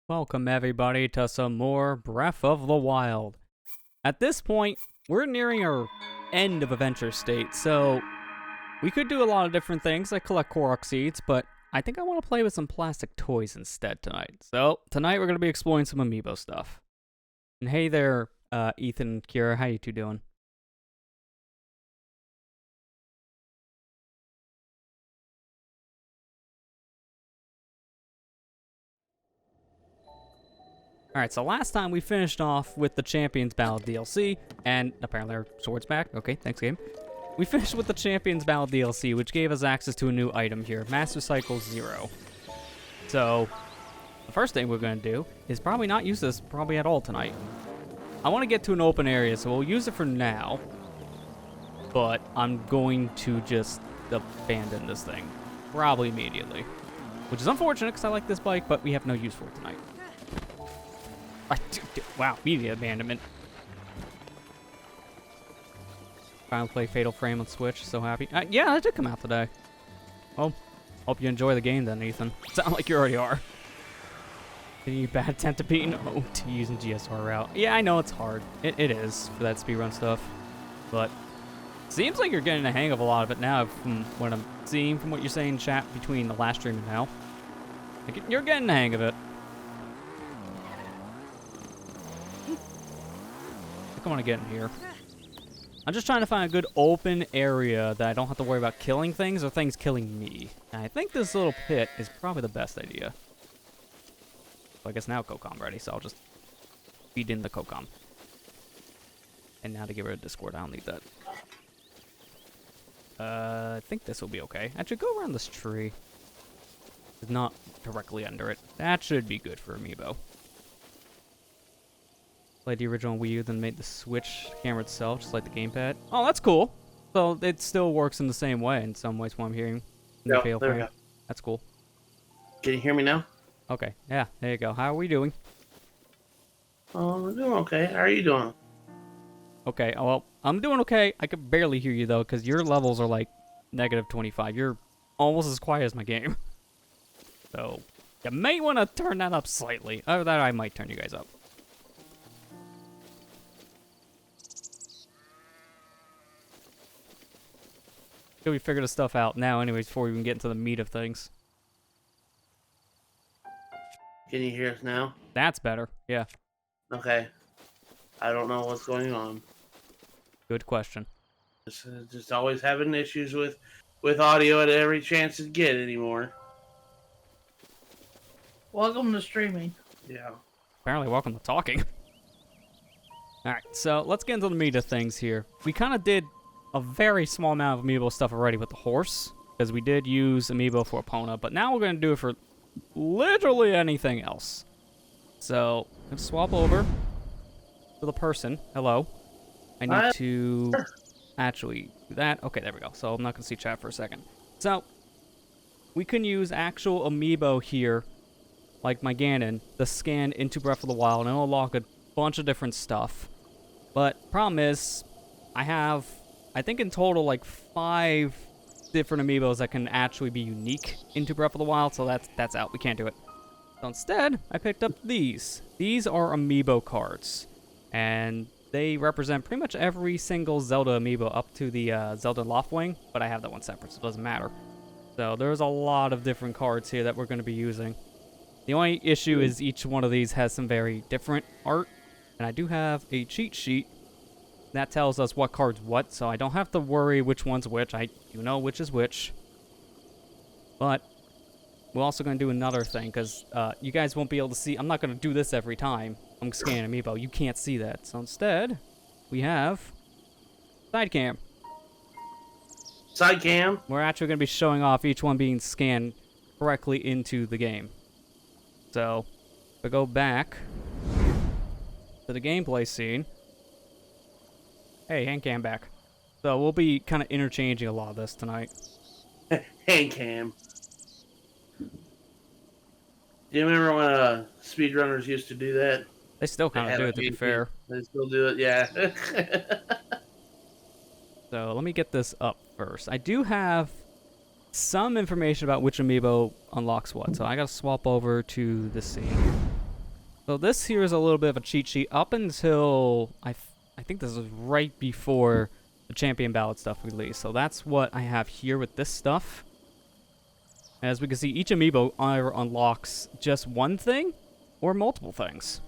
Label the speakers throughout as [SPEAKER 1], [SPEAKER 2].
[SPEAKER 1] Welcome everybody to some more Breath of the Wild. At this point, we're nearing our end of Adventure State, so we could do a lot of different things like collect Korok seeds, but I think I want to play with some plastic toys instead tonight. So tonight we're going to be exploring some amiibo stuff. And hey there, Ethan and Kira, how you two doing? Alright, so last time we finished off with the Champions Ballad DLC, and apparently our sword's back. Okay, thanks game. We finished with the Champions Ballad DLC, which gave us access to a new item here, Master Cycle 0. So, the first thing we're going to do is probably not use this probably at all tonight. I want to get to an open area, so we'll use it for now. But I'm going to just abandon this thing, probably immediately. Which is unfortunate, because I like this bike, but we have no use for it tonight. Wow, media abandonment. Finally play Fatal Frame on Switch, so happy. Yeah, it did come out today. Well, hope you enjoy the game then, Ethan. Sound like you already are. Any bad Tentapene? Oh, to using GSR route. Yeah, I know it's hard. It is for that speedrun stuff. But seems like you're getting the hang of a lot of it now from what I'm seeing, from what you're saying in chat between the last stream and now. Like, you're getting the hang of it. I want to get in here. I'm just trying to find a good open area that I don't have to worry about killing things or things killing me. And I think this little pit is probably the best idea. So I guess now Kokam ready, so I'll just feed in the Kokam. And now to get rid of Discord, I don't need that. I think this will be okay. Actually, go around this tree. It's not directly under it. That should be good for Amiibo. Played the original Wii U, then made the Switch camera itself, just like the gamepad. Oh, that's cool. So it still works in the same way in some ways, what I'm hearing.
[SPEAKER 2] No, there we go.
[SPEAKER 1] That's cool.
[SPEAKER 2] Can you hear me now?
[SPEAKER 1] Okay, yeah, there you go. How are we doing?
[SPEAKER 2] Oh, we're doing okay. How are you doing?
[SPEAKER 1] Okay, well, I'm doing okay. I could barely hear you, though, because your levels are like negative 25. You're almost as quiet as my game. So, you may want to turn that up slightly. Other than that, I might turn you guys up. We figure this stuff out now anyways before we even get into the meat of things.
[SPEAKER 2] Can you hear us now?
[SPEAKER 1] That's better, yeah.
[SPEAKER 2] Okay. I don't know what's going on.
[SPEAKER 1] Good question.
[SPEAKER 2] Just always having issues with audio at every chance to get anymore.
[SPEAKER 3] Welcome to streaming.
[SPEAKER 2] Yeah.
[SPEAKER 1] Apparently welcome to talking. Alright, so let's get into the meat of things here. We kind of did a very small amount of Amiibo stuff already with the horse, because we did use Amiibo for Epona, but now we're going to do it for literally anything else. So, let's swap over to the person. Hello. I need to actually do that. Okay, there we go. So I'm not going to see chat for a second. So, we can use actual Amiibo here, like my Ganon, to scan into Breath of the Wild, and it'll unlock a bunch of different stuff. But, problem is, I think in total, like 5 different Amiibos that can actually be unique into Breath of the Wild, so that's out. We can't do it. So instead, I picked up these. These are Amiibo cards, and they represent pretty much every single Zelda Amiibo up to the Zelda Loftwing, but I have that one separate, so it doesn't matter. So there's a lot of different cards here that we're going to be using. The only issue is each one of these has some very different art, and I do have a cheat sheet that tells us what card's what, so I don't have to worry which one's which. I do know which is which. But we're also going to do another thing, because you guys won't be able to see. I'm not going to do this every time I'm scanning Amiibo. You can't see that. So instead, we have side cam.
[SPEAKER 2] Side cam?
[SPEAKER 1] We're actually going to be showing off each one being scanned correctly into the game. So, if I go back to the gameplay scene. Hey, hand cam back. So we'll be kind of interchanging a lot of this tonight.
[SPEAKER 2] Hand cam. Do you remember when speedrunners used to do that?
[SPEAKER 1] They still kind of do it, to be fair.
[SPEAKER 2] They still do it, yeah.
[SPEAKER 1] So let me get this up first. I do have some information about which Amiibo unlocks what, so I gotta swap over to the scene. So this here is a little bit of a cheat sheet up until I think this is right before the champion ballad stuff released. So that's what I have here with this stuff. As we can see, each amiibo either unlocks just one thing or multiple things.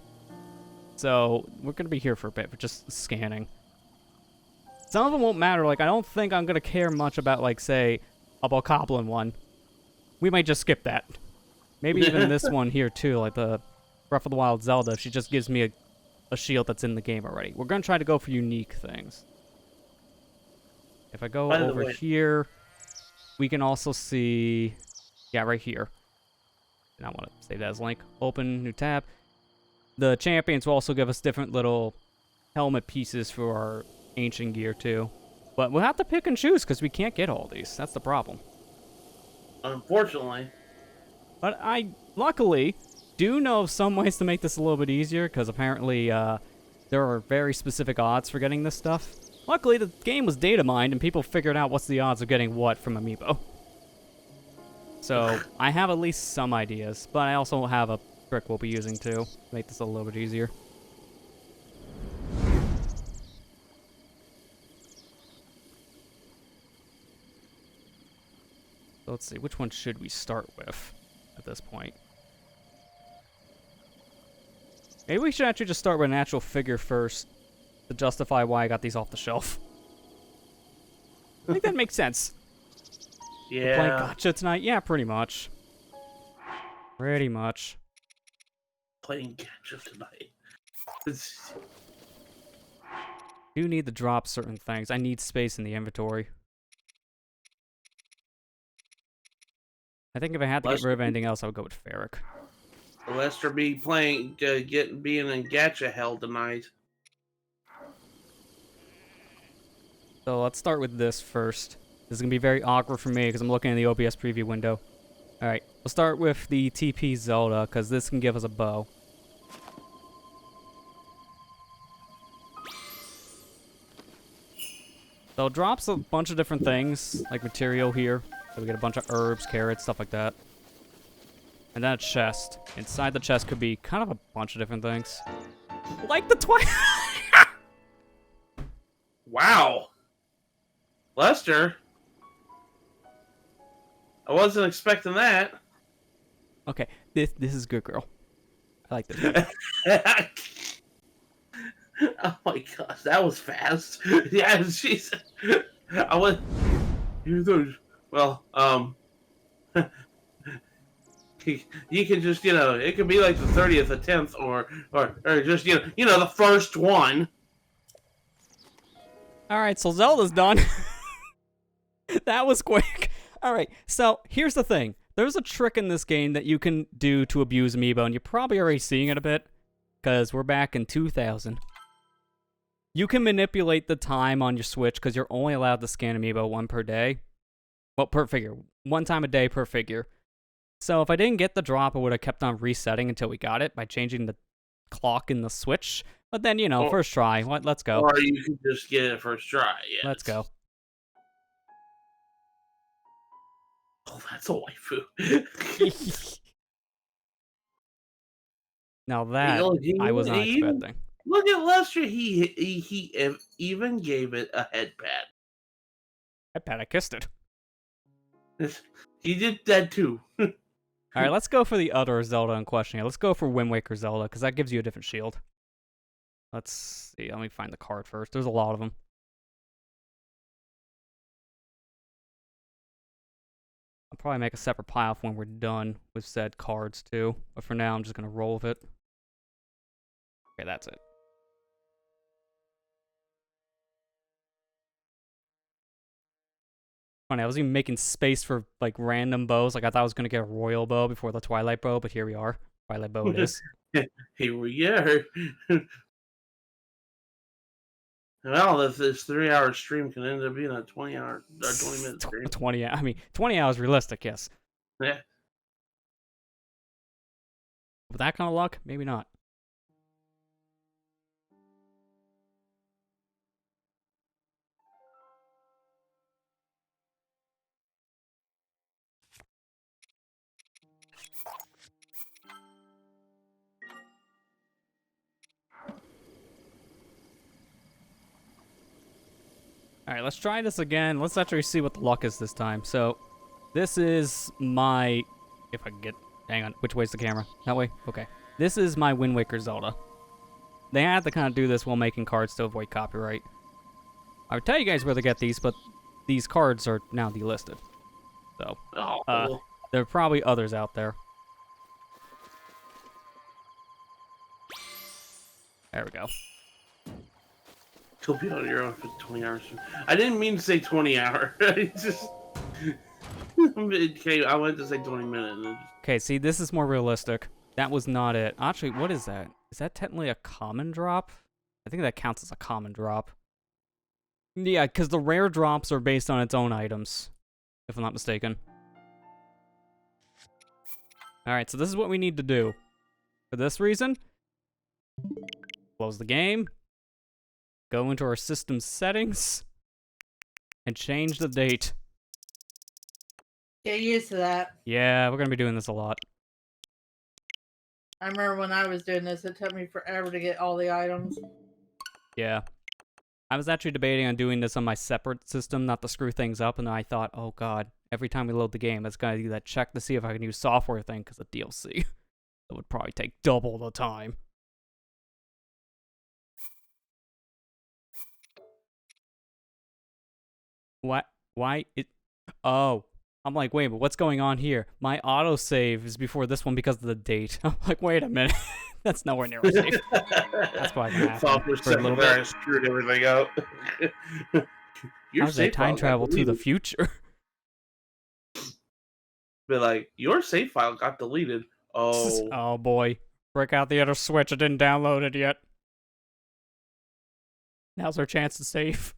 [SPEAKER 1] So we're gonna be here for a bit, but just scanning. Some of them won't matter. Like I don't think I'm gonna care much about like say a Bokoblin one. We might just skip that. Maybe even this one here too, like the Breath of the Wild Zelda. She just gives me a shield that's in the game already. We're gonna try to go for unique things. If I go over here, we can also see, yeah, right here. And I want to save that as a link. Open, new tab. The champions will also give us different little helmet pieces for our ancient gear too. But we'll have to pick and choose because we can't get all these. That's the problem.
[SPEAKER 2] Unfortunately.
[SPEAKER 1] But I, luckily, do know of some ways to make this a little bit easier because apparently there are very specific odds for getting this stuff. Luckily, the game was data mined and people figured out what's the odds of getting what from Amiibo. So I have at least some ideas, but I also have a trick we'll be using too to make this a little bit easier. So let's see, which one should we start with at this point? Maybe we should actually just start with an actual figure first to justify why I got these off the shelf. I think that makes sense.
[SPEAKER 2] Yeah.
[SPEAKER 1] We're playing gacha tonight? Yeah, pretty much. Pretty much.
[SPEAKER 2] Playing gacha tonight.
[SPEAKER 1] Do need to drop certain things. I need space in the inventory. I think if I had to get rid of anything else, I would go with Ferric.
[SPEAKER 2] Lester be playing, being in gacha hell tonight.
[SPEAKER 1] So let's start with this first. This is going to be very awkward for me because I'm looking in the OBS preview window. Alright, we'll start with the TP Zelda because this can give us a bow. So it drops a bunch of different things, like material here. So we get a bunch of herbs, carrots, stuff like that. And then a chest. Inside the chest could be kind of a bunch of different things. Like the
[SPEAKER 2] Wow. Lester? I wasn't expecting that.
[SPEAKER 1] Okay, this is good, girl. I like this.
[SPEAKER 2] Oh my gosh, that was fast. Yeah, she's. I was. Well, you can just, it could be like the 30th attempt, or just, the first one.
[SPEAKER 1] All right, so Zelda's done. That was quick. All right, so here's the thing. There's a trick in this game that you can do to abuse Amiibo, and you're probably already seeing it a bit, because we're back in 2000. You can manipulate the time on your Switch, because you're only allowed to scan Amiibo one per day. Well, per figure. One time a day per figure. So if I didn't get the drop, I would have kept on resetting until we got it by changing the clock in the Switch. But then, first try. Let's go.
[SPEAKER 2] Or you can just get it first try, yeah.
[SPEAKER 1] Let's go.
[SPEAKER 2] Oh, that's a waifu.
[SPEAKER 1] Now that I was not expecting.
[SPEAKER 2] Look at Lester. He even gave it a headpad.
[SPEAKER 1] I kissed it.
[SPEAKER 2] He did that too.
[SPEAKER 1] All right, let's go for the other Zelda in question. Let's go for Wind Waker Zelda, because that gives you a different shield. Let's see. Let me find the card first. There's a lot of them. I'll probably make a separate pile when we're done with said cards too. But for now, I'm just going to roll with it. Okay, that's it. Funny, I was even making space for like random bows. Like I thought I was going to get a royal bow before the Twilight bow, but here we are. Twilight bow it is.
[SPEAKER 2] Here we are. Well, this 3-hour stream can end up being a 20-hour, 20-minute stream.
[SPEAKER 1] 20 hours realistic, yes.
[SPEAKER 2] Yeah.
[SPEAKER 1] With that kind of luck, maybe not. Alright, let's try this again. Let's actually see what the luck is this time. So, this is my... If I can get... Hang on, which way's the camera? That way? Okay. This is my Wind Waker Zelda. They had to kind of do this while making cards to avoid copyright. I would tell you guys where to get these, but these cards are now delisted. So, there are probably others out there. There we go.
[SPEAKER 2] You'll be on your own for 20 hours. I didn't mean to say 20 hour. It's just... Okay, I wanted to say 20 minutes.
[SPEAKER 1] Okay, see, this is more realistic. That was not it. Actually, what is that? Is that technically a common drop? I think that counts as a common drop. Yeah, because the rare drops are based on its own items, if I'm not mistaken. Alright, so this is what we need to do. For this reason, close the game, go into our system settings, and change the date.
[SPEAKER 3] Get used to that.
[SPEAKER 1] Yeah, we're going to be doing this a lot.
[SPEAKER 3] I remember when I was doing this, it took me forever to get all the items.
[SPEAKER 1] Yeah. I was actually debating on doing this on my separate system, not to screw things up, and then I thought, oh god, every time we load the game, it's gotta do that check to see if I can use software thing, because of DLC. That would probably take double the time. What? Why? Oh. I'm like, wait, but what's going on here? My autosave is before this one because of the date. I'm like, wait a minute. That's nowhere near a save. That's why I can happen for a little bit.
[SPEAKER 2] Screwed everything up.
[SPEAKER 1] How's that time travel to the future?
[SPEAKER 2] Be like, your save file got deleted. Oh.
[SPEAKER 1] Oh boy. Break out the other switch. I didn't download it yet. Now's our chance to save.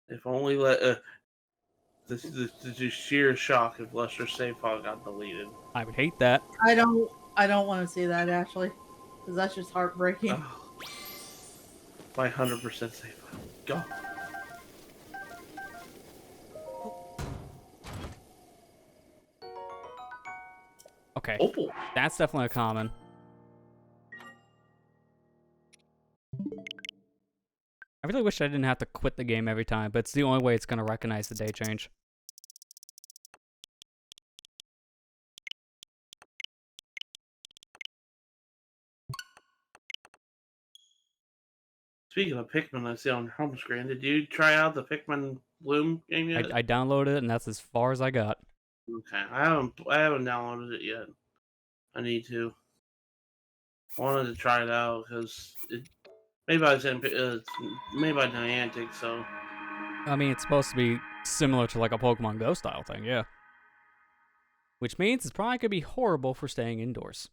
[SPEAKER 2] If only this is just sheer shock if Lester's save file got deleted.
[SPEAKER 1] I would hate that.
[SPEAKER 3] I don't want to see that, Ashley. Because that's just heartbreaking.
[SPEAKER 2] Oh. My 100% save file. Go.
[SPEAKER 1] Okay.
[SPEAKER 2] Opal.
[SPEAKER 1] That's definitely a common. I really wish I didn't have to quit the game every time, but it's the only way it's going to recognize the day change.
[SPEAKER 2] Speaking of Pikmin, I see on your home screen. Did you try out the Pikmin Bloom game yet?
[SPEAKER 1] I downloaded it, and that's as far as I got.
[SPEAKER 2] Okay, I haven't downloaded it yet. I need to. I wanted to try it out because maybe I made by Niantic, so.
[SPEAKER 1] I mean, it's supposed to be similar to like a Pokemon Go style thing, yeah. Which means it's probably gonna be horrible for staying indoors.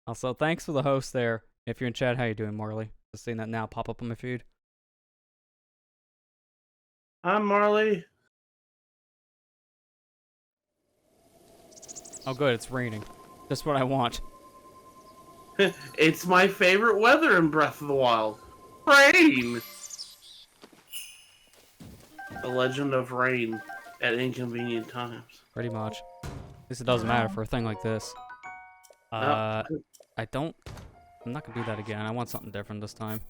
[SPEAKER 1] Also, thanks for the host there. If you're in chat, how you doing, Marley? Just seeing that now pop up on my feed.
[SPEAKER 2] Hi, Marley.
[SPEAKER 1] Oh, good, it's raining. Just what I want.
[SPEAKER 2] It's my favorite weather in Breath of the Wild. Rain! The Legend of Rain at inconvenient times.
[SPEAKER 1] Pretty much. At least it doesn't matter for a thing like this. I'm not gonna do that again. I want something different this time.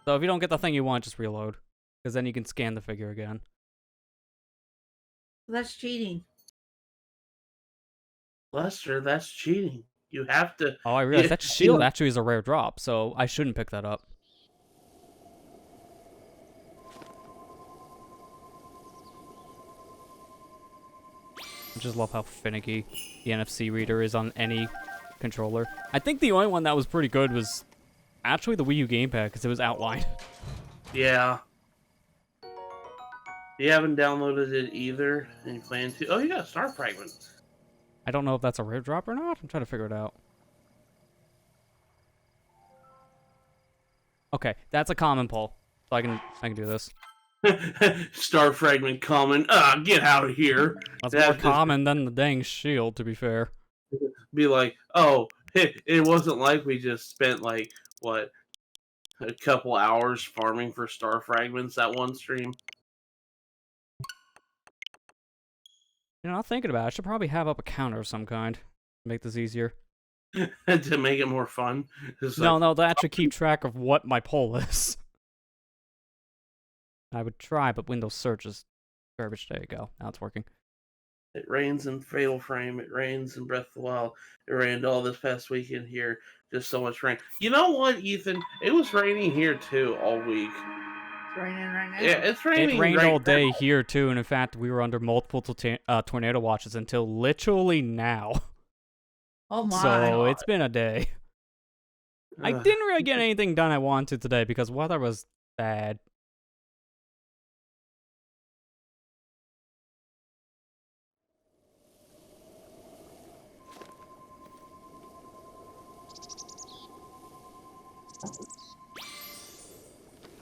[SPEAKER 1] So if you don't get the thing you want, just reload. Because then you can scan the figure again.
[SPEAKER 3] That's cheating.
[SPEAKER 2] Lester, that's cheating. You have to...
[SPEAKER 1] Oh, I realized that shield actually is a rare drop, so I shouldn't pick that up. I just love how finicky the NFC reader is on any controller. I think the only one that was pretty good was actually the Wii U gamepad, because it was outlined.
[SPEAKER 2] Yeah. You haven't downloaded it either, and you plan to... Oh, you got a Star Fragment.
[SPEAKER 1] I don't know if that's a rare drop or not. I'm trying to figure it out. Okay, that's a common pull. So I can do this.
[SPEAKER 2] Star Fragment common. Get out of here.
[SPEAKER 1] That's more common than the dang shield, to be fair.
[SPEAKER 2] Be like, oh, it wasn't like we just spent, like, what, a couple hours farming for Star Fragments that one stream.
[SPEAKER 1] You know, I'm thinking about it. I should probably have up a counter of some kind to make this easier.
[SPEAKER 2] To make it more fun.
[SPEAKER 1] No, to actually keep track of what my pull is. I would try, but Windows search is garbage. There you go. Now it's working.
[SPEAKER 2] It rains in Fatal Frame. It rains in Breath of the Wild. It rained all this past weekend here. Just so much rain. You know what, Ethan? It was raining here too all week.
[SPEAKER 3] It's raining right now.
[SPEAKER 2] Yeah, it's
[SPEAKER 1] It
[SPEAKER 2] raining.
[SPEAKER 1] rained
[SPEAKER 2] right
[SPEAKER 1] all day
[SPEAKER 2] now.
[SPEAKER 1] here too, and in fact, we were under multiple tornado watches until literally now.
[SPEAKER 3] Oh my.
[SPEAKER 1] So it's been a day. I
[SPEAKER 2] Ugh.
[SPEAKER 1] didn't really get anything done I wanted today because weather was bad.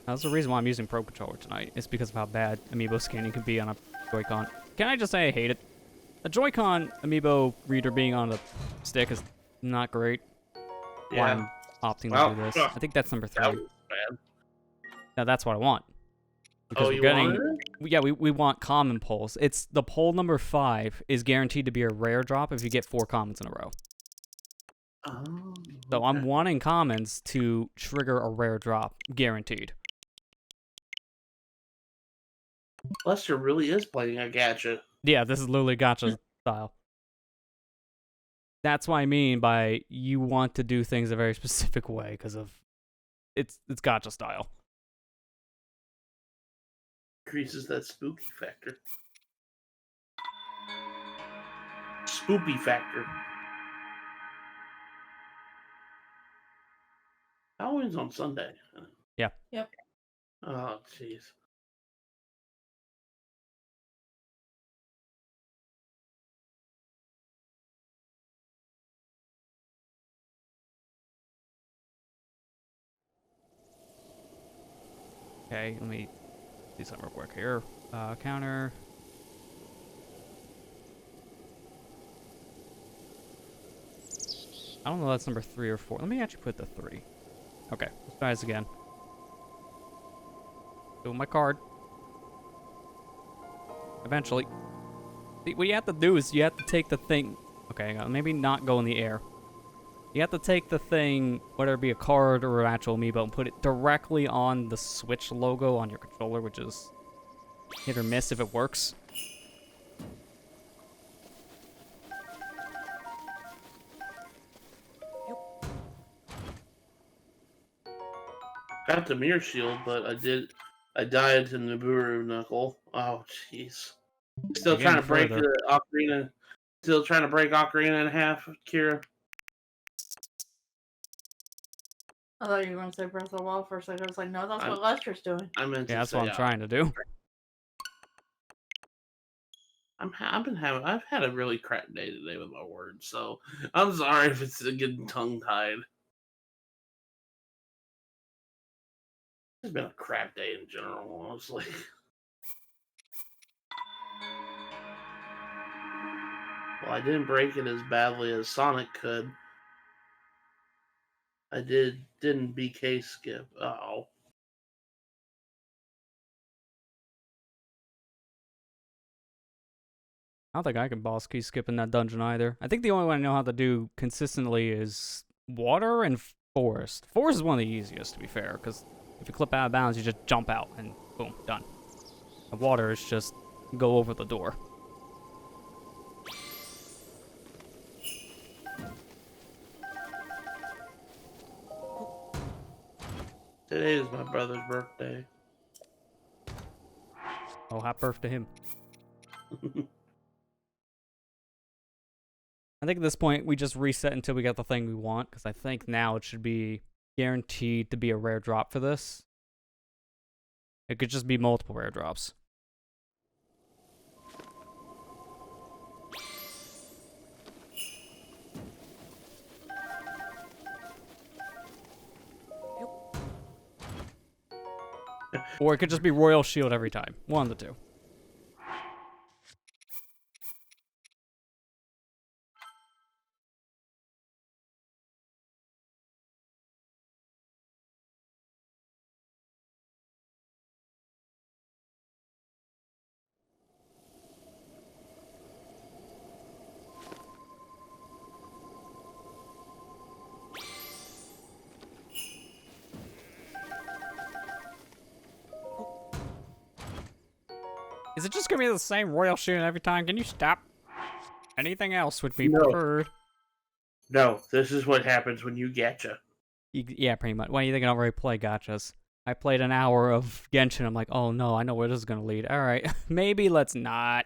[SPEAKER 1] That's the reason why I'm using Pro Controller tonight. It's because of how bad amiibo scanning can be on a Joy-Con. Can I just say I hate it? A Joy-Con amiibo reader being on the stick is not great. Why
[SPEAKER 2] Yeah.
[SPEAKER 1] I'm opting
[SPEAKER 2] Well,
[SPEAKER 1] to do this. I think that's number 3.
[SPEAKER 2] That was bad.
[SPEAKER 1] Now that's what I want. Because
[SPEAKER 2] Oh,
[SPEAKER 1] we're
[SPEAKER 2] you
[SPEAKER 1] getting,
[SPEAKER 2] wanted it?
[SPEAKER 1] yeah, we want common pulls. It's the pull number 5 is guaranteed to be a rare drop if you get 4 commons in a row.
[SPEAKER 2] Oh,
[SPEAKER 1] So I'm
[SPEAKER 2] okay.
[SPEAKER 1] wanting commons to trigger a rare drop, guaranteed.
[SPEAKER 2] Lester really is playing a gadget.
[SPEAKER 1] Yeah, this is literally gacha style. That's what I mean by you want to do things a very specific way because of it's gacha style.
[SPEAKER 2] Increases that spooky factor. Spoopy factor. Halloween's on Sunday.
[SPEAKER 1] Yeah.
[SPEAKER 3] Yep.
[SPEAKER 2] Oh, jeez.
[SPEAKER 1] Okay, let me do something real quick here. Counter. I don't know if that's number 3 or 4. Let me actually put the 3. Okay, let's try this again. Doing my card. Eventually. See, what you have to do is you have to take the thing. Okay, hang on, maybe not go in the air. You have to take the thing, whether it be a card or an actual amiibo, and put it directly on the Switch logo on your controller, which is hit or miss if it works.
[SPEAKER 2] Got the mirror shield, but I died to Nibiru Knuckle. Oh, jeez. Still
[SPEAKER 1] Again,
[SPEAKER 2] trying to break
[SPEAKER 1] further.
[SPEAKER 2] the Ocarina. Still trying to break Ocarina in half, Kira.
[SPEAKER 3] I thought you were going to say Breath of the Wild for a second. I was like, no, that's
[SPEAKER 2] I'm-
[SPEAKER 3] what Lester's doing.
[SPEAKER 2] I meant to
[SPEAKER 1] Yeah, that's
[SPEAKER 2] say
[SPEAKER 1] what I'm trying to do.
[SPEAKER 2] I've had a really crap day today with my words, so I'm sorry if it's getting tongue tied. It's been a crap day in general, honestly. Well, I didn't break it as badly as Sonic could. I didn't BK skip. Oh.
[SPEAKER 1] I don't think I can boss key skip in that dungeon either. I think the only one I know how to do consistently is water and forest. Forest is one of the easiest, to be fair, because if you clip out of bounds, you just jump out and boom, done. And water is just go over the door.
[SPEAKER 2] Today is my brother's birthday.
[SPEAKER 1] Oh, happy birthday to him. I think at this point, we just reset until we get the thing we want, because I think now it should be guaranteed to be a rare drop for this. It could just be multiple rare drops. Or it could just be Royal Shield every time. One of the two. Is it just gonna be the same royal shield every time? Can you stop? Anything else would be
[SPEAKER 2] No.
[SPEAKER 1] preferred.
[SPEAKER 2] No, this is what happens when you getcha.
[SPEAKER 1] Yeah, pretty much. Why do you think I don't really play gachas? I played an hour of Genshin. I'm like, oh no, I know where this is gonna lead. All right, maybe let's not.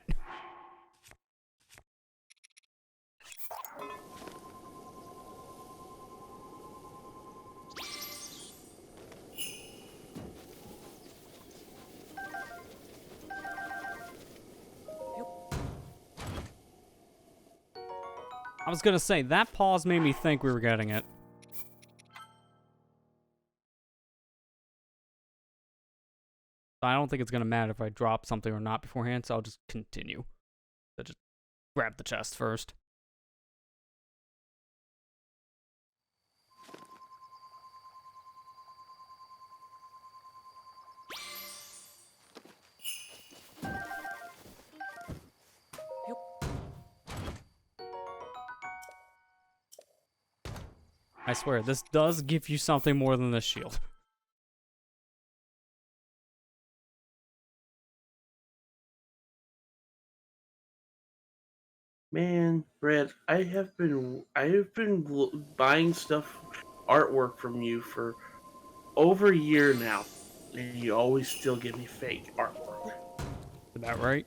[SPEAKER 1] I was gonna say, that pause made me think we were getting it. I don't think it's gonna matter if I drop something or not beforehand, so I'll just continue. So just grab the chest first. I swear, this does give you something more than the shield.
[SPEAKER 2] Man, Brad, I have been buying stuff, artwork from you for over a year now, and you always still give me fake artwork.
[SPEAKER 1] Is that right?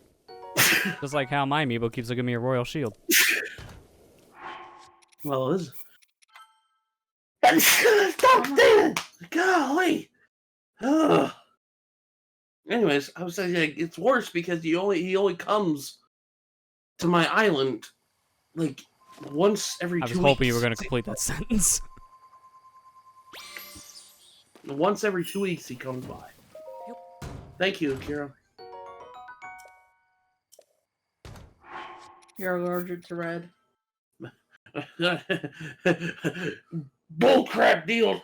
[SPEAKER 1] Just like how my amiibo keeps giving me a royal shield.
[SPEAKER 2] Well, this. Stop saying it! Golly! Ugh. Anyways, I was saying it's worse because he only comes to my island like once every 2 weeks.
[SPEAKER 1] I was hoping you were going to complete that sentence.
[SPEAKER 2] Once every 2 weeks he comes by. Thank you, Kira.
[SPEAKER 3] You're allergic to red.
[SPEAKER 2] Bullcrap deal.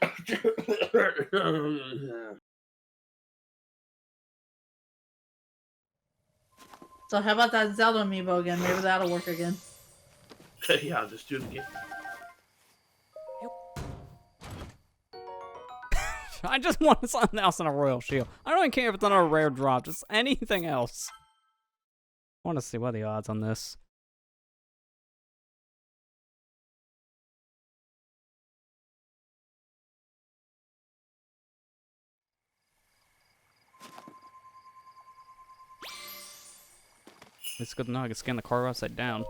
[SPEAKER 3] So how about that Zelda amiibo again? Maybe that'll work again.
[SPEAKER 2] Yeah, I'll just do it again.
[SPEAKER 1] I just want something else than a royal shield. I don't even care if it's another rare drop, just anything else. I want to see what are the odds on this. It's good to know I can scan the card upside down.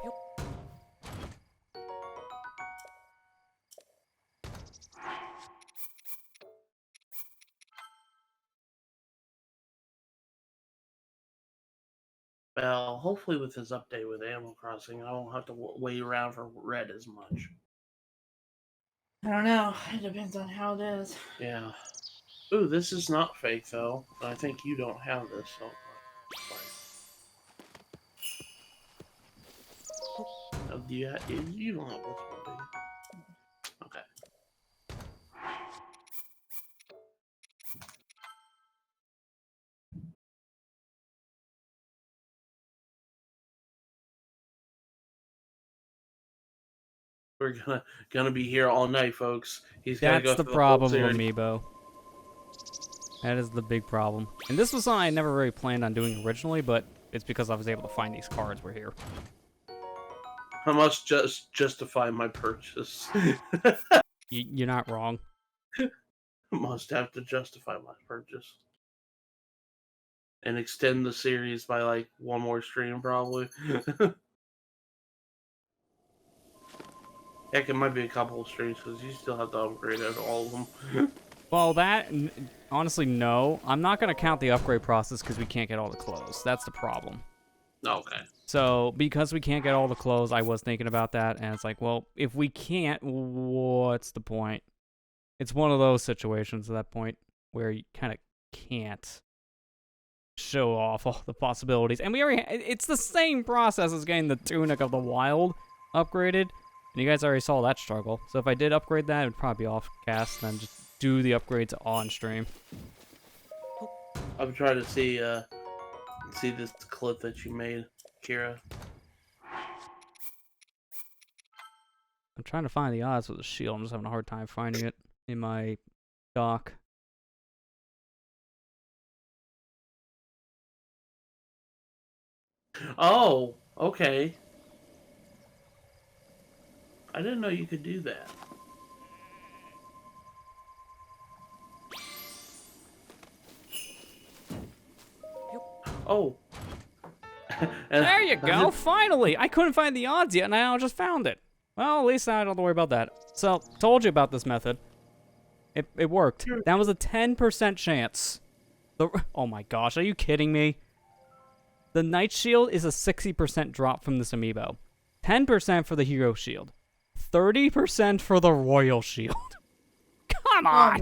[SPEAKER 2] Well, hopefully with this update with Animal Crossing, I won't have to wait around for red as much.
[SPEAKER 3] I don't know. It depends on how it is.
[SPEAKER 2] Yeah. Ooh, this is not fake though. I think you don't have this. So oh, you don't have this one, do you? Okay. We're gonna be here all night, folks. He's gotta go
[SPEAKER 1] That's the
[SPEAKER 2] through
[SPEAKER 1] problem
[SPEAKER 2] whole
[SPEAKER 1] with
[SPEAKER 2] series.
[SPEAKER 1] Amiibo. That is the big problem. And this was something I never really planned on doing originally, but it's because I was able to find these cards were here.
[SPEAKER 2] I must just justify my purchase.
[SPEAKER 1] You're not wrong.
[SPEAKER 2] Must have to justify my purchase. And extend the series by like one more stream, probably. Heck, it might be a couple of streams because you still have to upgrade out all of them.
[SPEAKER 1] Well, honestly, no. I'm not going to count the upgrade process because we can't get all the clothes. That's the problem.
[SPEAKER 2] Okay.
[SPEAKER 1] So, because we can't get all the clothes, I was thinking about that, and it's like, well, if we can't, what's the point? It's one of those situations at that point where you kind of can't show off all the possibilities. And it's the same process as getting the Tunic of the Wild upgraded, and you guys already saw that struggle. So if I did upgrade that, it would probably be off-cast, and then just do the upgrades on-stream.
[SPEAKER 2] I'm trying to see this clip that you made, Kira.
[SPEAKER 1] I'm trying to find the odds with the shield. I'm just having a hard time finding it in my dock.
[SPEAKER 2] Oh, okay. I didn't know you could do that. Oh.
[SPEAKER 1] There you go, finally! I couldn't find the odds yet, and I just found it. Well, at least I don't have to worry about that. So, told you about this method. It worked. That was a 10% chance. Oh my gosh, are you kidding me? The Knight Shield is a 60% drop from this amiibo. 10% for the Hero Shield. 30% for the Royal Shield. Come on!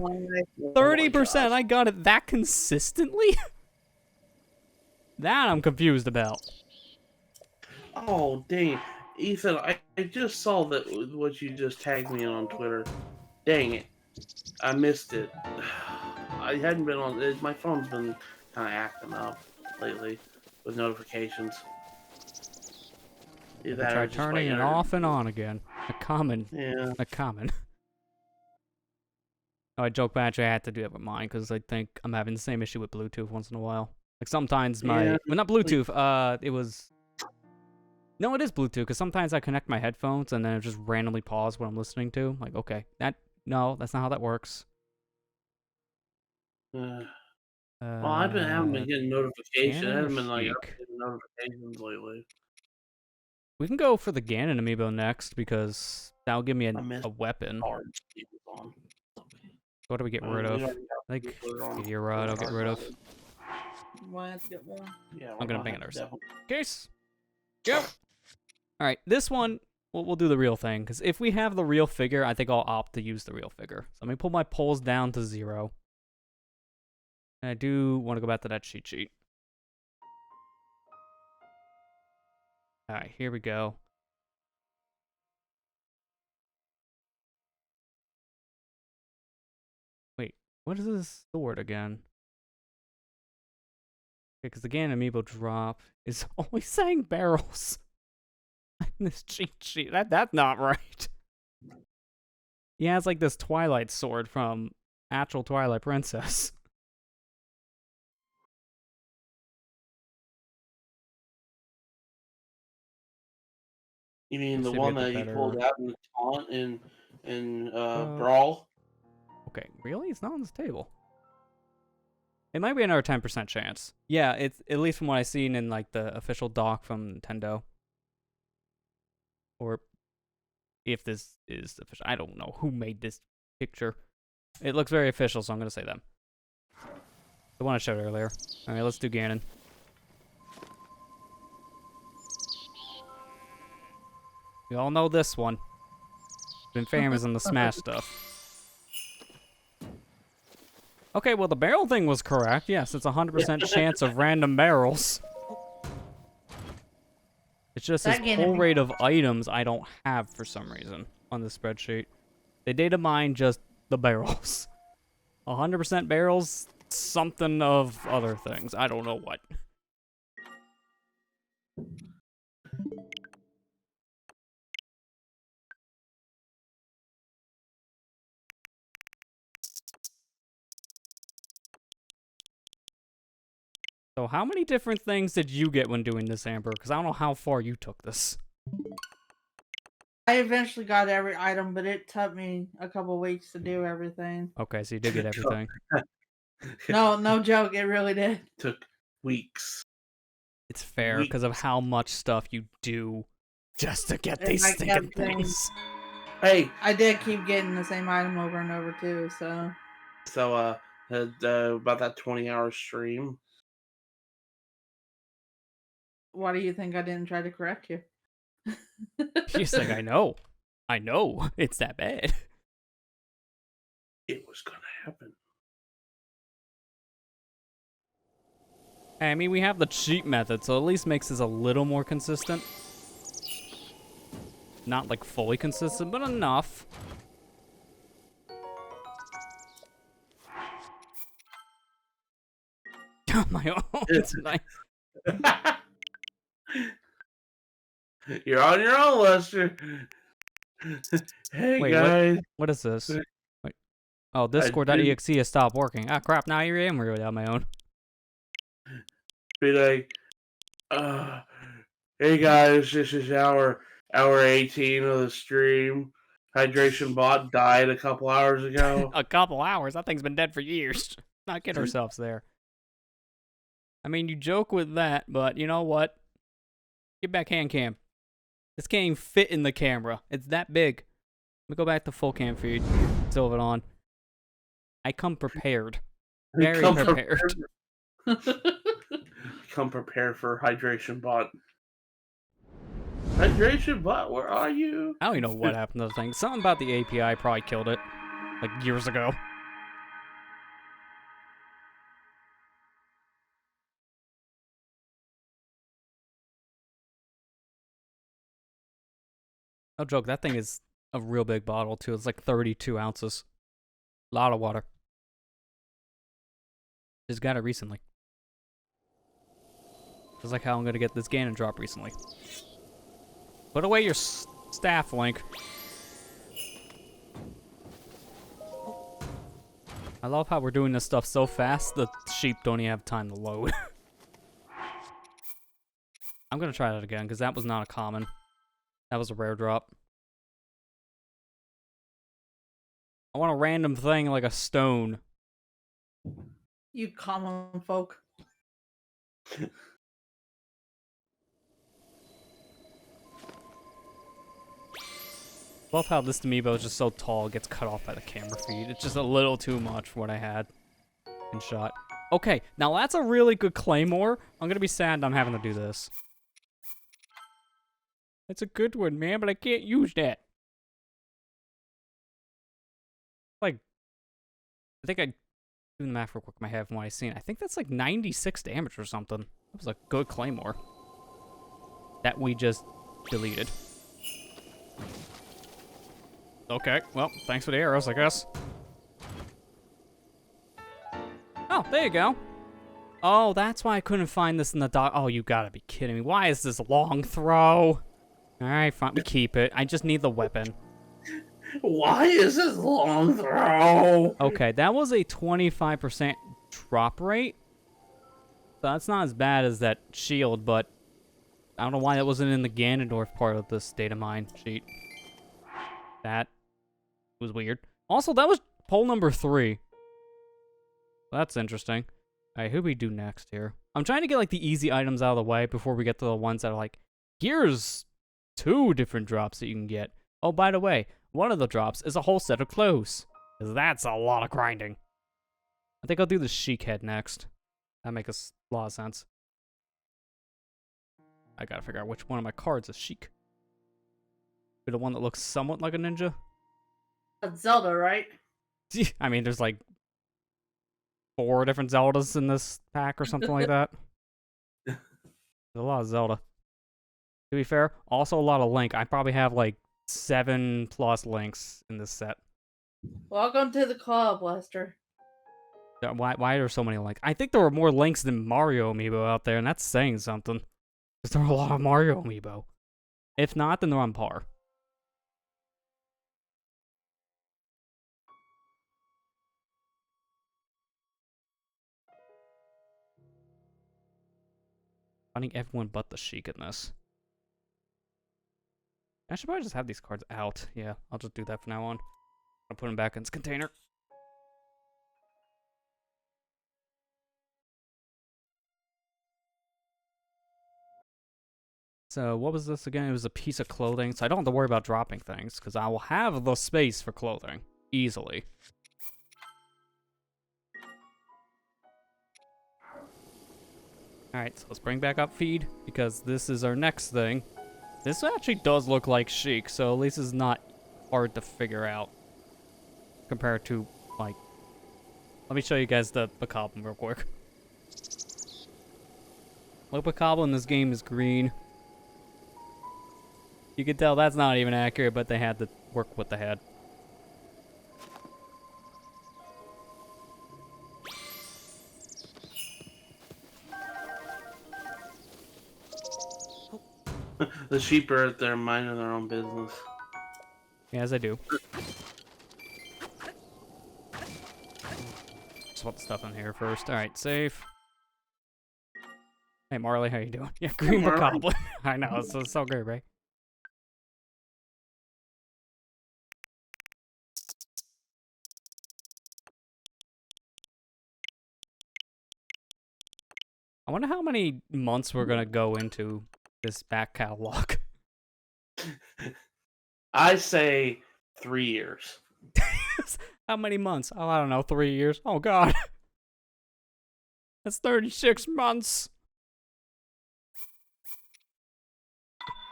[SPEAKER 1] 30%, I got it that consistently? That I'm confused about.
[SPEAKER 2] Oh, dang. Ethan, I just saw that what you just tagged me on Twitter. Dang it. I missed it. I hadn't been on... My phone's been kind of acting up lately with notifications.
[SPEAKER 1] I tried turning it off and on again. A common. Oh, I joke, but actually I had to do that with mine because I think I'm having the same issue with Bluetooth once in a while. Like sometimes my...
[SPEAKER 2] Yeah.
[SPEAKER 1] Well, not Bluetooth, it was... No, it is Bluetooth, because sometimes I connect my headphones and then it just randomly pause what I'm listening to. Like, okay, no, that's not how that works.
[SPEAKER 2] Well, I've been having been getting notifications. I haven't been like
[SPEAKER 1] Chic.
[SPEAKER 2] getting notifications lately.
[SPEAKER 1] We can go for the Ganon amiibo next, because that'll give me a weapon. What do we get rid of? Like, Meteorite I'll get rid of.
[SPEAKER 3] Why have to get more?
[SPEAKER 2] Yeah,
[SPEAKER 1] I'm gonna bang it ourselves. Case. Go. All right, this one we'll do the real thing because if we have the real figure, I think I'll opt to use the real figure. So let me pull my polls down to 0. And I do want to go back to that cheat sheet. All right, here we go. Wait, what is this sword again? Because the Ganon amiibo drop is always saying barrels. This cheat sheet. That's not right. He has like this Twilight sword from actual Twilight Princess.
[SPEAKER 2] You mean the
[SPEAKER 1] Should
[SPEAKER 2] one
[SPEAKER 1] be a
[SPEAKER 2] that
[SPEAKER 1] bit
[SPEAKER 2] you
[SPEAKER 1] better.
[SPEAKER 2] pulled out in the taunt in Brawl?
[SPEAKER 1] Okay, really? It's not on this table. It might be another 10% chance. Yeah, it's at least from what I've seen in like the official doc from Nintendo. Or if this is official. I don't know who made this picture. It looks very official, so I'm going to say them. The one I showed earlier. Alright, let's do Ganon. We all know this one. Been famous in the Smash stuff. Okay, well the barrel thing was correct. Yes, it's a 100% chance of random barrels. It's just this pull rate of items I don't have for some reason on the spreadsheet. They data mine just the barrels. 100% barrels, something of other things. I don't know what. So how many different things did you get when doing this, Amber? Because I don't know how far you took this.
[SPEAKER 3] I eventually got every item, but it took me a couple weeks to do everything.
[SPEAKER 1] Okay, so you did get everything.
[SPEAKER 3] No joke, it really did.
[SPEAKER 2] Took weeks.
[SPEAKER 1] It's fair because of how much stuff you do just to get these stinking things.
[SPEAKER 2] Hey,
[SPEAKER 3] I did keep getting the same item over and over too, so.
[SPEAKER 2] So, about that 20-hour stream.
[SPEAKER 3] Why do you think I didn't try to correct you?
[SPEAKER 1] She's like, I know. It's that bad.
[SPEAKER 2] It was gonna happen.
[SPEAKER 1] I mean, we have the cheat method, so at least makes this a little more consistent. Not like fully consistent, but enough. On my own. It's nice.
[SPEAKER 2] You're on your own, Lester. Hey,
[SPEAKER 1] wait,
[SPEAKER 2] guys.
[SPEAKER 1] what is this? Wait. Oh, Discord.exe has stopped working. Ah, crap, now I am really on my own.
[SPEAKER 2] Be like, Hey guys, this is hour 18 of the stream. Hydration bot died a couple hours ago.
[SPEAKER 1] A couple hours? That thing's been dead for years. Not kidding ourselves there. I mean, you joke with that, but you know what? Get back hand cam. This can't even fit in the camera. It's that big. Let me go back to full cam feed. Silve it on. I come prepared. Very prepared.
[SPEAKER 2] Come prepared for hydration bot. Hydration bot, where are you?
[SPEAKER 1] I don't even know what happened to the thing. Something about the API probably killed it. Like years ago. No joke, that thing is a real big bottle too. It's like 32 ounces. A lot of water. Just got it recently. Just like how I'm gonna get this Ganon drop recently. Put away your staff, Link. I love how we're doing this stuff so fast, the sheep don't even have time to load. I'm gonna try that again, because that was not a common. That was a rare drop. I want a random thing like a stone.
[SPEAKER 3] You common folk.
[SPEAKER 1] Love how this amiibo is just so tall, it gets cut off by the camera feed. It's just a little too much for what I had in shot. Okay, now that's a really good claymore. I'm gonna be sad I'm having to do this. It's a good one, man, but I can't use that. Like, I think I do the math real quick in my head from what I've seen. I think that's like 96 damage or something. That was a good claymore. That we just deleted. Okay, well, thanks for the arrows, I guess. Oh, there you go. Oh, that's why I couldn't find this in the dock. Oh, you gotta be kidding me. Why is this long throw? Alright, fine, we keep it. I just need the weapon.
[SPEAKER 2] Why is this long throw?
[SPEAKER 1] Okay, that was a 25% drop rate. So that's not as bad as that shield, but I don't know why that wasn't in the Ganondorf part of this data mine sheet. That was weird. Also, that was poll number 3. That's interesting. Alright, who do we do next here? I'm trying to get like the easy items out of the way before we get to the ones that are like, here's 2 different drops that you can get. Oh, by the way, one of the drops is a whole set of clothes. 'Cause that's a lot of grinding. I think I'll do the Sheik head next. That makes a lot of sense. I gotta figure out which one of my cards is Sheik. Be the one that looks somewhat like a ninja?
[SPEAKER 3] That's Zelda, right?
[SPEAKER 1] I mean, there's like 4 different Zeldas in this pack or something like that. There's a lot of Zelda. To be fair, also a lot of Link. I probably have like 7+ Links in this set.
[SPEAKER 3] Welcome to the club, Lester.
[SPEAKER 1] Why are there so many Links? I think there were more Links than Mario amiibo out there, and that's saying something. Because there are a lot of Mario amiibo. If not, then they're on par. Finding everyone but the Sheik in this. I should probably just have these cards out. Yeah, I'll just do that from now on. I'll put them back in its container. So, what was this again? It was a piece of clothing, so I don't have to worry about dropping things, because I will have the space for clothing. Easily. Alright, so let's bring back up feed, because this is our next thing. This actually does look like Sheik, so at least it's not hard to figure out. Compared to, like... Let me show you guys the Bokoblin real quick. Look, Bokoblin in this game is green. You can tell that's not even accurate, but they had to work what they had.
[SPEAKER 2] The sheep are out there minding their own business.
[SPEAKER 1] Yeah, as I do. Just put the stuff in here first. Alright, safe. Hey, Marley, how you doing? Yeah, Green
[SPEAKER 2] Marley.
[SPEAKER 1] Goblin. I know, it's so good, right? I wonder how many months we're gonna go into this back catalog.
[SPEAKER 2] I say 3 years.
[SPEAKER 1] How many months? Oh, I don't know, 3 years. Oh God, that's 36 months.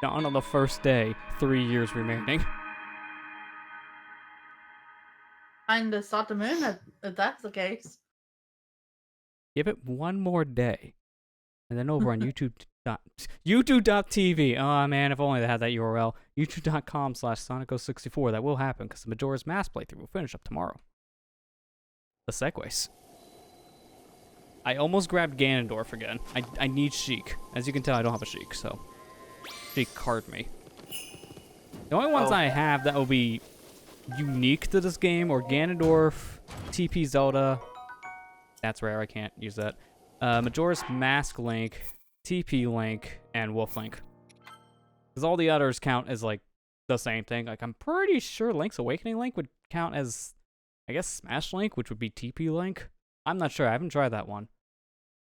[SPEAKER 1] Dawn on the first day, 3 years remaining.
[SPEAKER 3] Time to start the moon if that's the case.
[SPEAKER 1] Give it one more day, and then over on YouTube.tv. Oh man, if only they had that URL. YouTube.com/SonicGhost64. That will happen because the Majora's Mask playthrough will finish up tomorrow. The segues. I almost grabbed Ganondorf again. I need Sheik. As you can tell, I don't have a Sheik, so Sheik carved me. The only ones I have that will be unique to this game are Ganondorf, TP Zelda. That's rare, I can't use that. Majora's Mask Link, TP Link, and Wolf Link. Because all the others count as, like, the same thing. Like, I'm pretty sure Link's Awakening Link would count as, I guess, Smash Link, which would be TP Link. I'm not sure, I haven't tried that one.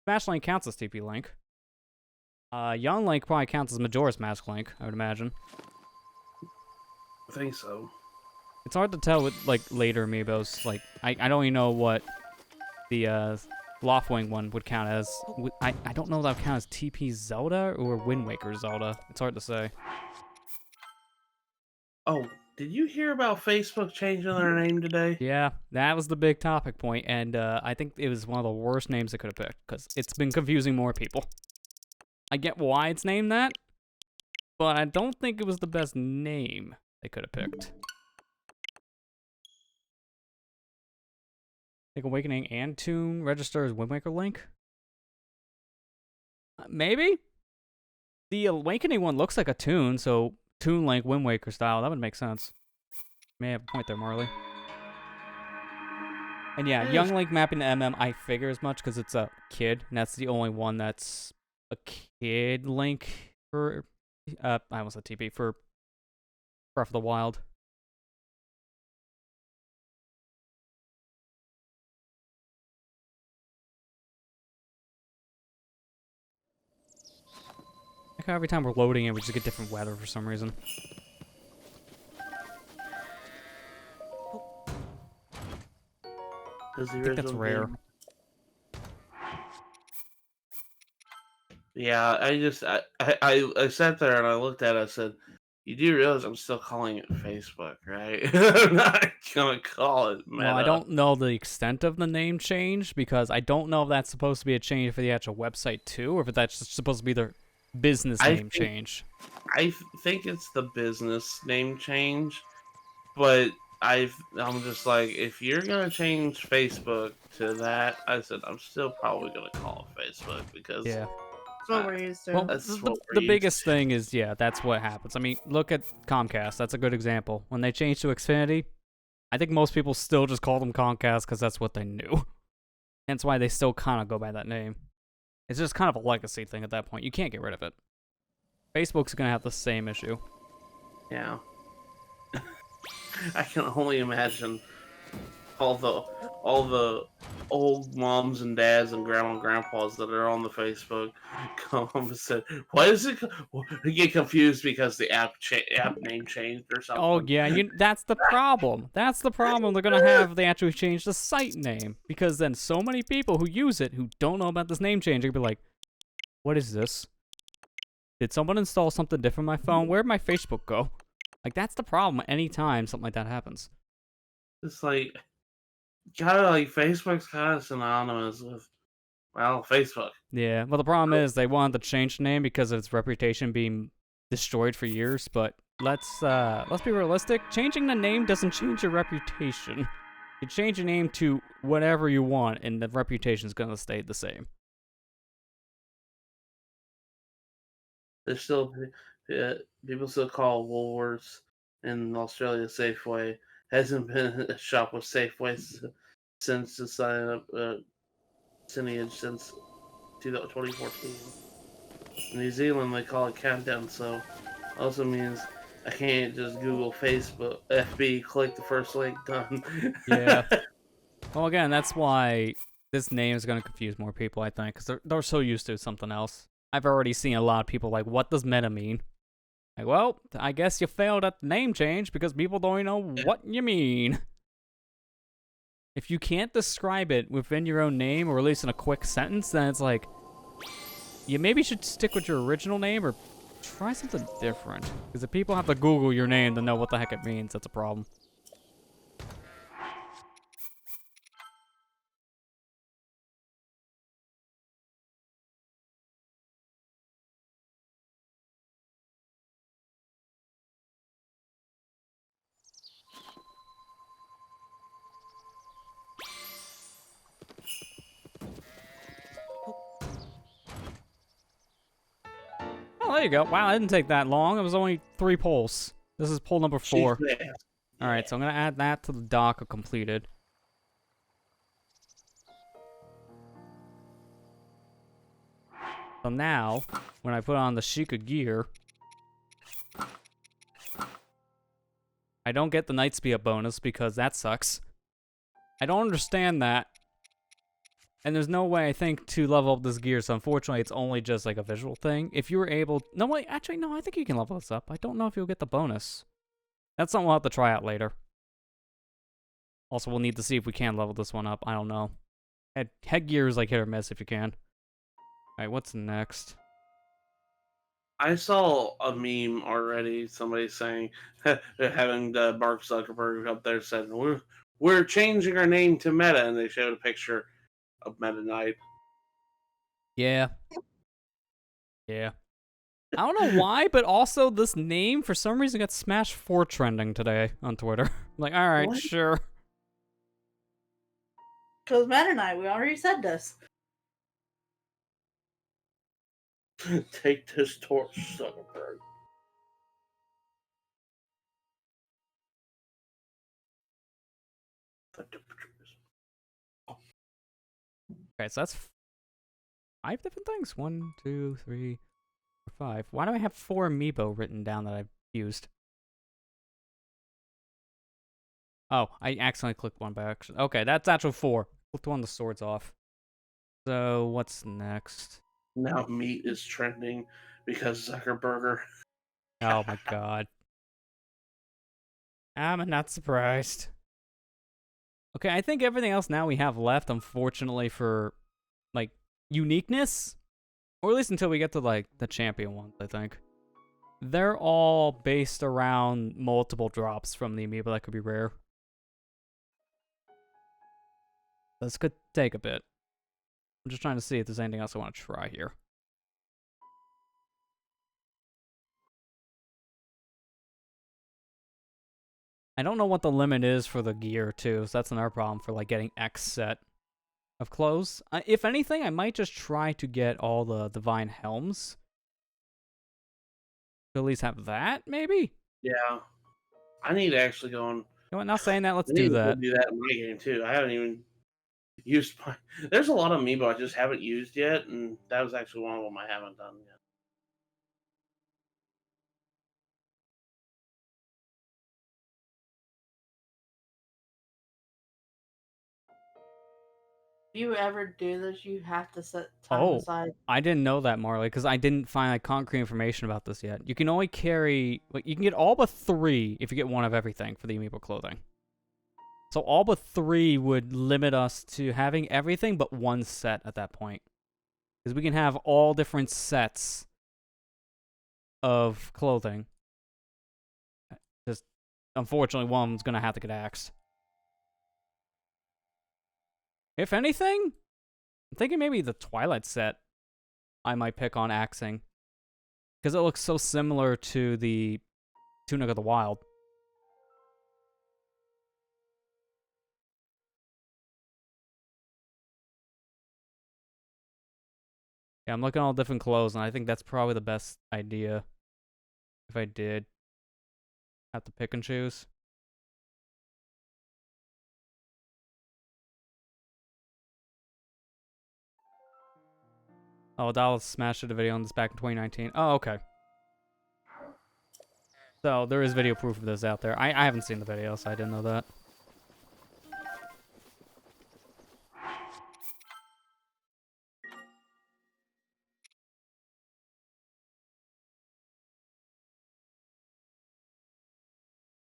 [SPEAKER 1] Smash Link counts as TP Link. Young Link probably counts as Majora's Mask Link, I would imagine.
[SPEAKER 2] I think so.
[SPEAKER 1] It's hard to tell with, like, later amiibos. Like, I don't even know what the, Loftwing one would count as. I don't know if that would count as TP Zelda or Wind Waker Zelda. It's hard to say.
[SPEAKER 2] Oh, did you hear about Facebook changing their name today?
[SPEAKER 1] Yeah, that was the big topic point, and I think it was one of the worst names they could have picked, because it's been confusing more people. I get why it's named that, but I don't think it was the best name they could have picked. I think Awakening and Toon register as Wind Waker Link? Maybe? The Awakening one looks like a Toon, so Toon Link, Wind Waker style, that would make sense. You may have a point there, Marley. And yeah, Young Link mapping to MM, I figure as much because it's a kid, and that's the only one that's a kid Link for, I almost said TP, for Breath of the Wild. Like how every time we're loading it, we just get different weather for some reason.
[SPEAKER 2] I
[SPEAKER 1] think that's rare.
[SPEAKER 2] Yeah, I sat there and I looked at it. I said, "You do realize I'm still calling it Facebook, right? I'm not gonna call it Meta."
[SPEAKER 1] Well, I don't know the extent of the name change because I don't know if that's supposed to be a change for the actual website too, or if that's just supposed to be their business name change.
[SPEAKER 2] I think it's the business name change, but I'm just like, if you're gonna change Facebook to that, I said I'm still probably gonna call it Facebook because
[SPEAKER 1] Yeah.
[SPEAKER 3] That's what we're used to.
[SPEAKER 1] Well,
[SPEAKER 2] That's
[SPEAKER 1] the
[SPEAKER 2] what we're
[SPEAKER 1] biggest
[SPEAKER 2] used to.
[SPEAKER 1] thing is, yeah, that's what happens. I mean, look at Comcast. That's a good example. When they changed to Xfinity, I think most people still just call them Comcast because that's what they knew. Hence why they still kind of go by that name. It's just kind of a legacy thing at that point. You can't get rid of it. Facebook's going to have the same issue.
[SPEAKER 2] Yeah. I can only imagine all the old moms and dads and grandma and grandpas that are on the Facebook come and said, "Why is it?" They get confused because the app name changed or something.
[SPEAKER 1] Oh yeah, that's the problem. That's the problem. They're gonna have if they actually change the site name because then so many people who use it who don't know about this name change are gonna be like, "What is this? Did someone install something different on my phone? Where'd my Facebook go?" Like that's the problem. Anytime something like that happens.
[SPEAKER 2] It's like, kind of like Facebook's kind of synonymous with, well, Facebook.
[SPEAKER 1] Yeah. Well, the problem is they wanted to change the name because of its reputation being destroyed for years. But let's be realistic. Changing the name doesn't change your reputation. You change your name to whatever you want, and the reputation's gonna stay the same.
[SPEAKER 2] There's still people still call Woolworths in Australia Safeway. Hasn't been a shop with Safeway since the sign up lineage since 2014. In New Zealand, they call it countdown, so also means I can't just Google Facebook, FB, click the first link, done.
[SPEAKER 1] Yeah. Well, again, that's why this name is going to confuse more people, I think, because they're so used to something else. I've already seen a lot of people like, what does meta mean? Like, well, I guess you failed at the name change because people don't even know what you mean. If you can't describe it within your own name, or at least in a quick sentence, then it's like, you maybe should stick with your original name or try something different. Because if people have to Google your name to know what the heck it means, that's a problem. Oh, there you go. Wow, it didn't take that long. It was only 3 polls. This is poll number 4. Alright, so I'm going to add that to the dock of completed. So now, when I put on the Sheikah gear, I don't get the Night Speed bonus because that sucks. I don't understand that. And there's no way, I think, to level up this gear, so unfortunately it's only just like a visual thing. If you were able... No, wait, actually, no, I think you can level this up. I don't know if you'll get the bonus. That's something we'll have to try out later. Also, we'll need to see if we can level this one up. I don't know. Headgear is like hit or miss if you can. Alright, what's next?
[SPEAKER 2] I saw a meme already. Somebody saying, having Mark Zuckerberg up there said, "We're changing our name to Meta," and they showed a picture of Meta Knight.
[SPEAKER 1] Yeah. Yeah. I don't know why, but also this name, for some reason, got Smash 4 trending today on Twitter. Like, alright,
[SPEAKER 2] What?
[SPEAKER 1] sure.
[SPEAKER 3] Because Meta Knight, we already said this.
[SPEAKER 2] Take this torch, Zuckerberg.
[SPEAKER 1] Okay, so that's 5 different things. 1, 2, 3, 4, 5. Why do I have 4 amiibo written down that I've used? Oh, I accidentally clicked one by accident. Okay, that's actual 4. Clicked one of the swords off. So, what's next?
[SPEAKER 2] Now meat is trending because Zuckerberger.
[SPEAKER 1] Oh my god. I'm not surprised. Okay, I think everything else now we have left, unfortunately, for, like, uniqueness, or at least until we get to, like, the champion ones, I think. They're all based around multiple drops from the amiibo that could be rare. This could take a bit. I'm just trying to see if there's anything else I want to try here. I don't know what the limit is for the gear, too, so that's another problem for, like, getting X set of clothes. If anything, I might just try to get all the Divine Helms. To at least have that, maybe?
[SPEAKER 2] Yeah, I need to actually go on.
[SPEAKER 1] You know what, not saying that, let's
[SPEAKER 2] I need
[SPEAKER 1] do
[SPEAKER 2] to go
[SPEAKER 1] that.
[SPEAKER 2] do that in my game too. I haven't even used my. There's a lot of amiibo I just haven't used yet, and that was actually one of them I haven't done yet.
[SPEAKER 3] If you ever do this, you have to set time
[SPEAKER 1] Oh,
[SPEAKER 3] aside.
[SPEAKER 1] I didn't know that, Marley, because I didn't find like concrete information about this yet. You can only carry, like, you can get all but 3 if you get one of everything for the amiibo clothing. So all but 3 would limit us to having everything but 1 set at that point. Because we can have all different sets of clothing. Just, unfortunately, one of them's going to have to get axed. If anything, I'm thinking maybe the Twilight set I might pick on axing. Because it looks so similar to the Tunic of the Wild. Yeah, I'm looking at all different clothes, and I think that's probably the best idea. If I did have to pick and choose. Oh, Dallas smashed the video on this back in 2019. Oh, okay. So, there is video proof of this out there. I haven't seen the video, so I didn't know that.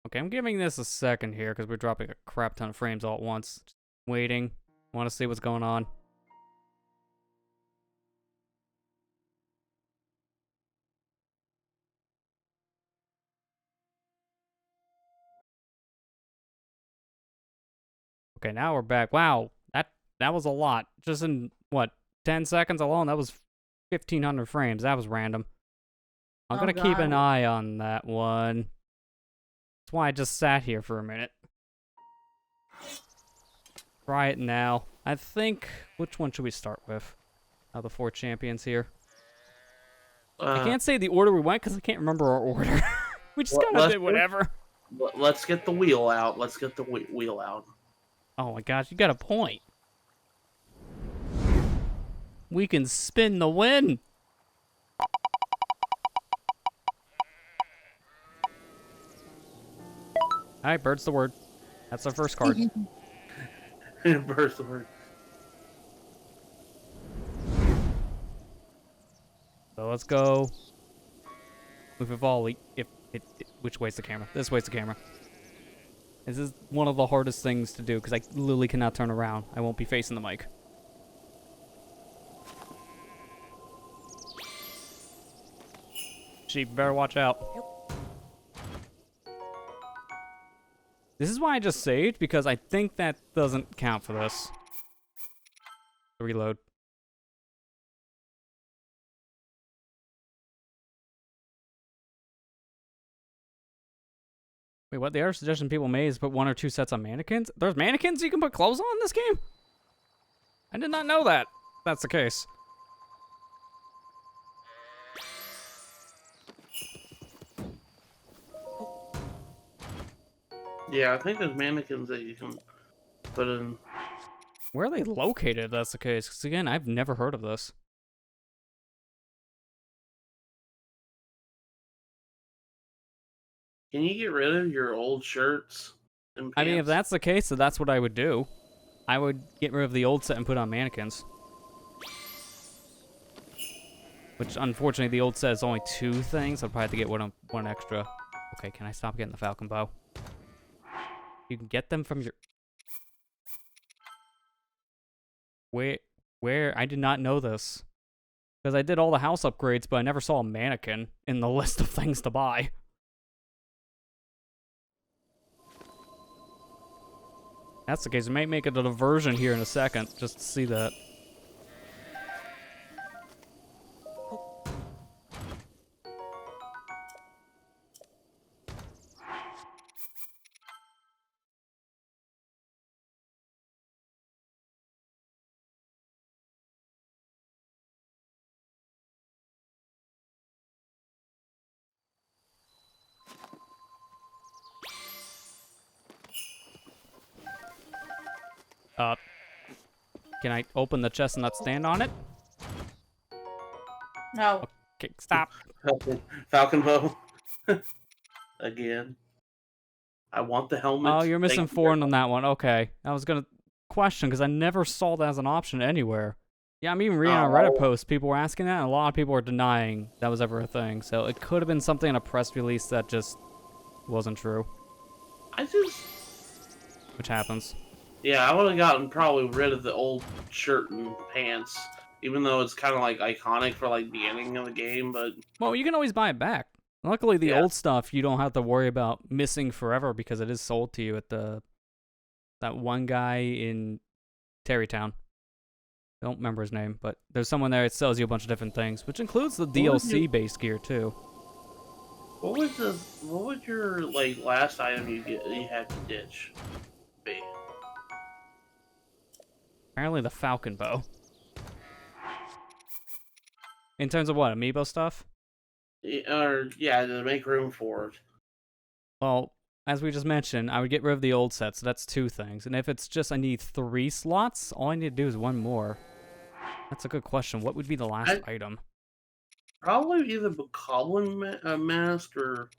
[SPEAKER 1] Okay, I'm giving this a second here because we're dropping a crap ton of frames all at once. Just waiting. Want to see what's going on. Okay, now we're back. Wow, that was a lot. Just in, what, 10 seconds alone? That was 1,500 frames. That was random. I'm gonna keep an eye on that one. That's why I just sat here for a minute. Try it now. I think, which one should we start with? The 4 champions here. I can't say the order we went because I can't remember our order. We just kind of did whatever.
[SPEAKER 2] Let's get the wheel out. Let's get the wheel out.
[SPEAKER 1] Oh my gosh, you got a point. We can spin the win. Alright, bird's the word. That's our first card.
[SPEAKER 2] Bird's the word.
[SPEAKER 1] So let's go with Vivali. Which way's the camera? This way's the camera. This is one of the hardest things to do because I literally cannot turn around. I won't be facing the mic. Sheep, better watch out. This is why I just saved, because I think that doesn't count for this. Reload. Wait, what? The other suggestion people made is put 1 or 2 sets on mannequins? There's mannequins you can put clothes on in this game? I did not know that. That's the case.
[SPEAKER 2] Yeah, I think there's mannequins that you can put in.
[SPEAKER 1] Where are they located if that's the case? Because again, I've never heard of this.
[SPEAKER 2] Can you get rid of your old shirts and pants?
[SPEAKER 1] I mean, if that's the case, then that's what I would do. I would get rid of the old set and put on mannequins. Which, unfortunately, the old set is only 2 things. I'd probably have to get one extra. Okay, can I stop getting the falcon bow? You can get them from your... Where? I did not know this. Because I did all the house upgrades, but I never saw a mannequin in the list of things to buy. That's the case. We may make it a diversion here in a second, just to see that. Can I open the chest and not stand on it?
[SPEAKER 3] No.
[SPEAKER 1] Okay, stop.
[SPEAKER 2] Falcon bow. Again. I want the helmet.
[SPEAKER 1] Oh, you're misinformed on that one. Okay. I was gonna question, because I never saw that as an option anywhere. Yeah, I'm even reading on Reddit posts, people were asking that, and a lot of people were denying that was ever a thing. So it could have been something in a press release that just wasn't true. Which happens.
[SPEAKER 2] Yeah, I would have gotten probably rid of the old shirt and pants, even though it's kind of like iconic for like the ending of the game. But
[SPEAKER 1] well, you can always buy it back. Luckily, the old stuff you don't have to worry about missing forever because it is sold to you at that one guy in Terrytown. I don't remember his name, but there's someone there that sells you a bunch of different things, which includes the DLC base gear too.
[SPEAKER 2] What would your like last item you had to ditch be?
[SPEAKER 1] Apparently the falcon bow. In terms of what, amiibo stuff?
[SPEAKER 2] Yeah, to make room for it.
[SPEAKER 1] Well, as we just mentioned, I would get rid of the old set, so that's 2 things. And if it's just I need 3 slots, all I need to do is 1 more. That's a good question. What would be the last item?
[SPEAKER 2] Probably either Bokoblin mask or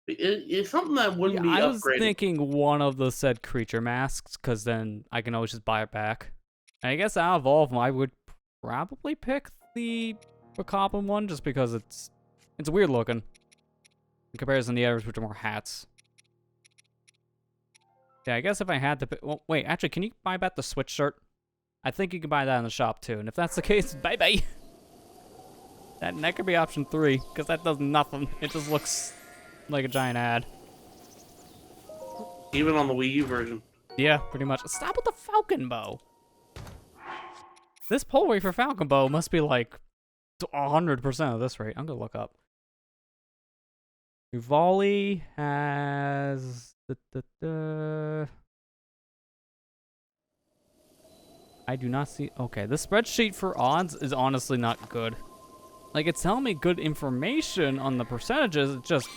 [SPEAKER 2] it's something that wouldn't be
[SPEAKER 1] I was
[SPEAKER 2] upgraded.
[SPEAKER 1] thinking one of the said creature masks, because then I can always just buy it back. And I guess out of all of them, I would probably pick the Bokoblin one, just because it's weird looking in comparison to the others, which are more hats. Yeah, I guess if I had to pick... Well, wait, actually, can you buy back the Switch shirt? I think you can buy that in the shop, too. And if that's the case, bye-bye. That could be option 3, because that does nothing. It just looks like a giant ad.
[SPEAKER 2] Even on the Wii U version.
[SPEAKER 1] Yeah, pretty much. Stop with the Falcon Bow. This pull rate for Falcon Bow must be like 100% of this rate. I'm gonna look up. Rivali has... I do not see... Okay, the spreadsheet for odds is honestly not good. Like, it's telling me good information on the percentages, it's just...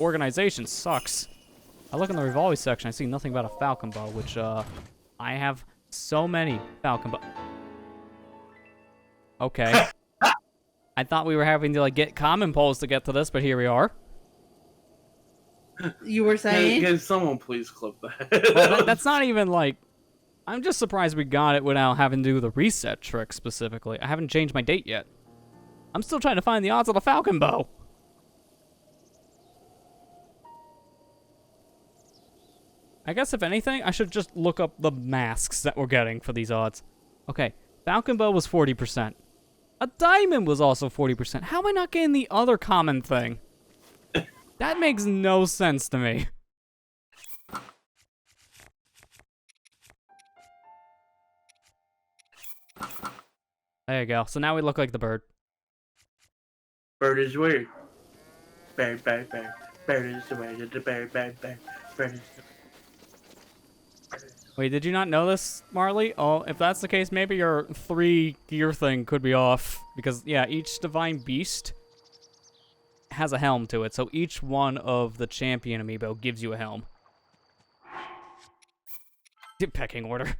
[SPEAKER 1] organization sucks. I look in the Rivali section, I see nothing about a Falcon Bow, which, I have so many Falcon Bow... Okay. I thought we were having to, like, get common polls to get to this, but here we are.
[SPEAKER 3] You were saying?
[SPEAKER 2] Can someone please clip that?
[SPEAKER 1] Well, that's not even, like... I'm just surprised we got it without having to do the reset trick, specifically. I haven't changed my date yet. I'm still trying to find the odds of the Falcon Bow. I guess, if anything, I should just look up the masks that we're getting for these odds. Okay, Falcon Bow was 40%. A diamond was also 40%. How am I not getting the other common thing? That makes no sense to me. There you go. So now we look like the bird.
[SPEAKER 2] Bird is weird. Bird, bird, bird. Bird is the way to the bird, bird, bird. Bird is the...
[SPEAKER 1] Wait, did you not know this, Marley? Oh, if that's the case, maybe your 3 gear thing could be off. Because, yeah, each Divine Beast has a helm to it. So each one of the Champion Amiibo gives you a helm. Pecking order.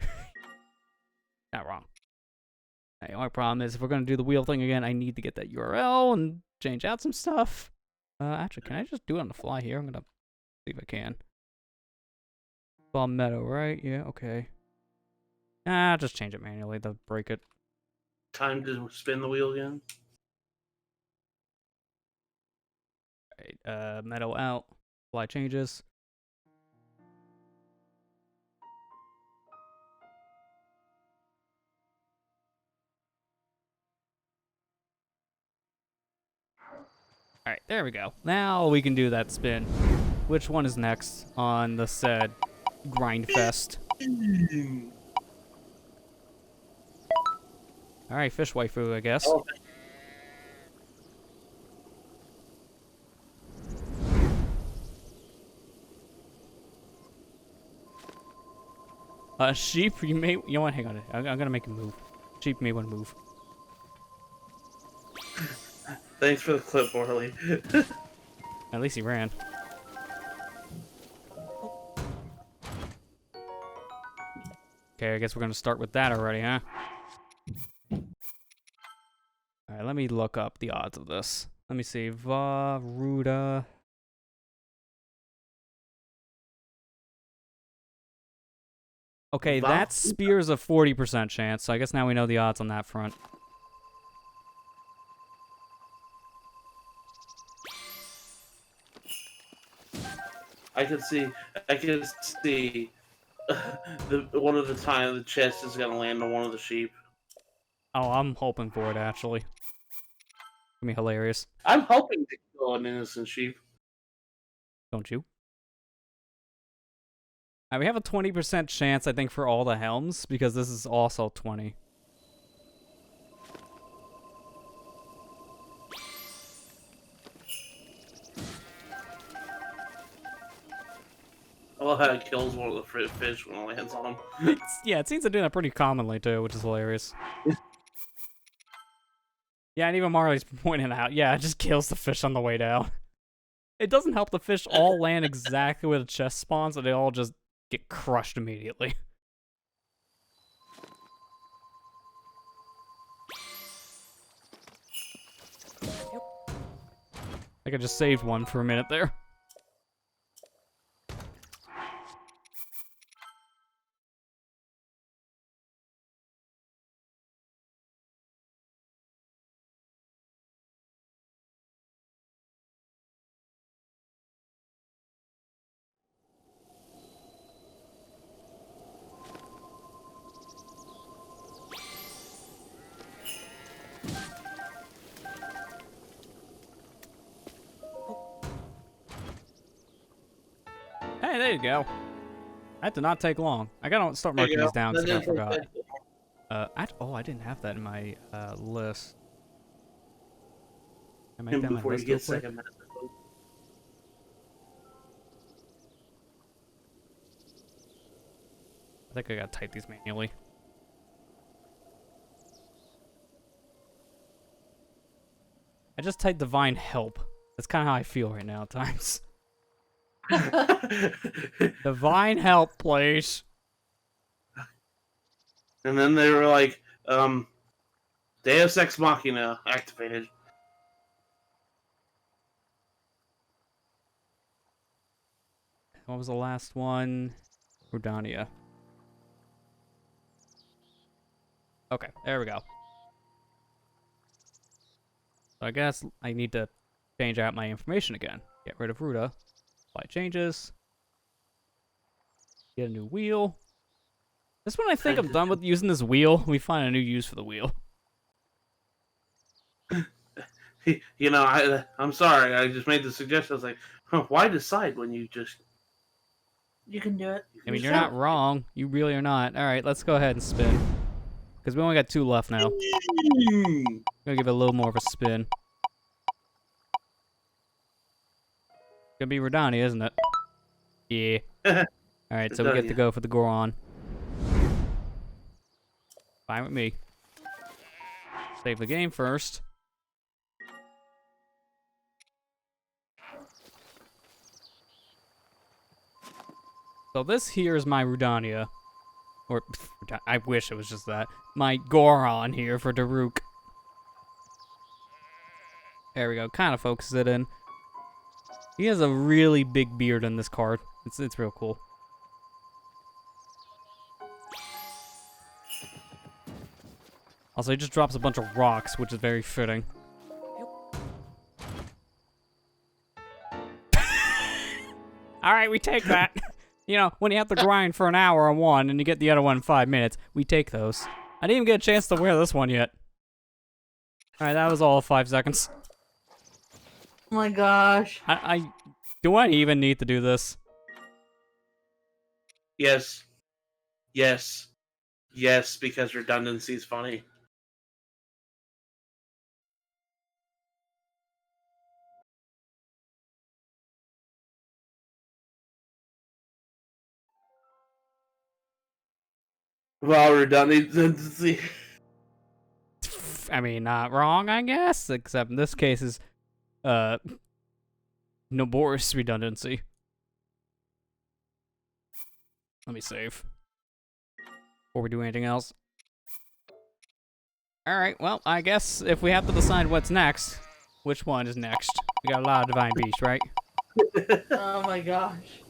[SPEAKER 1] Not wrong. The only problem is, if we're going to do the wheel thing again, I need to get that URL and change out some stuff. Actually, can I just do it on the fly here? I'm going to see if I can. Bomb Meadow, right? Yeah, okay. I'll just change it manually to break it.
[SPEAKER 2] Time to spin the wheel again.
[SPEAKER 1] Alright, Meadow out. Fly changes. Alright, there we go. Now we can do that spin. Which one is next on the said grind fest? Alright, fish waifu, I guess.
[SPEAKER 2] Oh.
[SPEAKER 1] Sheep, you know what, hang on. I'm gonna make a move. Sheep may want to move.
[SPEAKER 2] Thanks for the clip, Orly.
[SPEAKER 1] At least he ran. Okay, I guess we're gonna start with that already, huh? Alright, let me look up the odds of this. Let me see. Varuda. Okay, that spear's a 40% chance, so I guess now we know the odds on that front.
[SPEAKER 2] I can see one of the time the chest is gonna land on one of the sheep.
[SPEAKER 1] Oh, I'm hoping for it, actually. Gonna be hilarious.
[SPEAKER 2] I'm hoping to kill an innocent sheep.
[SPEAKER 1] Don't you? We have a 20% chance, I think, for all the helms, because this is also 20.
[SPEAKER 2] I love how it kills one of the fish when it lands on them.
[SPEAKER 1] Yeah, it seems to do that pretty commonly, too, which is hilarious. Yeah, and even Marley's pointing out, yeah, it just kills the fish on the way down. It doesn't help the fish all land exactly where the chest spawns, so they all just get crushed immediately. Like I just saved one for a minute there. Hey, there you go. That did not take long. I gotta start
[SPEAKER 2] There
[SPEAKER 1] marking
[SPEAKER 2] you
[SPEAKER 1] these
[SPEAKER 2] go.
[SPEAKER 1] down
[SPEAKER 2] That
[SPEAKER 1] because I
[SPEAKER 2] didn't take
[SPEAKER 1] forgot.
[SPEAKER 2] that
[SPEAKER 1] I didn't have that in my list. Can I make
[SPEAKER 2] long
[SPEAKER 1] that my
[SPEAKER 2] before you
[SPEAKER 1] list real
[SPEAKER 2] get
[SPEAKER 1] quick?
[SPEAKER 2] second master code.
[SPEAKER 1] I think I gotta type these manually. I just typed divine help. That's kind of how I feel right now at times. Divine help, please.
[SPEAKER 2] And then they were like, Deus Ex Machina activated.
[SPEAKER 1] What was the last one? Rodania. Okay, there we go. So I guess I need to change out my information again. Get rid of Ruda. Apply changes. Get a new wheel. This one I think I'm done with using this wheel. We find a new use for the wheel.
[SPEAKER 2] You know, I'm sorry. I just made the suggestion. I was like, why decide when you just...
[SPEAKER 3] You can do it.
[SPEAKER 1] I mean, you're not wrong. You really are not. Alright, let's go ahead and spin. Because we only got 2 left now. Gonna give it a little more of a spin. Gonna be Rodani, isn't it? Yeah. Alright, so we get to go for the Goron. Fine with me. Save the game first. So this here is my Rudania. Or, I wish it was just that. My Goron here for Daruk. There we go, kind of focuses it in. He has a really big beard in this card. It's real cool. Also, he just drops a bunch of rocks, which is very fitting. Alright, we take that. You know, when you have to grind for an hour on one and you get the other one in 5 minutes, we take those. I didn't even get a chance to wear this one yet. Alright, that was all 5 seconds.
[SPEAKER 3] Oh my gosh.
[SPEAKER 1] Do I even need to do this?
[SPEAKER 2] Yes. Yes. Yes, because redundancy is funny. Well, redundancy.
[SPEAKER 1] I mean, not wrong, I guess, except in this case is, Noboris redundancy. Let me save. Before we do anything else. Alright, well, I guess if we have to decide what's next, which one is next? We got a lot of Divine Beast, right?
[SPEAKER 3] Oh my gosh.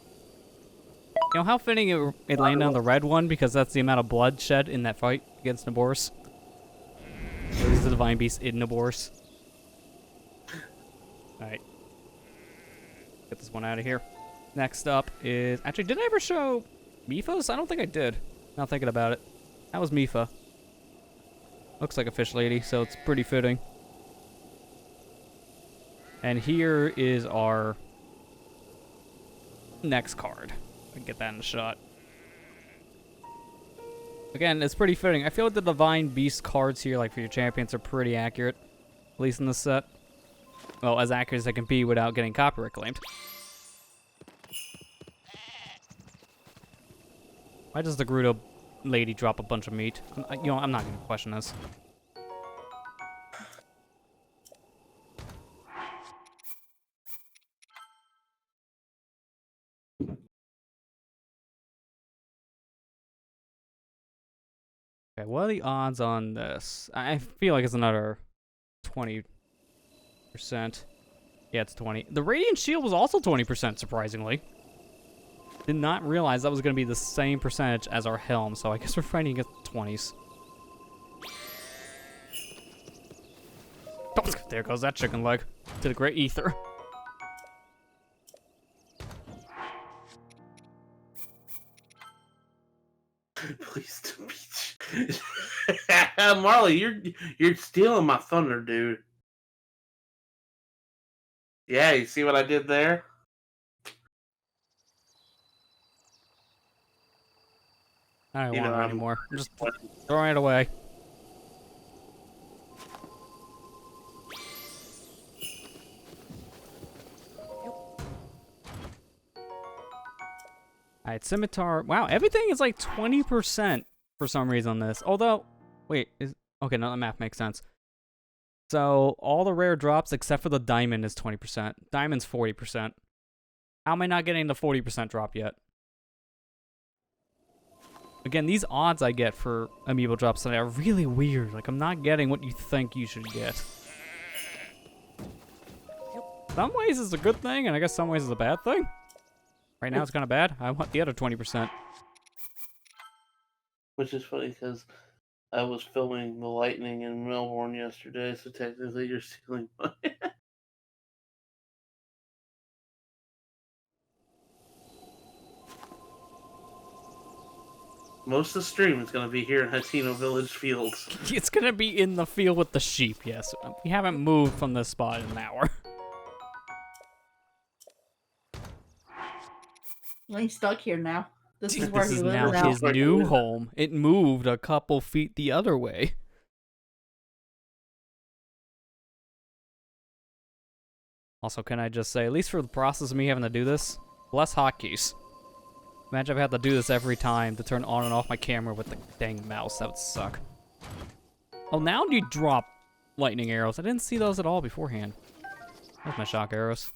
[SPEAKER 1] You know how fitting it landed on the red one because that's the amount of blood shed in that fight against Noboris? Or is the Divine Beast in Noboris? Alright. Get this one out of here. Next up is... Actually, did I ever show Mipha's? I don't think I did. Now thinking about it. That was Mipha. Looks like a fish lady, so it's pretty fitting. And here is our next card. I can get that in a shot. Again, it's pretty fitting. I feel like the Divine Beast cards here, like for your champions, are pretty accurate. At least in this set. Well, as accurate as they can be without getting copyright claimed. Why does the Gerudo lady drop a bunch of meat? You know, I'm not going to question this. Okay, what are the odds on this? I feel like it's another 20%. Yeah, it's 20. The Radiant Shield was also 20%, surprisingly. Did not realize that was going to be the same percentage as our helm, so I guess we're fighting against 20s. Oh, there goes that chicken leg to the great ether.
[SPEAKER 2] Please don't be. Marley, you're stealing my thunder, dude. Yeah, you see what I did there?
[SPEAKER 1] I don't
[SPEAKER 2] You
[SPEAKER 1] want
[SPEAKER 2] know,
[SPEAKER 1] it anymore. I'm just throwing it away. Alright, Scimitar. Wow, everything is like 20% for some reason on this. Although, wait, okay, no, the math makes sense. So, all the rare drops except for the diamond is 20%. Diamond's 40%. How am I not getting the 40% drop yet? Again, these odds I get for amiibo drops today are really weird. Like, I'm not getting what you think you should get. Some ways it's a good thing, and I guess some ways it's a bad thing. Right now it's kind of bad. I want the other 20%.
[SPEAKER 2] Which is funny because I was filming the lightning in Melbourne yesterday, so technically you're stealing money. Most of the stream is going to be here in Hatino Village Fields.
[SPEAKER 1] It's going to be in the field with the sheep, yes. We haven't moved from this spot in an hour.
[SPEAKER 3] He's stuck here now. This is where
[SPEAKER 1] This
[SPEAKER 3] he
[SPEAKER 1] is
[SPEAKER 3] lives
[SPEAKER 1] now
[SPEAKER 3] now.
[SPEAKER 1] his new home. It moved a couple feet the other way. Also, can I just say, at least for the process of me having to do this, less hotkeys. Imagine if I had to do this every time to turn on and off my camera with the dang mouse. That would suck. Oh, now you drop lightning arrows. I didn't see those at all beforehand. There's my shock arrows.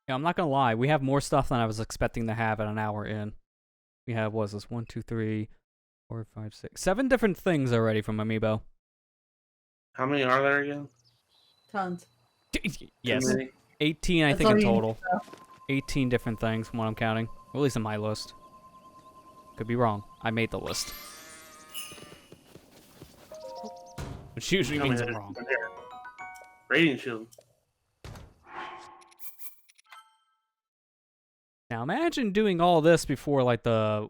[SPEAKER 1] Yeah, I'm not gonna lie. We have more stuff than I was expecting to have at an hour in. We have, what is this? 1, 2, 3, 4, 5, 6, 7 different things already from Amiibo.
[SPEAKER 2] How many are there again?
[SPEAKER 3] Tons.
[SPEAKER 1] Yes.
[SPEAKER 2] Too many?
[SPEAKER 1] 18, I
[SPEAKER 3] That's
[SPEAKER 1] think,
[SPEAKER 3] all
[SPEAKER 1] in
[SPEAKER 3] you need
[SPEAKER 1] total.
[SPEAKER 3] to know.
[SPEAKER 1] 18 different things from what I'm counting. Or at least in my list. Could be wrong. I made the list. Which usually
[SPEAKER 2] How many
[SPEAKER 1] means I'm
[SPEAKER 2] are
[SPEAKER 1] wrong.
[SPEAKER 2] there? Radiant Shield.
[SPEAKER 1] Now imagine doing all this before, like, the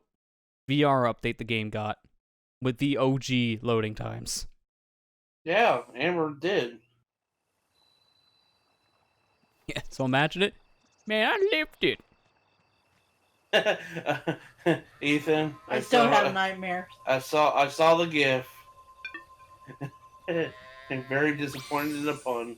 [SPEAKER 1] VR update the game got. With the OG loading times.
[SPEAKER 2] Yeah, Amber did.
[SPEAKER 1] Yeah, so imagine it. Man, I lived it.
[SPEAKER 2] Ethan,
[SPEAKER 3] I still have nightmares.
[SPEAKER 2] I saw the GIF. I'm very disappointed in the pun.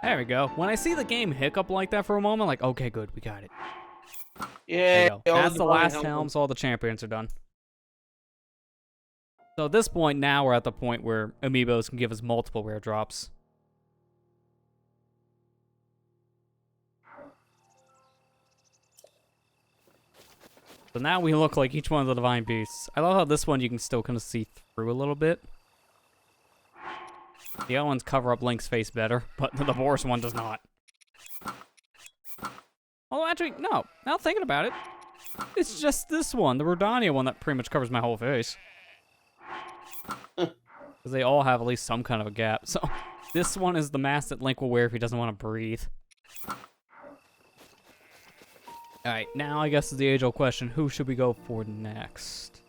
[SPEAKER 1] There we go. When I see the game hiccup like that for a moment, like, okay, good, we got it.
[SPEAKER 2] Yeah,
[SPEAKER 1] There you go. That's the last helm, so all the champions are done. So at this point, now we're at the point where Amiibos can give us multiple rare drops. So now we look like each one of the Divine Beasts. I love how this one you can still kind of see through a little bit. The other ones cover up Link's face better, but the Boris one does not. Although actually, no. Now thinking about it, it's just this one, the Rodania one, that pretty much covers my whole face. Because they all have at least some kind of a gap. So this one is the mask that Link will wear if he doesn't want to breathe. Alright, now I guess is the age-old question. Who should we go for next?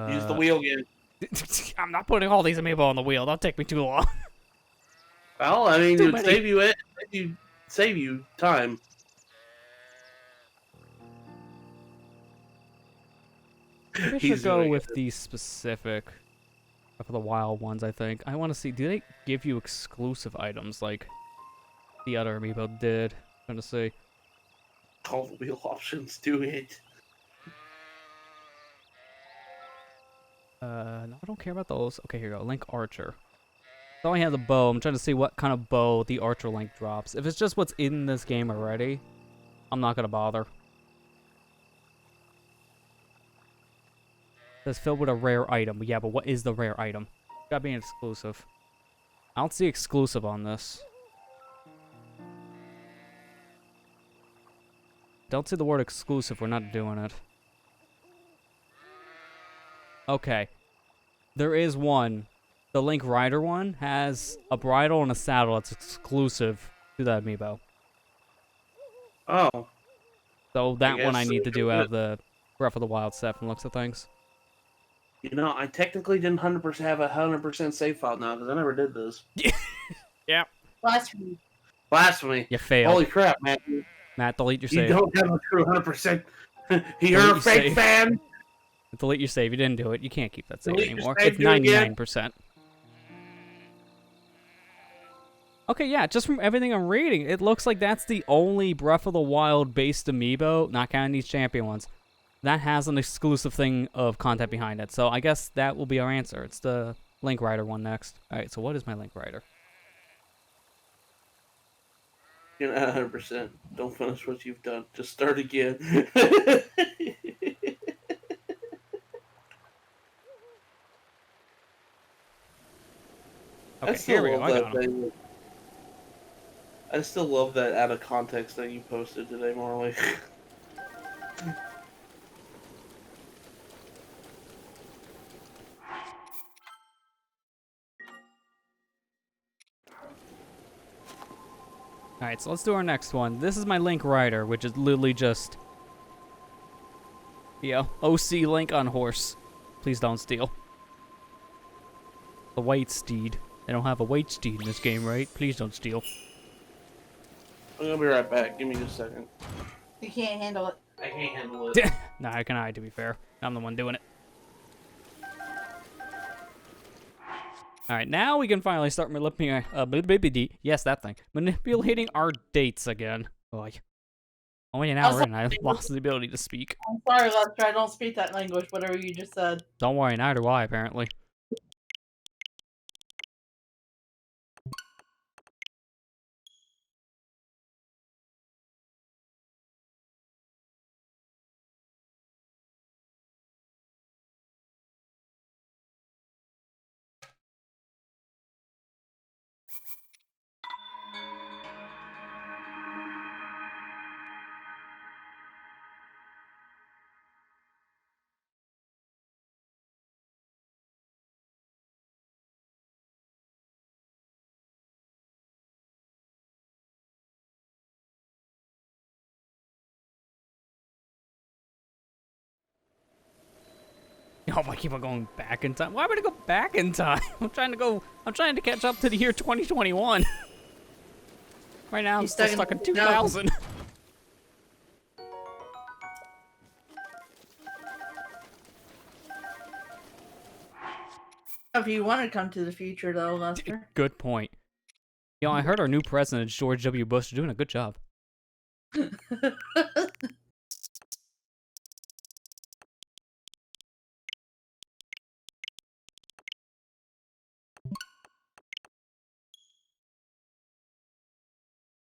[SPEAKER 2] Use the wheel again.
[SPEAKER 1] I'm not putting all these amiibo on the wheel. That'll take me too long.
[SPEAKER 2] Well, I mean,
[SPEAKER 1] Too
[SPEAKER 2] it would
[SPEAKER 1] many.
[SPEAKER 2] save you time.
[SPEAKER 1] We should
[SPEAKER 2] He's
[SPEAKER 1] go
[SPEAKER 2] doing
[SPEAKER 1] with
[SPEAKER 2] it.
[SPEAKER 1] the specific for the wild ones, I think. I want to see, do they give you exclusive items like the other amiibo did? Trying to see.
[SPEAKER 2] All the wheel options do it.
[SPEAKER 1] No, I don't care about those. Okay, here we go. Link Archer. So he has a bow. I'm trying to see what kind of bow the Archer Link drops. If it's just what's in this game already, I'm not gonna bother. It's filled with a rare item. Yeah, but what is the rare item? Gotta be an exclusive. I don't see exclusive on this. Don't see the word exclusive. We're not doing it. Okay. There is one. The Link Rider one has a bridle and a saddle that's exclusive to that amiibo.
[SPEAKER 2] Oh.
[SPEAKER 1] So that one I
[SPEAKER 2] guess
[SPEAKER 1] need to do
[SPEAKER 2] so.
[SPEAKER 1] out of the Breath of the Wild set from looks of things.
[SPEAKER 2] You know, I technically didn't have a 100% save file now because I never did this.
[SPEAKER 1] Yep.
[SPEAKER 3] Blasphemy.
[SPEAKER 2] Blasphemy.
[SPEAKER 1] You failed.
[SPEAKER 2] Holy crap, man.
[SPEAKER 1] Matt, delete your
[SPEAKER 2] You
[SPEAKER 1] save.
[SPEAKER 2] don't have a true 100%. You're
[SPEAKER 1] Delete
[SPEAKER 2] a
[SPEAKER 1] your
[SPEAKER 2] fake
[SPEAKER 1] save.
[SPEAKER 2] fan.
[SPEAKER 1] Delete your save. You didn't do it. You can't keep that save
[SPEAKER 2] Delete your
[SPEAKER 1] anymore.
[SPEAKER 2] save,
[SPEAKER 1] It's
[SPEAKER 2] do it again.
[SPEAKER 1] 99%. Okay, yeah, just from everything I'm reading, it looks like that's the only Breath of the Wild based amiibo, not counting these champion ones, that has an exclusive thing of content behind it. So I guess that will be our answer. It's the Link Rider one next. Alright, so what is my Link Rider?
[SPEAKER 2] You're not 100%. Don't finish what you've done. Just start again.
[SPEAKER 1] Okay, here we go. I got him.
[SPEAKER 2] thing. I still love that out of context that you posted today, Marley.
[SPEAKER 1] Alright, so let's do our next one. This is my Link Rider, which is literally just... OC Link on horse. Please don't steal. The white steed. They don't have a white steed in this game, right? Please don't steal.
[SPEAKER 2] I'm gonna be right back. Give me just a second.
[SPEAKER 3] You can't handle it.
[SPEAKER 2] I can't handle it.
[SPEAKER 1] Nah, I can hide, to be fair. I'm the one doing it. Alright, now we can finally start yes, that thing. Manipulating our dates again. Boy. Only an hour in, I lost the ability to speak.
[SPEAKER 3] I'm sorry, Lester. I don't speak that language, whatever you just said.
[SPEAKER 1] Don't worry, neither do I, apparently. Oh, I keep on going back in time. Why would I go back in time? I'm trying to catch up to the year 2021. Right now, I'm still stuck in 2000.
[SPEAKER 3] If you want to come to the future, though, Lester.
[SPEAKER 1] Good point. I heard our new president, George W. Bush, is doing a good job.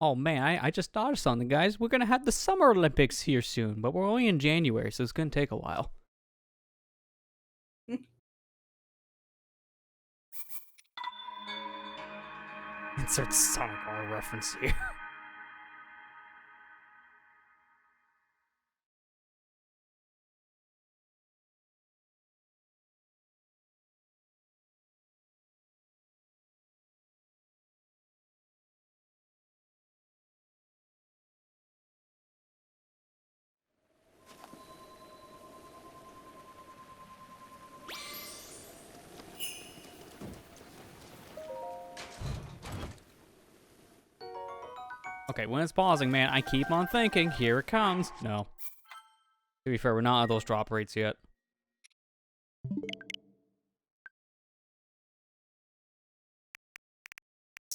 [SPEAKER 1] Oh man, I just thought of something, guys. We're gonna have the Summer Olympics here soon, but we're only in January, so it's gonna take a while. Insert Sonic R reference here. Okay, when it's pausing, man, I keep on thinking, here it comes. No. To be fair, we're not at those drop rates yet.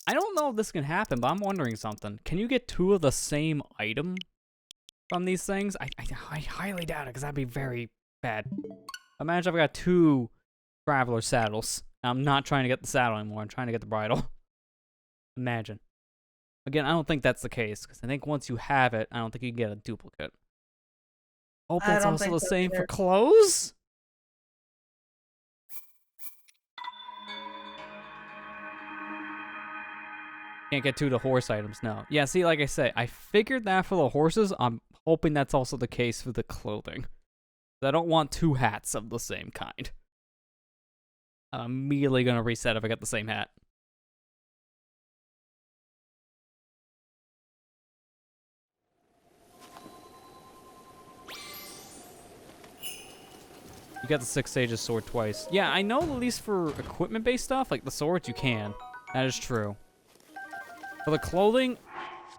[SPEAKER 1] I don't know if this can happen, but I'm wondering something. Can you get 2 of the same item from these things? I highly doubt it, because that'd be very bad. Imagine if I got 2 traveler saddles. I'm not trying to get the saddle anymore. I'm trying to get the bridle. Imagine. Again, I don't think that's the case, because I think once you have it, I don't think you can get a duplicate. Hope
[SPEAKER 3] I
[SPEAKER 1] that's
[SPEAKER 3] don't
[SPEAKER 1] also
[SPEAKER 3] think
[SPEAKER 1] the
[SPEAKER 3] so
[SPEAKER 1] same
[SPEAKER 3] either.
[SPEAKER 1] for clothes? Can't get 2 of the horse items, no. Yeah, see, like I say, I figured that for the horses. I'm hoping that's also the case for the clothing. I don't want 2 hats of the same kind. I'm immediately gonna reset if I get the same hat. You got the 6 Sages sword twice. Yeah, I know at least for equipment-based stuff, like the swords, you can. That is true. For the clothing,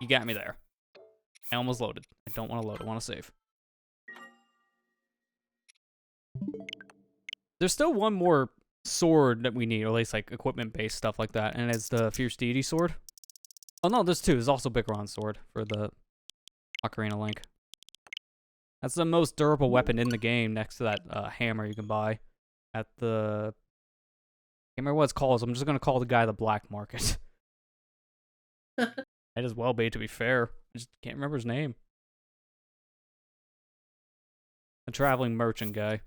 [SPEAKER 1] you got me there. I almost loaded. I don't want to load. I want to save. There's still one more sword that we need, or at least like equipment-based stuff like that, and it's the Fierce Deity sword. Oh no, there's 2. There's also Bickeron's sword for the Ocarina Link. That's the most durable weapon in the game, next to that hammer you can buy at the... I can't remember what it's called, so I'm just gonna call the guy the Black Market. Might as well be, to be fair. I just can't remember his name. The traveling merchant guy.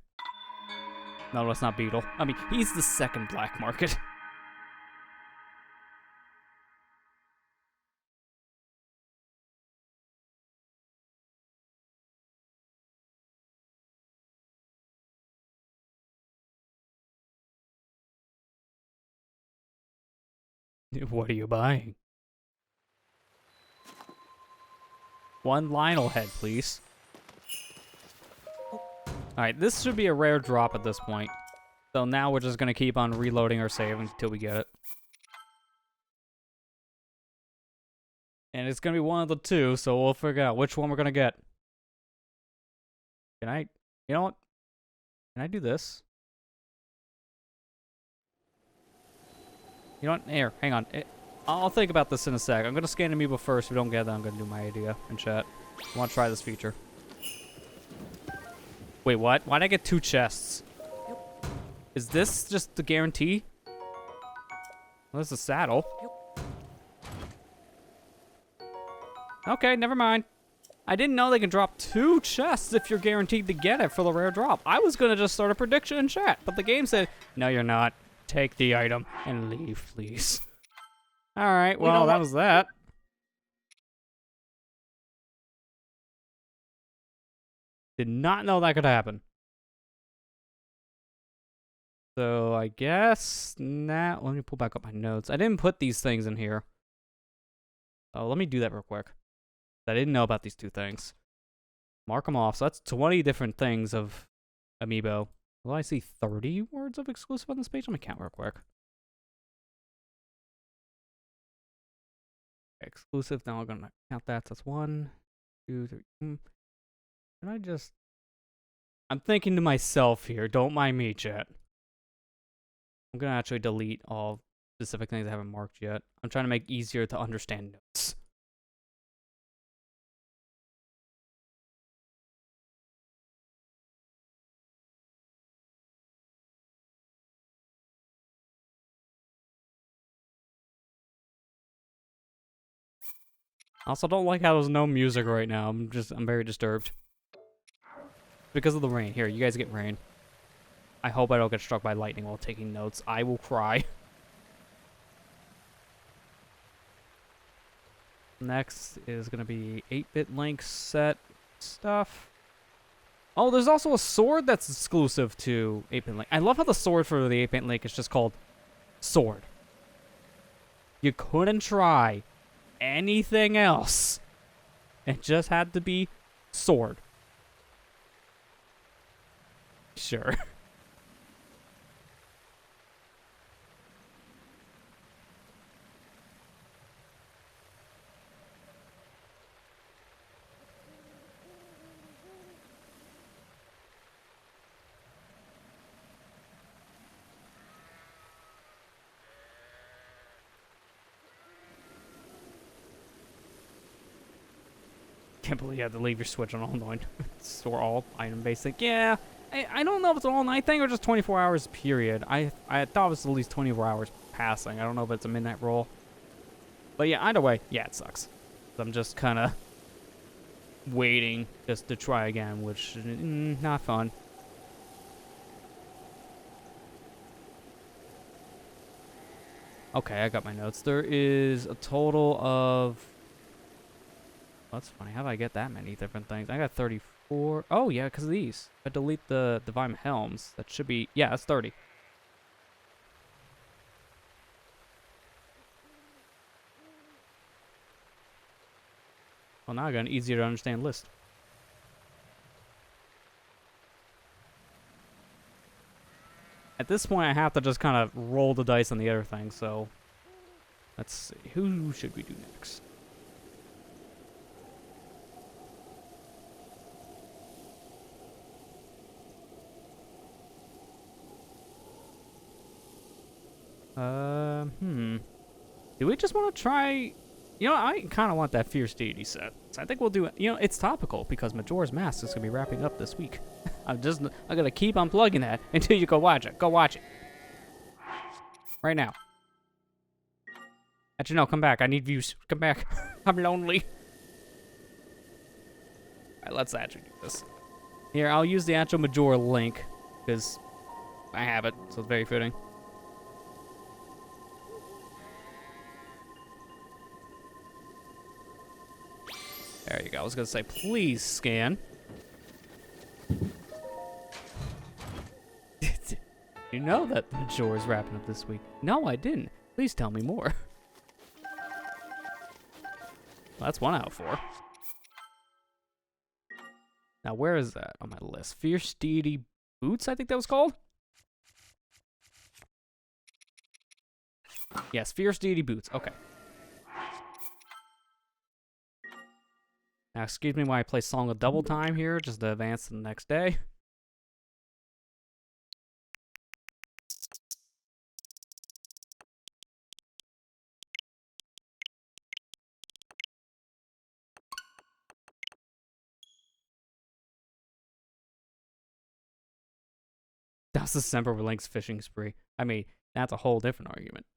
[SPEAKER 1] No, that's not Beetle. I mean, he's the second Black Market. What are you buying? 1 Lionel head, please. Alright, this should be a rare drop at this point. So now we're just gonna keep on reloading our save until we get it. And it's gonna be one of the 2, so we'll figure out which one we're gonna get. Can I... You know what? Can I do this? You know what? Here, hang on. I'll think about this in a sec. I'm gonna scan Amiibo first. If we don't get that, I'm gonna do my idea in chat. I wanna try this feature. Wait, what? Why'd I get 2 chests? Is this just the guarantee? Well, this is a saddle. Okay, never mind. I didn't know they can drop 2 chests if you're guaranteed to get it for the rare drop. I was gonna just start a prediction in chat, but the game said, no, you're not. Take the item and leave, please. Alright, well, that was that. Did not know that could happen. So, I guess now... Let me pull back up my notes. I didn't put these things in here. Oh, let me do that real quick. I didn't know about these 2 things. Mark them off. So that's 20 different things of Amiibo. Will I see 30 words of exclusive on this page? Let me count real quick. Exclusive. Now I'm gonna count that. So that's 1, 2, 3. Can I just... I'm thinking to myself here. Don't mind me, chat. I'm gonna actually delete all specific things I haven't marked yet. I'm trying to make it easier to understand notes. I also don't like how there's no music right now. I'm very disturbed. Because of the rain. Here, you guys get rain. I hope I don't get struck by lightning while taking notes. I will cry. Next is going to be 8-bit Link set stuff. Oh, there's also a sword that's exclusive to 8-bit Link. I love how the sword for the 8-bit Link is just called Sword. You couldn't try anything else. It just had to be Sword. Sure. Can't believe you had to leave your Switch on all night. Store all item basic. Yeah, I don't know if it's an all night thing or just 24 hours period. I thought it was at least 24 hours passing. I don't know if it's a midnight roll. But yeah, either way, yeah, it sucks. I'm just kind of waiting just to try again, which not fun. Okay, I got my notes. There is a total of... That's funny. How did I get that many different things? I got 34. Oh, yeah, because of these. I delete the Divine Helms. That should be... Yeah, that's 30. Well, now I got an easier to understand list. At this point, I have to just kind of roll the dice on the other thing, so... Let's see. Who should we do next? Do we just want to try... You know, I kind of want that Fierce Deity set. So I think we'll do it. You know, it's topical because Majora's Mask is going to be wrapping up this week. I'm going to keep unplugging that until you go watch it. Go watch it. Right now. Actually, no, come back. I need views. Come back. I'm lonely. Alright, let's actually do this. Here, I'll use the actual Majora link because I have it, so it's very fitting. There you go. I was going to say, please scan. You know that Majora's wrapping up this week. No, I didn't. Please tell me more. Well, that's 1 out of 4. Now, where is that on my list? Fierce Deity Boots, I think that was called? Yes, Fierce Deity Boots. Okay. Now, excuse me while I play Song of Double Time here, just to advance to the next day. That was December with Link's fishing spree. I mean, that's a whole different argument.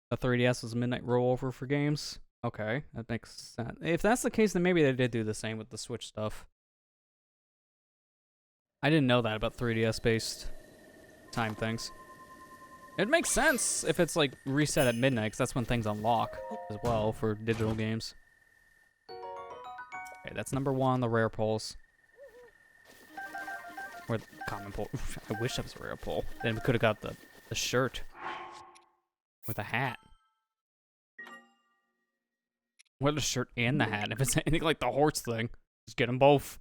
[SPEAKER 1] The 3DS was a midnight rollover for games. Okay, that makes sense. If that's the case, then maybe they did do the same with the Switch stuff. I didn't know that about 3DS-based time things. It makes sense if it's like reset at midnight, because that's when things unlock as well for digital games. Okay, that's number 1, the rare pulls. Or the common pull. I wish that was a rare pull. Then we could have got the shirt. Or the hat. Or the shirt and the hat. If it's anything like the horse thing, just get them both.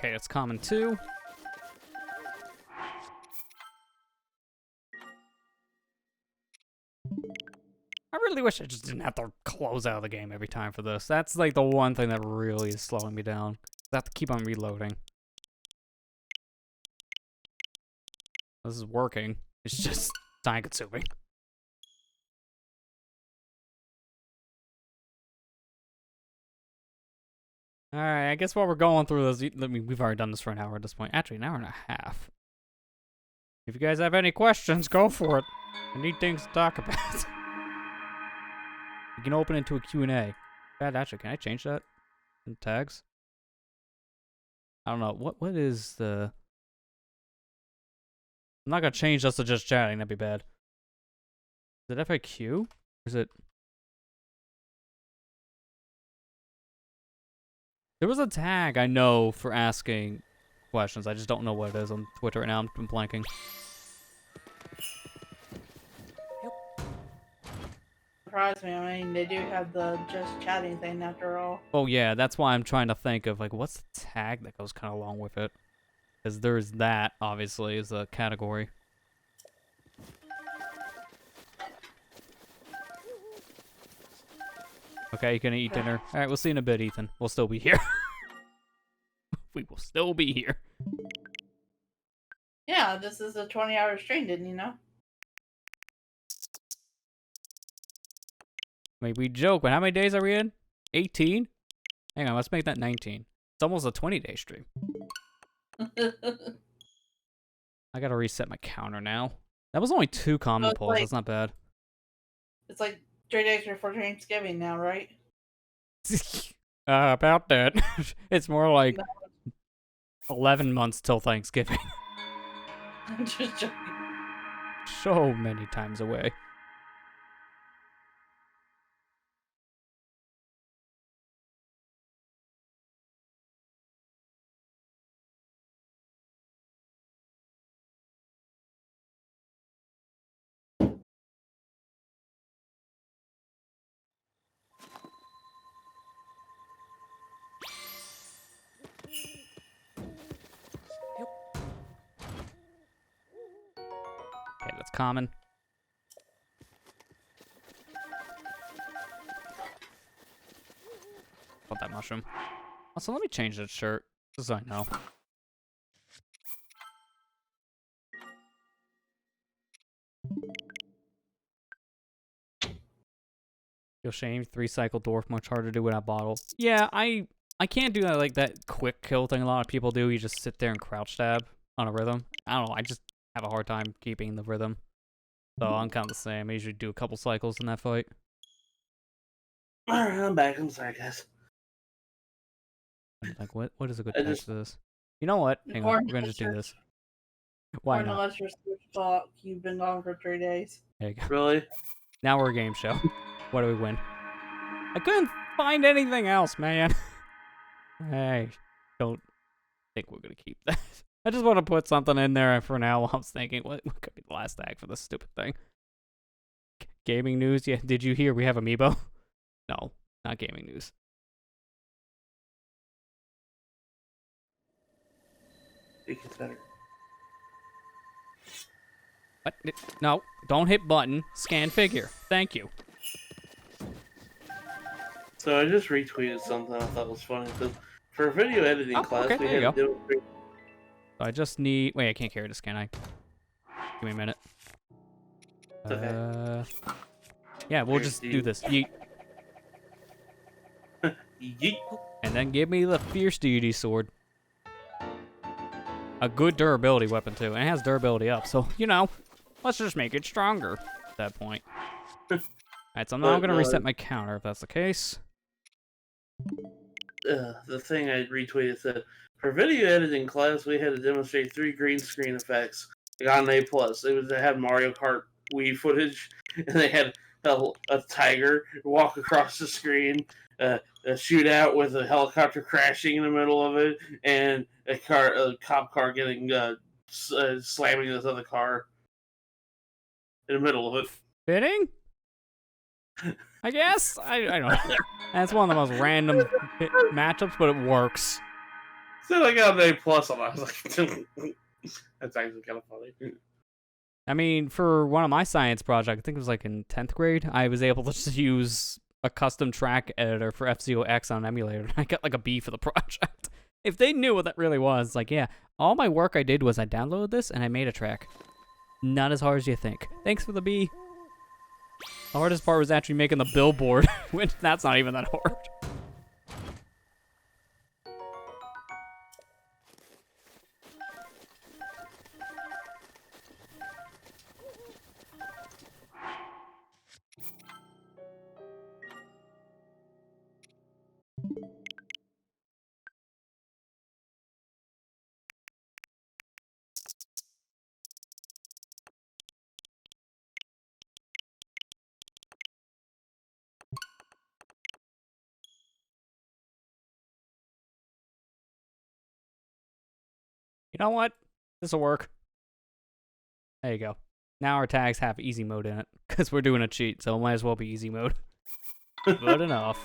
[SPEAKER 1] Okay, that's common too. I really wish I just didn't have to close out of the game every time for this. That's like the one thing that really is slowing me down. I have to keep on reloading. This is working. It's just time consuming. Alright, I guess while we're going through this, we've already done this for an hour at this point. Actually, an hour and a half. If you guys have any questions, go for it. I need things to talk about. You can open into a Q&A. Actually, can I change that in tags? I don't know. What is the... I'm not gonna change this to just chatting, that'd be bad. Is it FAQ? Or is it... There was a tag I know for asking questions. I just don't know what it is on Twitter right now. I'm blanking.
[SPEAKER 3] Surprised me. I mean, they do have the just chatting thing after all.
[SPEAKER 1] Oh yeah, that's why I'm trying to think of like what's the tag that goes kind of along with it. Because there's that, obviously, is a category. Okay, you can eat dinner. Alright, we'll see you in a bit, Ethan. We'll still be here. We will still be here.
[SPEAKER 3] Yeah, this is a 20-hour stream, didn't you know?
[SPEAKER 1] I mean, we joke, but how many days are we in? 18? Hang on, let's make that 19. It's almost a 20-day stream. I gotta reset my counter now. That was only 2 common polls.
[SPEAKER 3] like-
[SPEAKER 1] That's not bad.
[SPEAKER 3] It's like 3 days before Thanksgiving now, right?
[SPEAKER 1] About that. It's more like 11 months till Thanksgiving.
[SPEAKER 3] I'm just joking.
[SPEAKER 1] So many times away. Okay, that's common. Want that mushroom. Also, let me change that shirt, just so I know. Feel shame, 3-cycle dwarf, much harder to do without bottle. Yeah, I can't do that like that quick kill thing a lot of people do. You just sit there and crouch stab on a rhythm. I don't know, I just have a hard time keeping the rhythm. So I'm kind of the same. I usually do a couple cycles in that fight.
[SPEAKER 2] Alright, I'm back. I'm sorry, guys.
[SPEAKER 1] I'm like, what is a good
[SPEAKER 2] I
[SPEAKER 1] text
[SPEAKER 2] just-
[SPEAKER 1] for this? You know what? Hang on, we're gonna just do
[SPEAKER 3] Corn
[SPEAKER 1] this. Why not?
[SPEAKER 3] Unless you're Switch Talk, you've been gone for 3 days.
[SPEAKER 1] There you go.
[SPEAKER 2] Really?
[SPEAKER 1] Now we're a game show. What do we win? I couldn't find anything else, man. I don't think we're gonna keep that. I just want to put something in there for now. I was thinking, what could be the last tag for this stupid thing? Gaming news? Yeah. Did you hear we have amiibo? No, not gaming news.
[SPEAKER 2] It gets better.
[SPEAKER 1] What? No, don't hit button. Scan figure. Thank you.
[SPEAKER 2] So I just retweeted something I thought was funny. So for a video editing
[SPEAKER 1] Oh,
[SPEAKER 2] class,
[SPEAKER 1] okay,
[SPEAKER 2] we
[SPEAKER 1] there you
[SPEAKER 2] had to demonstrate.
[SPEAKER 1] So I just need. Wait, I can't carry this, can I? Give me a minute.
[SPEAKER 2] It's okay.
[SPEAKER 1] Yeah, we'll just do this. Yeet.
[SPEAKER 2] Yeet.
[SPEAKER 1] And then give me the Fierce Deity sword. A good durability weapon, too. And it has durability up, so, you know, let's just make it stronger at that point. Alright, so I'm now going to reset my counter if that's the case.
[SPEAKER 2] The thing I retweeted said, for video editing class, we had to demonstrate 3 green screen effects. I got an A+. They had Mario Kart Wii footage, and they had a tiger walk across the screen, a shootout with a helicopter crashing in the middle of it, and a cop car getting slamming this other car in the middle of it.
[SPEAKER 1] Fitting? I guess? I don't know. That's one of the most random matchups, but it works.
[SPEAKER 2] So I got an A+ on it. I was like, that's actually kind of funny.
[SPEAKER 1] I mean, for one of my science projects, I think it was like in 10th grade, I was able to just use a custom track editor for F-Zero-X on an emulator, and I got like a B for the project. If they knew what that really was, like, yeah, all my work I did was I downloaded this and I made a track. Not as hard as you think. Thanks for the B. The hardest part was actually making the billboard, which that's not even that hard. You know what? This'll work. There you go. Now our tags have easy mode in it, because we're doing a cheat, so it might as well be easy mode. Good enough.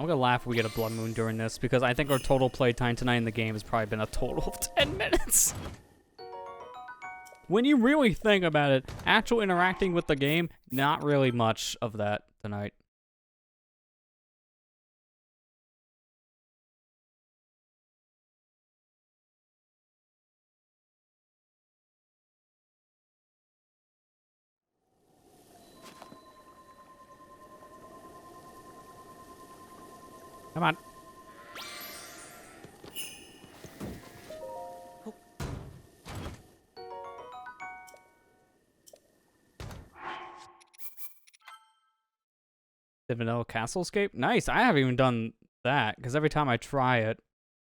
[SPEAKER 1] I'm gonna laugh if we get a blood moon during this, because I think our total playtime tonight in the game has probably been a total of 10 minutes. When you really think about it, actual interacting with the game, not really much of that tonight. Come on. The Vanilla Castle Escape? Nice. I haven't even done that, because every time I try it,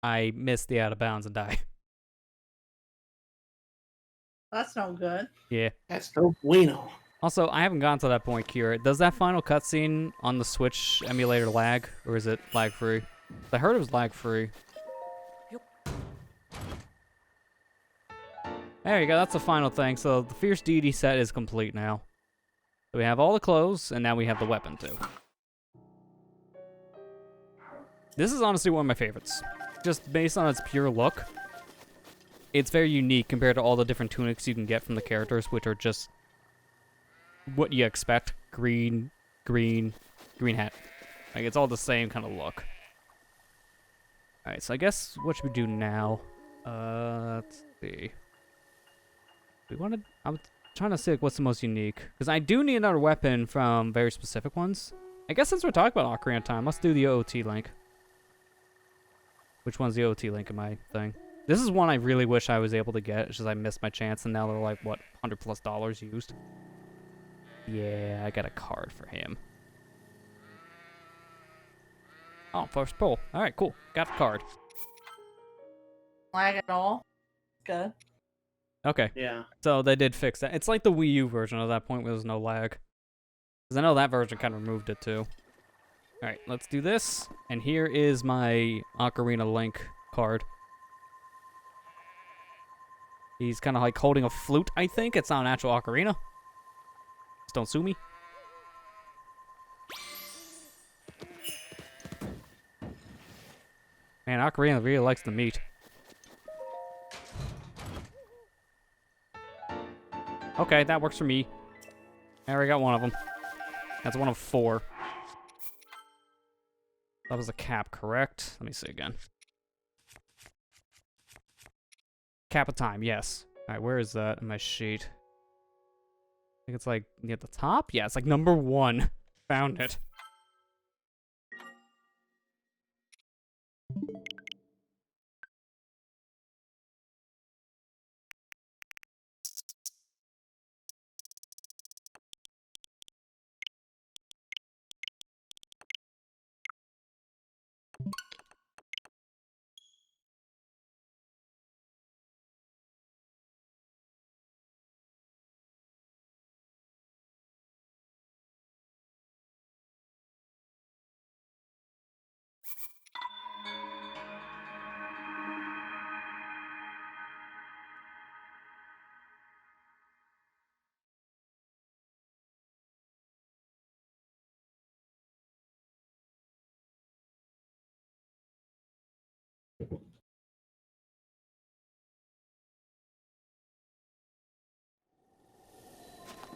[SPEAKER 1] I miss the out of bounds and die.
[SPEAKER 3] That's no good.
[SPEAKER 1] Yeah.
[SPEAKER 2] That's no bueno.
[SPEAKER 1] Also, I haven't gotten to that point, Kira. Does that final cutscene on the Switch emulator lag, or is it lag-free? I heard it was lag-free. There you go, that's the final thing. So the Fierce Deity set is complete now. So we have all the clothes, and now we have the weapon, too. This is honestly one of my favorites. Just based on its pure look. It's very unique compared to all the different tunics you can get from the characters, which are just what you expect. Green, green, green hat. Like, it's all the same kind of look. Alright, so I guess what should we do now? Let's see. I'm trying to see like, what's the most unique. Because I do need another weapon from very specific ones. I guess since we're talking about Ocarina of Time, let's do the OOT link. Which one's the OOT link in my thing? This is one I really wish I was able to get. It's just I missed my chance, and now they're like, what, $100+ used? Yeah, I got a card for him. Oh, first pull. Alright, cool. Got the card.
[SPEAKER 3] Lag at all? Good.
[SPEAKER 1] Okay.
[SPEAKER 2] Yeah.
[SPEAKER 1] So they did fix that. It's like the Wii U version at that point where there's no lag. Because I know that version kind of removed it too. Alright, let's do this. And here is my Ocarina Link card. He's kind of like holding a flute, I think. It's not an actual ocarina. Just don't sue me. Man, Ocarina really likes the meat. Okay, that works for me. I already got one of them. That's one of 4. That was a cap, correct? Let me see again. Cap of time, yes. Alright, where is that in my sheet? I think it's like near the top? Yeah, it's like number 1. Found it.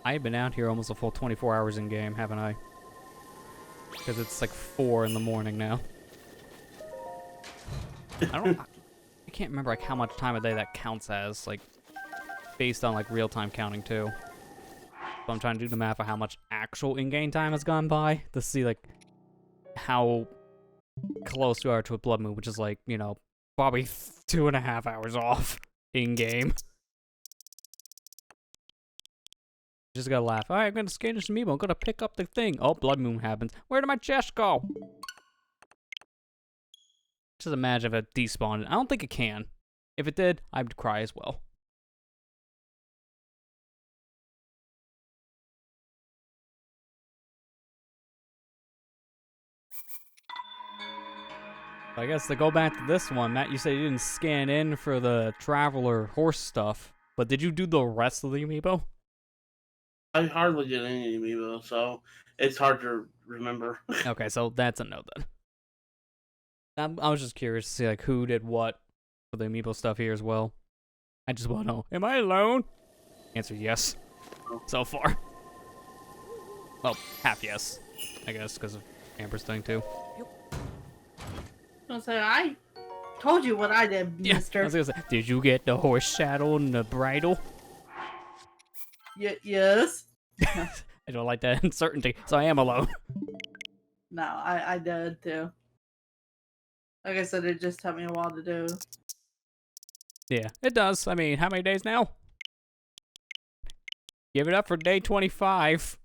[SPEAKER 1] I've been out here almost a full 24 hours in game, haven't I? Because it's like 4 in the morning now. I can't remember like how much time a day that counts as, like, based on like real-time counting too. So I'm trying to do the math of how much actual in-game time has gone by to see like how close we are to a blood moon, which is like, you know, probably 2.5 hours off in-game. Just gotta laugh. Alright, I'm gonna scan this amiibo. I'm gonna pick up the thing. Oh, blood moon happens. Where did my chest go? Just imagine if it despawned. I don't think it can. If it did, I'd cry as well. I guess to go back to this one, Matt, you said you didn't scan in for the traveler horse stuff, but did you do the rest of the amiibo?
[SPEAKER 2] I hardly did any amiibo, so it's hard to remember.
[SPEAKER 1] Okay, so that's a no then. I was just curious to see like who did what for the amiibo stuff here as well. I just want to know, am I alone? Answer yes. So far. Well, half yes, I guess, because of Amber's thing too.
[SPEAKER 3] I was gonna say, I told you what I did,
[SPEAKER 1] Yeah,
[SPEAKER 3] mister.
[SPEAKER 1] I was gonna say, did you get the horse saddle and the bridle?
[SPEAKER 3] Yes.
[SPEAKER 1] I don't like that uncertainty, so I am alone.
[SPEAKER 3] No, I did too. Like I said, it just took me a while to do.
[SPEAKER 1] Yeah, it does. I mean, how many days now? Give it up for day 25.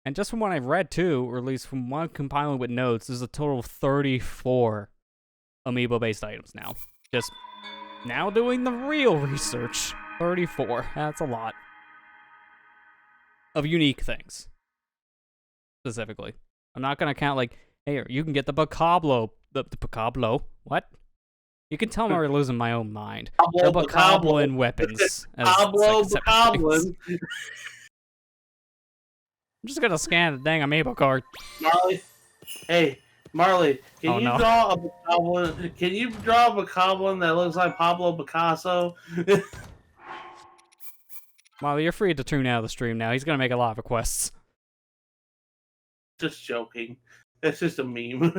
[SPEAKER 1] And just from what I've read too, or at least from what I'm compiling with notes, there's a total of 34 amiibo-based items now. Just now doing the real research. 34. That's a lot. Of unique things. Specifically. I'm not gonna count like, hey, you can get the Bacablo. The Bacablo? What? You can tell I'm already losing my own mind. The Bokoblin weapons.
[SPEAKER 2] Pablo Bokoblin.
[SPEAKER 1] I'm just gonna scan the dang amiibo card.
[SPEAKER 2] Marley, hey, Marley, can
[SPEAKER 1] Oh,
[SPEAKER 2] you
[SPEAKER 1] no.
[SPEAKER 2] draw a Bokoblin? Can you draw a Bokoblin that looks like Pablo Picasso?
[SPEAKER 1] Molly, you're free to tune out of the stream now. He's gonna make a lot of requests.
[SPEAKER 2] Just joking. That's just a meme.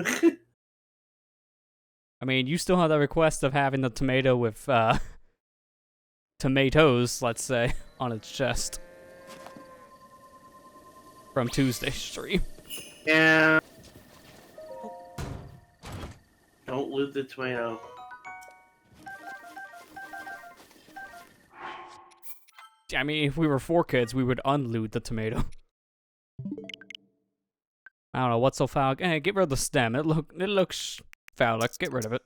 [SPEAKER 1] I mean, you still have that request of having the tomato with tomatoes, let's say, on its chest. From Tuesday's stream.
[SPEAKER 2] Yeah. Don't loot the tomato.
[SPEAKER 1] I mean, if we were 4 kids, we would unloot the tomato. I don't know what's so foul. Hey, get rid of the stem. It looks foul. Let's get rid of it.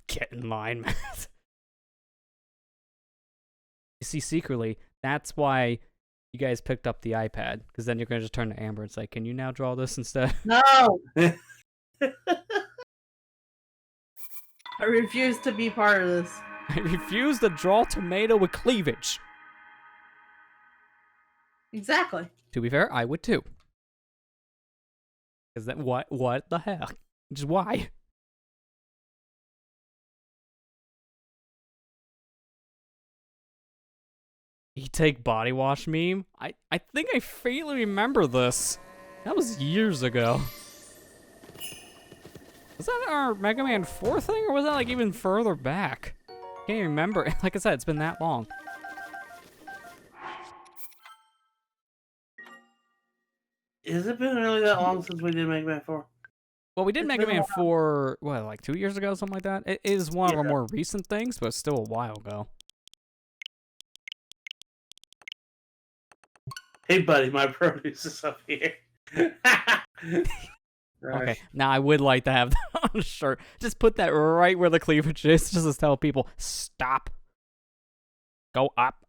[SPEAKER 1] Get in line, man. You see, secretly, that's why you guys picked up the iPad, because then you're gonna just turn to Amber and say, "Can you now draw this instead?"
[SPEAKER 3] No! I refuse to be part of this.
[SPEAKER 1] I refuse to draw tomato with cleavage.
[SPEAKER 3] Exactly.
[SPEAKER 1] To be fair, I would too. Because that what the heck? Just why? You take body wash meme? I think I faintly remember this. That was years ago. Was that our Mega Man 4 thing, or was that like even further back? Can't even remember. Like I said, it's been that long.
[SPEAKER 2] Has it been really that long since we did Mega Man 4?
[SPEAKER 1] Well, we did
[SPEAKER 2] It's
[SPEAKER 1] Mega
[SPEAKER 2] been a
[SPEAKER 1] Man 4, what, like 2 years ago, something like that? It is one of our
[SPEAKER 2] Yeah.
[SPEAKER 1] more recent things, but it's still a while ago.
[SPEAKER 2] Hey, buddy, my produce is up here.
[SPEAKER 1] Okay, now I would like to have that on a shirt. Just put that right where the cleavage is, just to tell people, stop. Go up.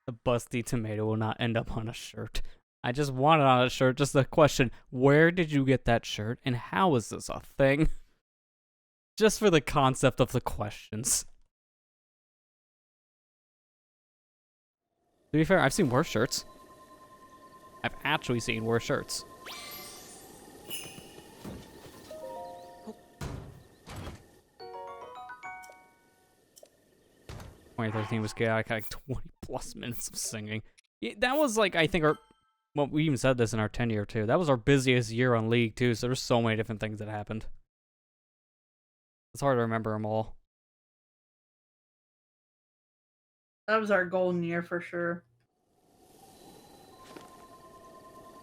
[SPEAKER 1] The busty tomato will not end up on a shirt. I just want it on a shirt. Just the question, where did you get that shirt, and how is this a thing? Just for the concept of the questions. To be fair, I've seen worse shirts. I've actually seen worse shirts. Oh. 2013 was chaotic, like 20 plus minutes of singing. Yeah, that was like, I think, well, we even said this in our 10 year too. That was our busiest year on League too, so there's so many different things that happened. It's hard to remember them all.
[SPEAKER 3] That was our golden year for sure.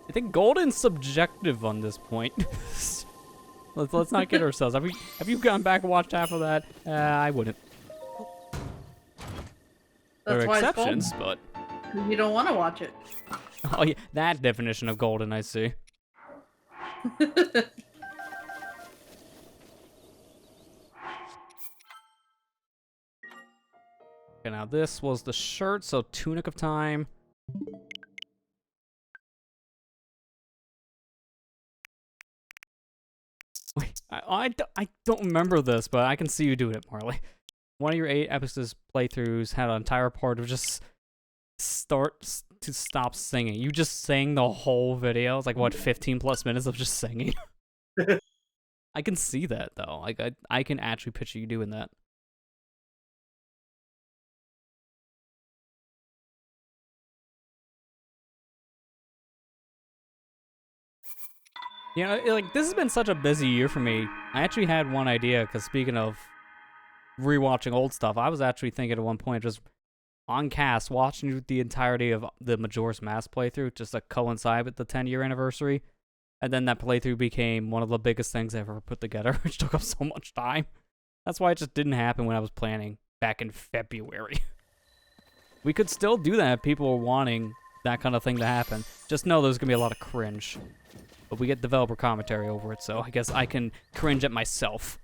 [SPEAKER 1] I think golden's subjective on this point. let's not kid ourselves. Have you gone back and watched half of that? I wouldn't.
[SPEAKER 3] That's
[SPEAKER 1] There are
[SPEAKER 3] why
[SPEAKER 1] exceptions, but
[SPEAKER 3] it's golden. You don't want to watch it.
[SPEAKER 1] oh yeah, that definition of golden, I see. Okay, now this was the shirt, so Tunic of Time. Wait, I don't remember this, but I can see you doing it, Marley. One of your 8 episodes playthroughs had an entire part of just start to stop singing. You just sang the whole video. It's like, what, 15 plus minutes of just singing? I can see that, though. Like, I can actually picture you doing that. You know, like, this has been such a busy year for me. I actually had one idea, because speaking of rewatching old stuff, I was actually thinking at one point just on cast watching the entirety of the Majora's Mask playthrough just to coincide with the 10-year anniversary. And then that playthrough became one of the biggest things I ever put together, which took up so much time. That's why it just didn't happen when I was planning back in February. We could still do that if people were wanting that kind of thing to happen. Just know there's going to be a lot of cringe. But we get developer commentary over it, so I guess I can cringe at myself.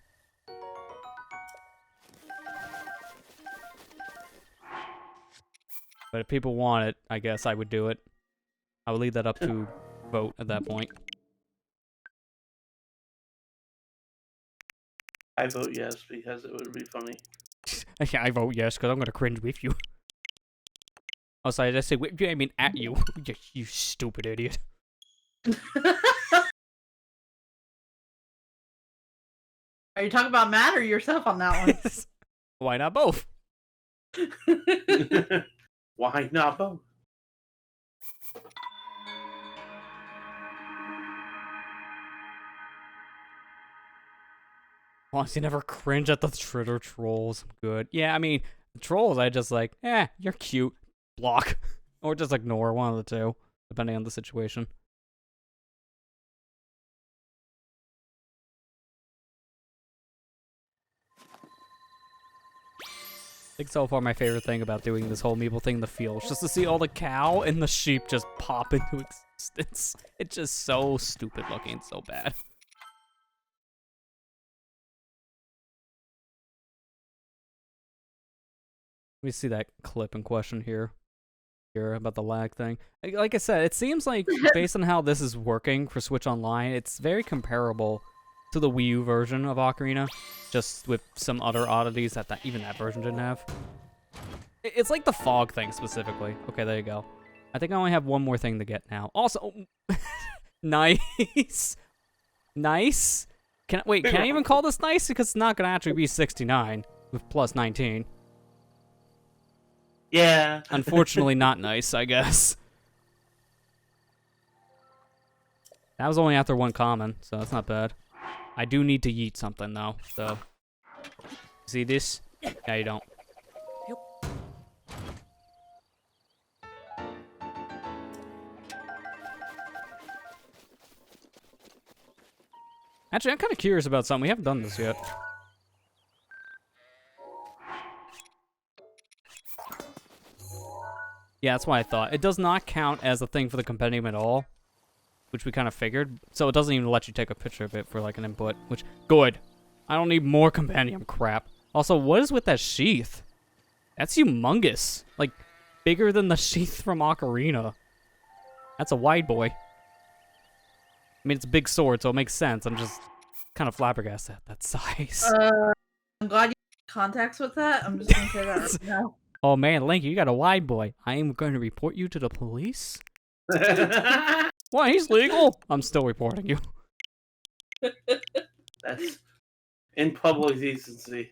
[SPEAKER 1] But if people want it, I guess I would do it. I would leave that up to vote at that point.
[SPEAKER 2] I vote yes because it would be funny.
[SPEAKER 1] Yeah, I vote yes because I'm gonna cringe with you. Oh, sorry, did I say with you? I mean at you. You stupid idiot.
[SPEAKER 3] Are you talking about Matt or yourself on that one?
[SPEAKER 1] Why not both?
[SPEAKER 2] Why not both?
[SPEAKER 1] Honestly, never cringe at the Twitter trolls. Good. Yeah, I mean, the trolls, I just like, you're cute. Block. Or just ignore, one of the two, depending on the situation. I think so far my favorite thing about doing this whole amiibo thing in the field is just to see all the cow and the sheep just pop into existence. It's just so stupid looking and so bad. Let me see that clip in question here about the lag thing. Like I said, it seems like based on how this is working for Switch Online, it's very comparable to the Wii U version of Ocarina, just with some other oddities that even that version didn't have. It's like the fog thing specifically. Okay, there you go. I think I only have one more thing to get now. Also, nice. Nice. Can I even call this nice? Because it's not gonna actually be 69 with plus 19.
[SPEAKER 2] Yeah.
[SPEAKER 1] Unfortunately, not nice, I guess. That was only after one common, so that's not bad. I do need to yeet something, though, so... See this? Yeah, you don't. Actually, I'm kind of curious about something. We haven't done this yet. Yeah, that's what I thought. It does not count as a thing for the compendium at all, which we kind of figured. So it doesn't even let you take a picture of it for like an input, which, good. I don't need more compendium crap. Also, what is with that sheath? That's humongous. Like, bigger than the sheath from Ocarina. That's a wide boy. I mean, it's a big sword, so it makes sense. I'm just kind of flabbergasted at that size.
[SPEAKER 3] I'm glad you had contacts with that. I'm just gonna say that right now.
[SPEAKER 1] Oh man, Link, you got a wide boy. I am going to report you to the police. Why, he's legal. I'm still reporting you.
[SPEAKER 2] That's in public decency.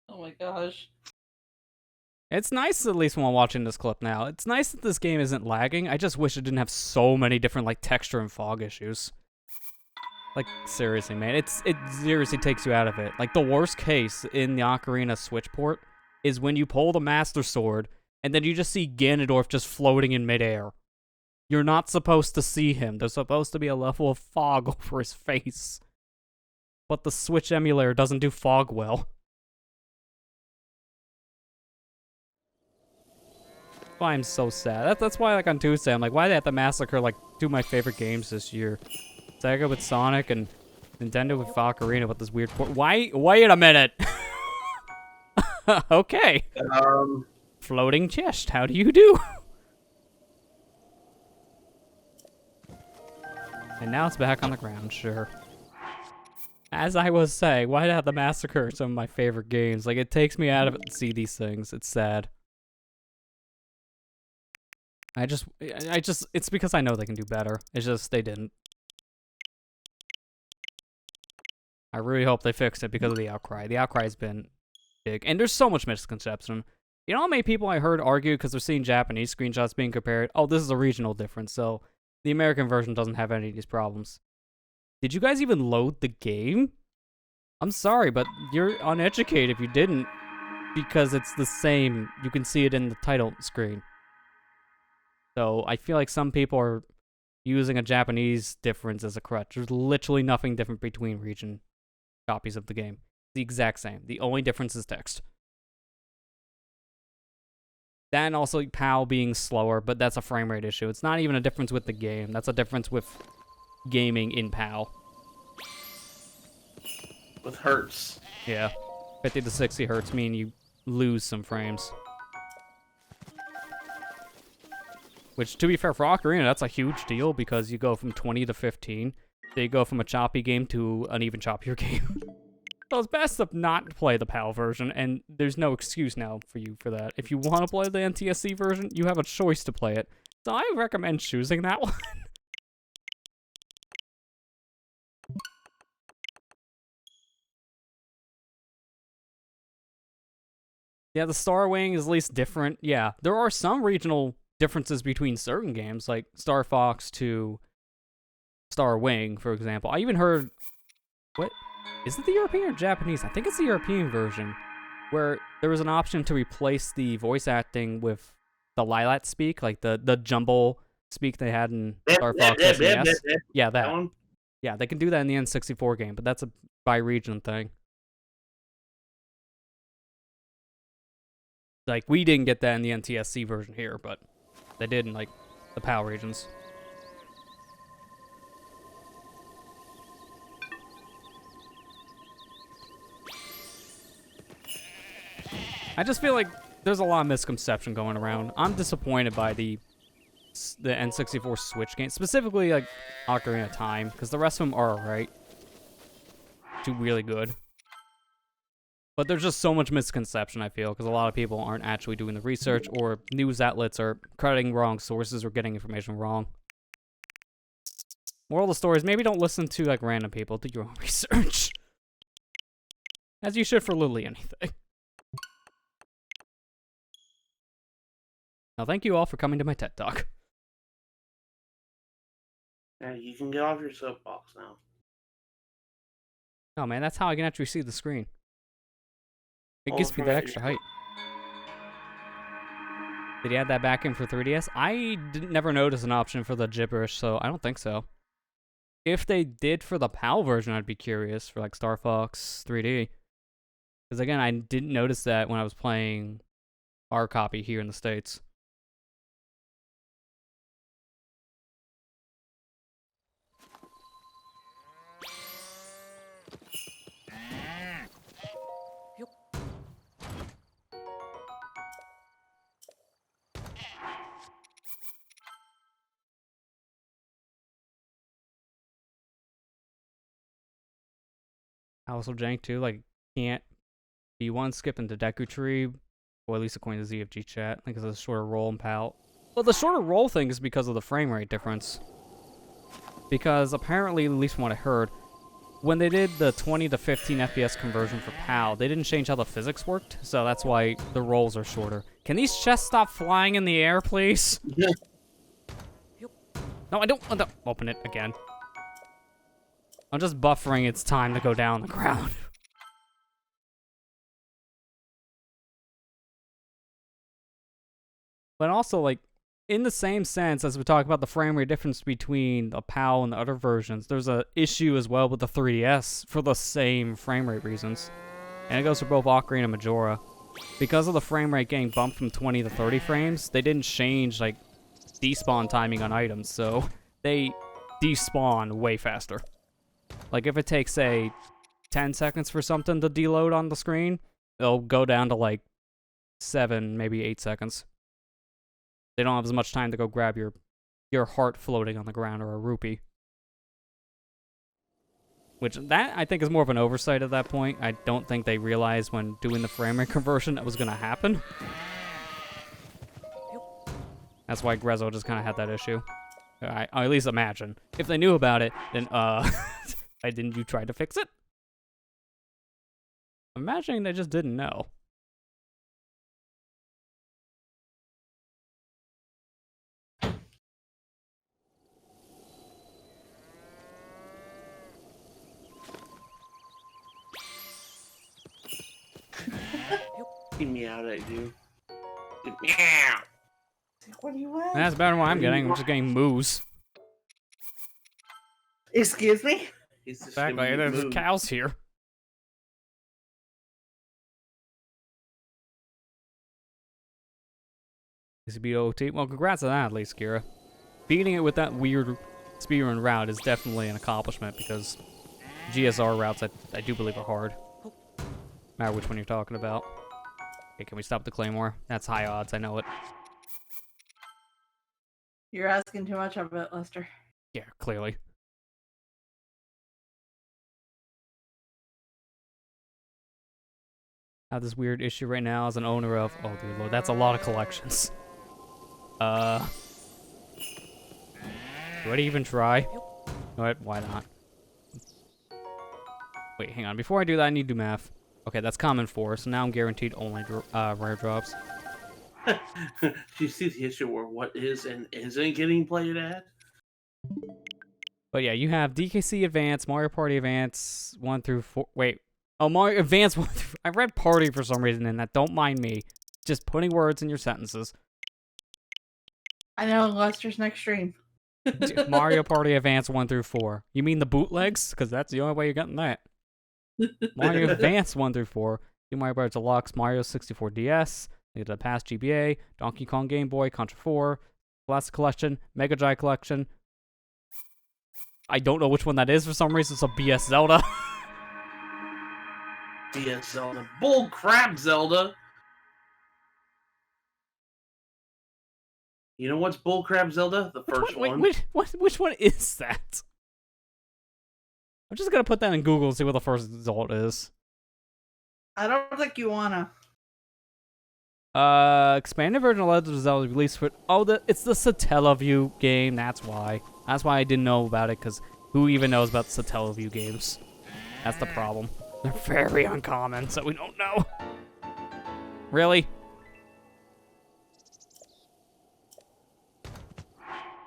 [SPEAKER 3] Oh my gosh.
[SPEAKER 1] It's nice, at least when I'm watching this clip now. It's nice that this game isn't lagging. I just wish it didn't have so many different, like, texture and fog issues. Like, seriously, man. It seriously takes you out of it. Like, the worst case in the Ocarina Switch port is when you pull the Master Sword, and then you just see Ganondorf just floating in midair. You're not supposed to see him. There's supposed to be a level of fog over his face. But the Switch emulator doesn't do fog well. That's why I'm so sad. That's why, like, on Tuesday, I'm like, why did they have to massacre, like, two of my favorite games this year? Sega with Sonic and Nintendo with Ocarina with this weird port. Wait a minute! Okay. Floating chest, how do you do? And now it's back on the ground, sure. As I was saying, why did I have to massacre some of my favorite games? Like, it takes me out of it to see these things. It's sad. It's because I know they can do better. It's just, they didn't. I really hope they fixed it because of the outcry. The outcry has been big. And there's so much misconception. You know how many people I heard argue because they're seeing Japanese screenshots being compared? Oh, this is a regional difference, so the American version doesn't have any of these problems. Did you guys even load the game? I'm sorry, but you're uneducated if you didn't, because it's the same. You can see it in the title screen. So I feel like some people are using a Japanese difference as a crutch. There's literally nothing different between region copies of the game. The exact same. The only difference is text. Then also PAL being slower, but that's a frame rate issue. It's not even a difference with the game. That's a difference with gaming in PAL.
[SPEAKER 2] With hertz.
[SPEAKER 1] Yeah. 50 to 60 hertz mean you lose some frames. Which, to be fair, for Ocarina, that's a huge deal because you go from 20 to 15. So you go from a choppy game to an even choppier game. So it's best to not play the PAL version, and there's no excuse now for you for that. If you want to play the NTSC version, you have a choice to play it. So I recommend choosing that one. Yeah, the Star Wing is at least different. Yeah, there are some regional differences between certain games, like Star Fox to Star Wing, for example. I even heard... What? Is it the European or Japanese? I think it's the European version, where there was an option to replace the voice acting with the Lilat speak, like the jumble speak they had in Star Fox SNES. Yeah, that one. Yeah, they can do that in the N64 game, but that's a by-region thing. Like, we didn't get that in the NTSC version here, but they did in, like, the PAL regions. I just feel like there's a lot of misconception going around. I'm disappointed by the N64 Switch game, specifically like Ocarina of Time, because the rest of them are alright. Do really good. But there's just so much misconception, I feel, because a lot of people aren't actually doing the research, or news outlets are crediting wrong sources or getting information wrong. Moral of the story is maybe don't listen to like random people. Do your own research. As you should for literally anything. Now, thank you all for coming to my TED Talk.
[SPEAKER 2] Yeah, you can get off your soapbox now.
[SPEAKER 1] Oh, man, that's how I can actually see the screen. It gives me that extra height. Did he add that back in for 3DS? I never noticed an option for the gibberish, so I don't think so. If they did for the PAL version, I'd be curious for, like, Star Fox 3D. Because, again, I didn't notice that when I was playing our copy here in the States. Also jank too, like can't be one skip into Deku Tree, or at least according to ZFG chat, because of the shorter roll and PAL. Well, the shorter roll thing is because of the frame rate difference. Because apparently, at least from what I heard, when they did the 20 to 15 FPS conversion for PAL, they didn't change how the physics worked, so that's why the rolls are shorter. Can these chests stop flying in the air, please?
[SPEAKER 2] Yeah.
[SPEAKER 1] No, I don't want to open it again. I'm just buffering its time to go down the ground. But also, like, in the same sense as we talk about the frame rate difference between the PAL and the other versions, there's a issue as well with the 3DS for the same frame rate reasons. And it goes for both Ocarina and Majora. Because of the frame rate getting bumped from 20 to 30 frames, they didn't change, like, despawn timing on items, so they despawn way faster. Like, if it takes, say, 10 seconds for something to deload on the screen, it'll go down to, like, 7, maybe 8 seconds. They don't have as much time to go grab your heart floating on the ground or a rupee. Which, that, I think, is more of an oversight at that point. I don't think they realized when doing the frame rate conversion that was going to happen. That's why Grezzo just kind of had that issue. I at least imagine. If they knew about it, then, why didn't you try to fix it? I'm imagining they just didn't know.
[SPEAKER 2] He meowed at you. Meow.
[SPEAKER 3] What do you want?
[SPEAKER 1] That's better than what I'm getting. I'm just getting moos.
[SPEAKER 3] Excuse me?
[SPEAKER 2] He's just
[SPEAKER 1] Exactly.
[SPEAKER 2] giving you
[SPEAKER 1] There's
[SPEAKER 2] mood.
[SPEAKER 1] cows here. This would be OT. Well, congrats on that, at least, Kira. Beating it with that weird speedrun route is definitely an accomplishment because GSR routes, I do believe, are hard. No matter which one you're talking about. Okay, can we stop the Claymore? That's high odds, I know it.
[SPEAKER 3] You're asking too much of it, Lester.
[SPEAKER 1] Yeah, clearly. I have this weird issue right now as an owner of... Oh, dear lord, that's a lot of collections. Do I even try? What? Why not? Wait, hang on. Before I do that, I need to do math. Okay, that's common 4, so now I'm guaranteed only rare drops.
[SPEAKER 2] Do you see the issue where what is and isn't getting played at?
[SPEAKER 1] But yeah, you have DKC Advance, Mario Party Advance 1 through 4. Wait. Oh, Mario Advance 1 through... I read Party for some reason in that. Don't mind me. Just putting words in your sentences.
[SPEAKER 3] I know Lester's next stream.
[SPEAKER 1] Mario Party Advance 1 through 4. You mean the bootlegs? Because that's the only way you're getting that. Mario Advance 1 through 4. New Mario Bros. Deluxe, Mario 64 DS, the past GBA, Donkey Kong Game Boy, Contra 4, Classic Collection, Mega Drive Collection. I don't know which one that is for some reason, so BS Zelda.
[SPEAKER 2] BS Zelda. Bull crap, Zelda! You know what's bullcrap Zelda? The first one.
[SPEAKER 1] Which one is that? I'm just gonna put that in Google and see what the first result is.
[SPEAKER 3] I don't think you wanna.
[SPEAKER 1] Expanded version of Legend of Zelda released for... Oh, it's the Satellaview game, that's why. That's why I didn't know about it, because who even knows about the Satellaview games? That's the problem. They're very uncommon, so we don't know. Really?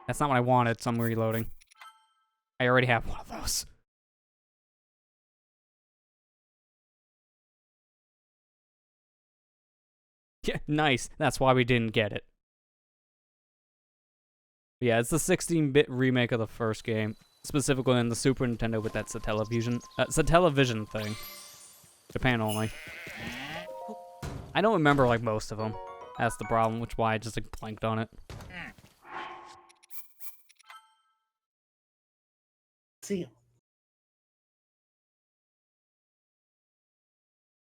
[SPEAKER 1] That's not what I wanted, so I'm reloading. I already have one of those. Yeah, nice. That's why we didn't get it. But yeah, it's the 16-bit remake of the first game. Specifically in the Super Nintendo with that Satellavision thing. Japan only. I don't remember, like, most of them. That's the problem, which is why I just, like, blanked on it.
[SPEAKER 2] See him.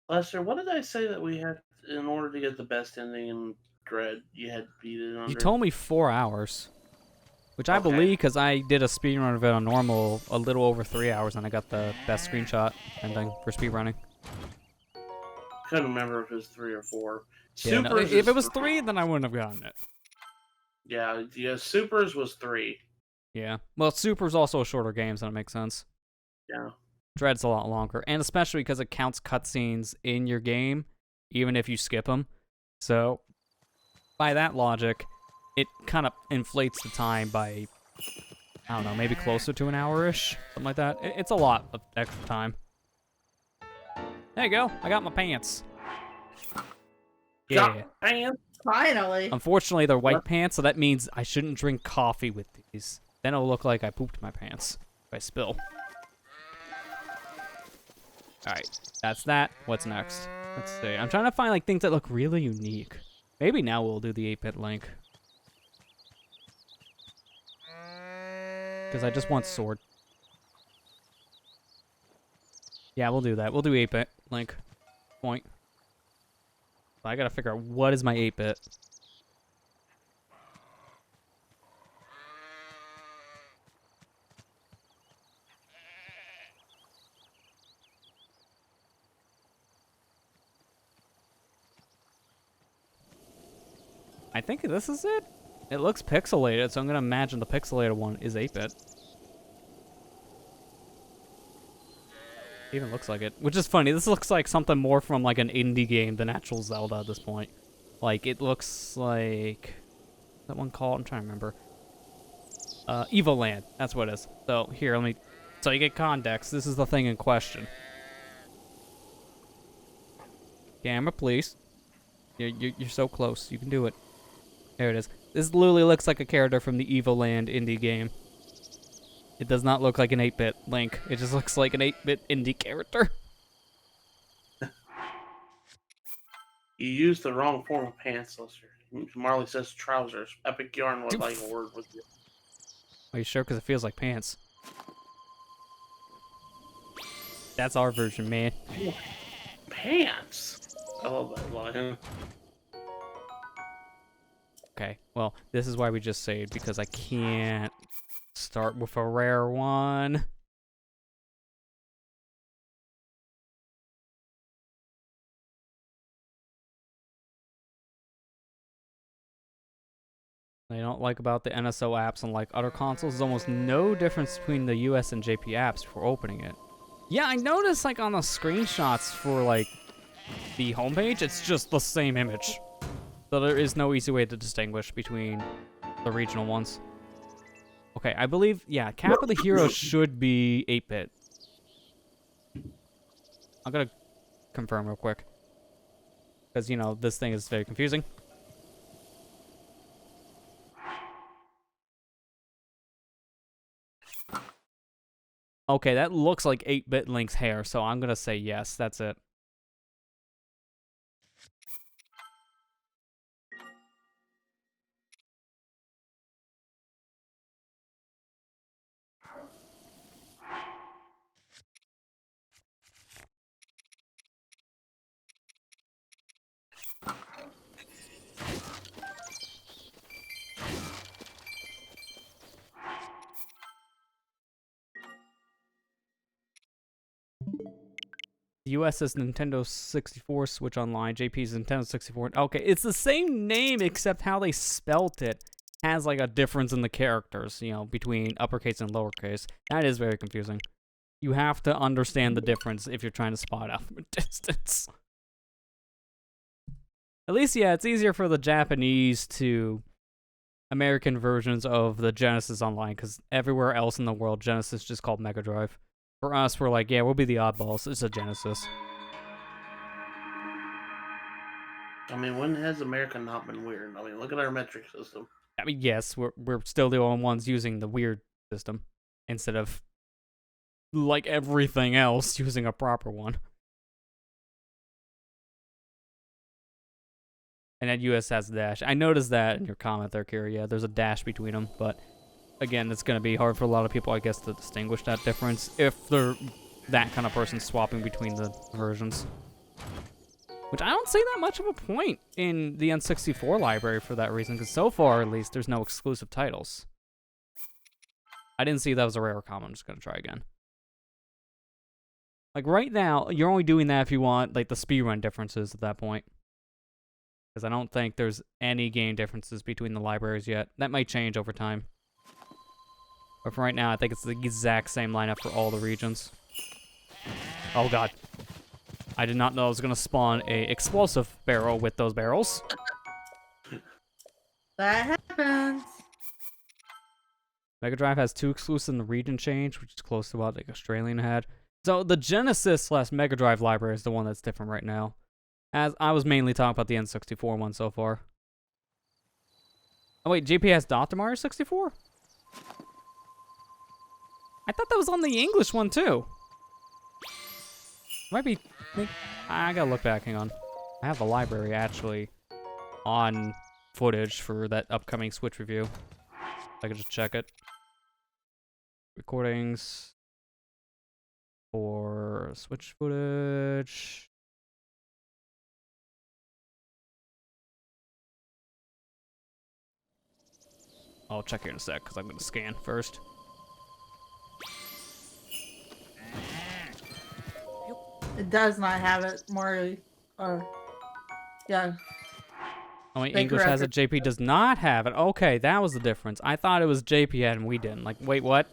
[SPEAKER 2] Lester, what did I say that we had in order to get the best ending in Dread? You had to beat it under.
[SPEAKER 1] You told me 4 hours. Which I believe, because I did a speedrun of it on normal a little over 3 hours, and I got the best screenshot ending for speedrunning.
[SPEAKER 2] Couldn't remember if it was 3 or 4.
[SPEAKER 1] Yeah, no, if it was 3, then I wouldn't have gotten it.
[SPEAKER 2] Yeah, Supers was 3.
[SPEAKER 1] Yeah. Well, Super's also a shorter game, so that makes sense.
[SPEAKER 2] Yeah.
[SPEAKER 1] Dread's a lot longer, and especially because it counts cutscenes in your game, even if you skip them. So, by that logic, it kind of inflates the time by I don't know, maybe closer to an hour-ish, something like that. It's a lot of extra time. There you go. I got my pants. Yeah.
[SPEAKER 2] Got pants.
[SPEAKER 3] Finally.
[SPEAKER 1] Unfortunately, they're white
[SPEAKER 2] What?
[SPEAKER 1] pants, so that means I shouldn't drink coffee with these. Then it'll look like I pooped my pants if I spill. Alright, that's that. What's next? Let's see. I'm trying to find like things that look really unique. Maybe now we'll do the 8-bit Link. Because I just want sword. Yeah, we'll do that. We'll do 8-bit Link. Point. I gotta figure out what is my 8-bit. I think this is it. It looks pixelated, so I'm gonna imagine the pixelated one is 8-bit. Even looks like it, which is funny. This looks like something more from like an indie game than actual Zelda at this point. Like it looks like that one called. I'm trying to remember. Evo Land. That's what it is. So here, let me. So you get context. This is the thing in question. Camera, please. You're so close. You can do it. There it is. This literally looks like a character from the Evo Land indie game. It does not look like an 8-bit Link. It just looks like an 8-bit indie character.
[SPEAKER 2] You used the wrong form of pants, Lister. Marley says trousers. Epic Yarn would like a word with you.
[SPEAKER 1] Are you sure? Because it feels like pants. That's our version, man.
[SPEAKER 2] Pants. I love that line.
[SPEAKER 1] Okay, well, this is why we just saved, because I can't start with a rare one. I don't like about the NSO apps and like other consoles, there's almost no difference between the US and JP apps before opening it. Yeah, I noticed like on the screenshots for like the homepage, it's just the same image. So there is no easy way to distinguish between the regional ones. Okay, I believe, yeah, Cap of the Heroes should be 8-bit. I'm gonna confirm real quick. Because, you know, this thing is very confusing. Okay, that looks like 8-bit Link's hair, so I'm gonna say yes, that's it. The US is Nintendo 64 Switch Online. JP is Nintendo 64. Okay, it's the same name except how they spelt it has like a difference in the characters, you know, between uppercase and lowercase. That is very confusing. You have to understand the difference if you're trying to spot out from a distance. At least, yeah, it's easier for the Japanese to American versions of the Genesis Online, because everywhere else in the world, Genesis is just called Mega Drive. For us, we're like, yeah, we'll be the oddballs. It's a Genesis.
[SPEAKER 2] I mean, when has America not been weird? I mean, look at our metric system.
[SPEAKER 1] I mean, yes, we're still the only ones using the weird system instead of like everything else using a proper one. And then US has a dash. I noticed that in your comment there, Kira. Yeah, there's a dash between them, but again, it's going to be hard for a lot of people, I guess, to distinguish that difference if they're that kind of person swapping between the versions. Which I don't see that much of a point in the N64 library for that reason, because so far, at least, there's no exclusive titles. I didn't see that was a rare comment. I'm just going to try again. Like, right now, you're only doing that if you want, like, the speedrun differences at that point. Because I don't think there's any game differences between the libraries yet. That might change over time. But for right now, I think it's the exact same lineup for all the regions. Oh god. I did not know I was going to spawn a explosive barrel with those barrels.
[SPEAKER 3] That happens.
[SPEAKER 1] Mega Drive has 2 exclusives in the region change, which is close to what the Australian had. So the Genesis / Mega Drive library is the one that's different right now. As I was mainly talking about the N64 one so far. Oh wait, JP has Dr. Mario 64? I thought that was on the English one too. Might be... I gotta look back, hang on. I have the library actually on footage for that upcoming Switch review. I could just check it. Recordings for Switch footage. I'll check here in a sec because I'm going to scan first.
[SPEAKER 3] It does not have it, Mario. Yeah.
[SPEAKER 1] Oh, wait,
[SPEAKER 3] They
[SPEAKER 1] English has it.
[SPEAKER 3] corrected
[SPEAKER 1] JP does not have it. Okay, that was the difference. I thought it was JP had and we didn't. Like, wait, what?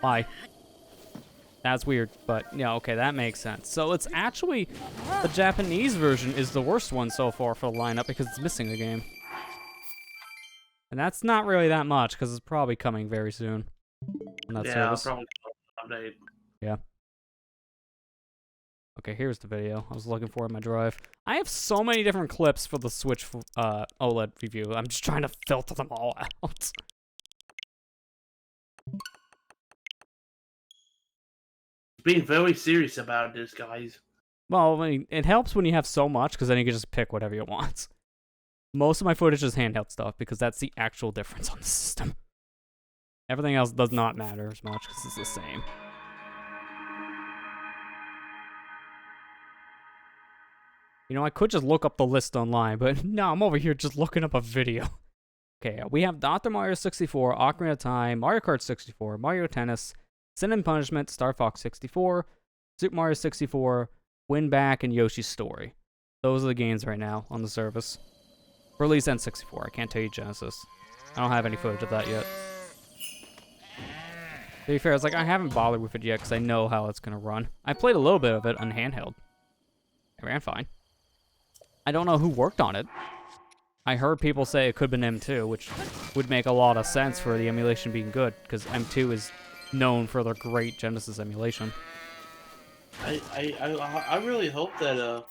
[SPEAKER 1] Why? That's weird, but yeah, okay, that makes sense. So it's actually the Japanese version is the worst one so far for the lineup because it's missing a game. And that's not really that much because it's probably coming very soon on that service.
[SPEAKER 2] Probably update.
[SPEAKER 1] Yeah. Okay, here's the video I was looking for in my drive. I have so many different clips for the Switch OLED review. I'm just trying to filter them all out.
[SPEAKER 2] Being very serious about this, guys.
[SPEAKER 1] Well, I mean, it helps when you have so much because then you can just pick whatever you want. Most of my footage is handheld stuff because that's the actual difference on the system. Everything else does not matter as much because it's the same. You know, I could just look up the list online, but no, I'm over here just looking up a video. Okay, we have Dr. Mario 64, Ocarina of Time, Mario Kart 64, Mario Tennis, Sin and Punishment, Star Fox 64, Super Mario 64, Win Back, and Yoshi's Story. Those are the games right now on the service. For at least N64, I can't tell you Genesis. I don't have any footage of that yet. To be fair, it's like I haven't bothered with it yet because I know how it's going to run. I played a little bit of it on handheld. It ran fine. I don't know who worked on it. I heard people say it could have been M2, which would make a lot of sense for the emulation being good, because M2 is known for their great Genesis emulation.
[SPEAKER 2] I really hope that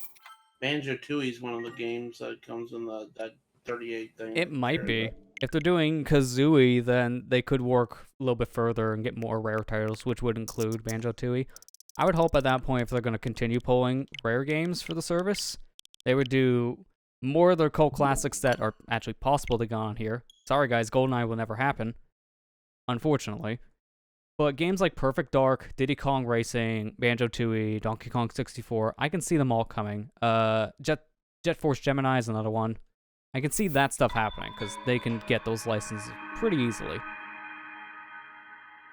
[SPEAKER 2] Banjo-Tooie is one of the games that comes in that 38 thing.
[SPEAKER 1] It might be. If they're doing Kazooie, then they could work a little bit further and get more rare titles, which would include Banjo-Tooie. I would hope at that point, if they're going to continue pulling rare games for the service, they would do more of their cult classics that are actually possible to go on here. Sorry guys, GoldenEye will never happen, unfortunately. But games like Perfect Dark, Diddy Kong Racing, Banjo-Tooie, Donkey Kong 64, I can see them all coming. Jet Force Gemini is another one. I can see that stuff happening, because they can get those licenses pretty easily.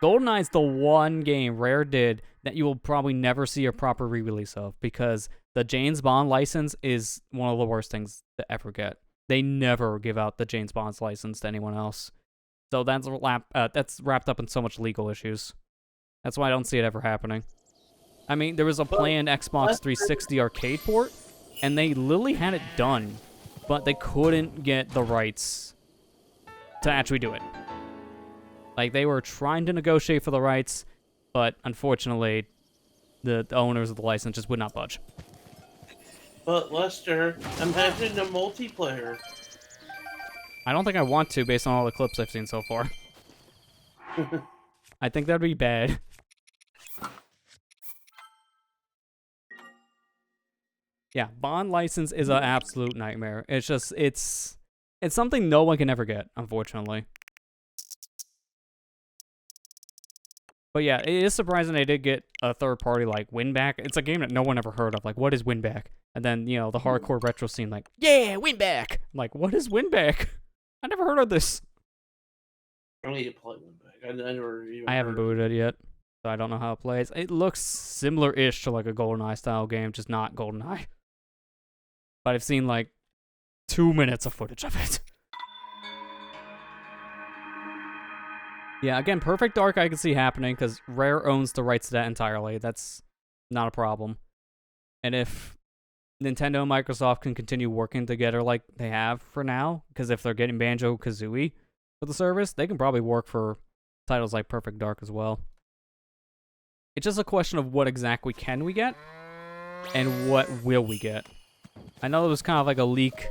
[SPEAKER 1] GoldenEye is the one game Rare did that you will probably never see a proper re-release of, because the James Bond license is one of the worst things to ever get. They never give out the James Bond's license to anyone else. So that's wrapped up in so much legal issues. That's why I don't see it ever happening. I mean, there was a planned Xbox 360 arcade port, and they literally had it done, but they couldn't get the rights to actually do it. Like, they were trying to negotiate for the rights, but unfortunately, the owners of the license just would not budge.
[SPEAKER 2] But Lester, imagine the multiplayer.
[SPEAKER 1] I don't think I want to, based on all the clips I've seen so far. I think that'd be bad. Yeah, Bond license is an absolute nightmare. It's just, it's something no one can ever get, unfortunately. But yeah, it is surprising they did get a third party like Winback. It's a game that no one ever heard of. Like, what is Winback? And then, you know, the hardcore retro scene, like, yeah, Winback! I'm like, what is Winback? I never heard of this.
[SPEAKER 2] I need to play Winback. I never even
[SPEAKER 1] I haven't booted it yet, so I don't know how it plays. It looks similar-ish to like a GoldenEye style game, just not GoldenEye. But I've seen like 2 minutes of footage of it. Yeah, again, Perfect Dark I can see happening because Rare owns the rights to that entirely. That's not a problem. And if Nintendo and Microsoft can continue working together like they have for now, because if they're getting Banjo-Kazooie for the service, they can probably work for titles like Perfect Dark as well. It's just a question of what exactly can we get, and what will we get. I know there was kind of like a leak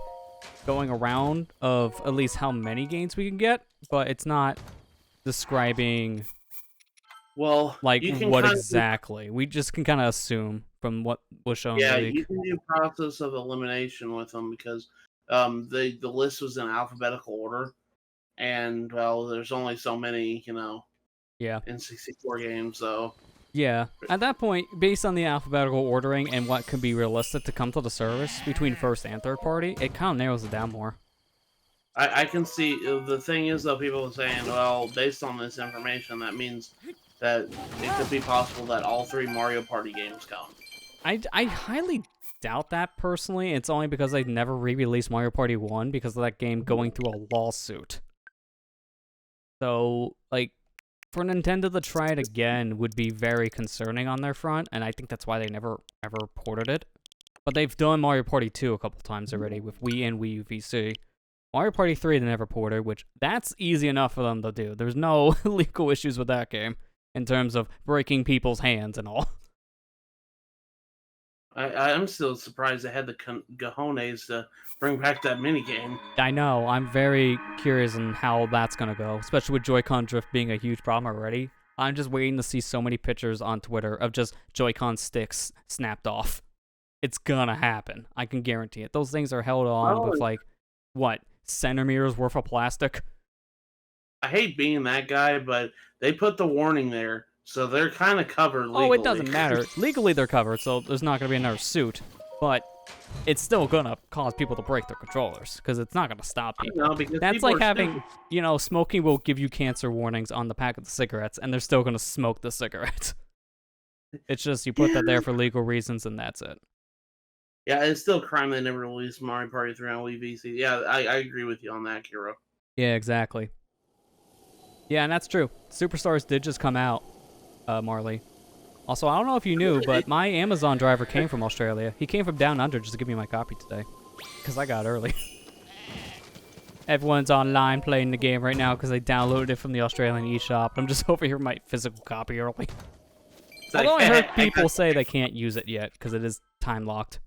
[SPEAKER 1] going around of at least how many games we can get, but it's not describing
[SPEAKER 2] Well,
[SPEAKER 1] like
[SPEAKER 2] you can
[SPEAKER 1] what
[SPEAKER 2] kind
[SPEAKER 1] exactly. We just can kind of assume from what was shown in
[SPEAKER 2] yeah,
[SPEAKER 1] the leak.
[SPEAKER 2] you can do process of elimination with them because the list was in alphabetical order, and well, there's only so many,
[SPEAKER 1] Yeah.
[SPEAKER 2] in 64 games, so
[SPEAKER 1] Yeah. At that point, based on the alphabetical ordering and what could be realistic to come to the service between first and third party, it kind of narrows it down more.
[SPEAKER 2] I can see. The thing is, though, people are saying, well, based on this information, that means that it could be possible that all 3 Mario Party games come.
[SPEAKER 1] I highly doubt that personally. It's only because they never re-released Mario Party 1 because of that game going through a lawsuit. So, like, for Nintendo to try it again would be very concerning on their front, and I think that's why they never ever ported it. But they've done Mario Party 2 a couple times already with Wii and Wii U VC. Mario Party 3 they never ported, which that's easy enough for them to do. There's no legal issues with that game in terms of breaking people's hands and all.
[SPEAKER 2] I'm still surprised they had the cojones to bring back that minigame.
[SPEAKER 1] I know, I'm very curious on how that's gonna go, especially with Joy-Con drift being a huge problem already. I'm just waiting to see so many pictures on Twitter of just Joy-Con sticks snapped off. It's gonna happen. I can guarantee it. Those things are held on with, like, what, centimeters worth of plastic?
[SPEAKER 2] I hate being that guy, but they put the warning there, so they're kind of covered legally.
[SPEAKER 1] Oh, it doesn't matter. Legally, they're covered, so there's not gonna be another suit. But it's still gonna cause people to break their controllers, because it's not gonna stop people.
[SPEAKER 2] No, because
[SPEAKER 1] That's
[SPEAKER 2] people
[SPEAKER 1] like
[SPEAKER 2] are
[SPEAKER 1] having,
[SPEAKER 2] stupid.
[SPEAKER 1] Smoking will give you cancer warnings on the pack of the cigarettes, and they're still gonna smoke the cigarettes. It's just, you put that there for legal reasons, and that's it.
[SPEAKER 2] Yeah, it's still a crime they never released Mario Party 3 on Wii VC. Yeah, I agree with you on that, Kiro.
[SPEAKER 1] Yeah, exactly. Yeah, and that's true. Superstars did just come out, Marley. Also, I don't know if you knew, but my Amazon driver came from Australia. He came from down under just to give me my copy today. Because I got early. Everyone's online playing the game right now because they downloaded it from the Australian eShop. I'm just over here with my physical copy early. Although I heard people say they can't use it yet because it is time-locked.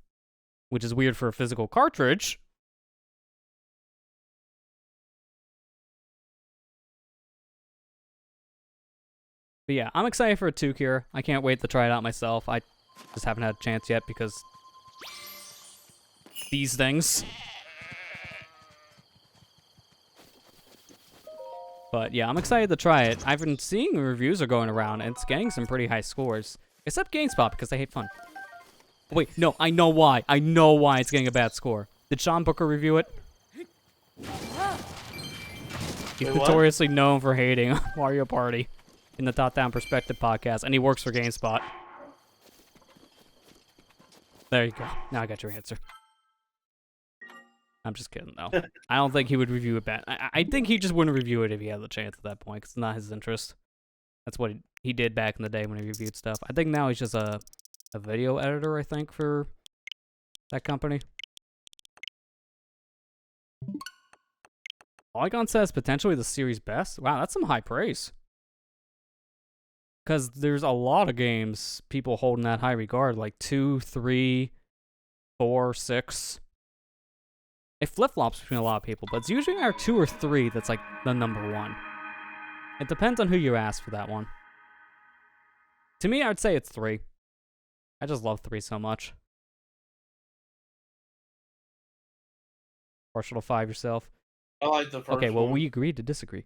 [SPEAKER 1] Which is weird for a physical cartridge. But yeah, I'm excited for a 2 Cure. I can't wait to try it out myself. I just haven't had a chance yet because these things. But yeah, I'm excited to try it. I've been seeing reviews are going around, and it's getting some pretty high scores. Except GameSpot, because they hate fun. Wait, no, I know why. I know why it's getting a bad score. Did Sean Booker review it? He's notoriously known for hating Mario Party in the Top-Down Perspective podcast, and he works for GameSpot. There you go. Now I got your answer. I'm just kidding, though. I don't think he would review it bad. I think he just wouldn't review it if he had the chance at that point, because it's not his interest. That's what he did back in the day when he reviewed stuff. I think now he's just a video editor, I think, for that company. Polygon says potentially the series best. Wow, that's some high praise. Because there's a lot of games people hold in that high regard, like 2, 3, 4, 6. It flip-flops between a lot of people, but it's usually our 2 or 3 that's like the number 1. It depends on who you ask for that one. To me, I would say it's 3. I just love 3 so much. Partial to 5 yourself.
[SPEAKER 2] I like the first
[SPEAKER 1] Okay, well,
[SPEAKER 2] one.
[SPEAKER 1] we agreed to disagree.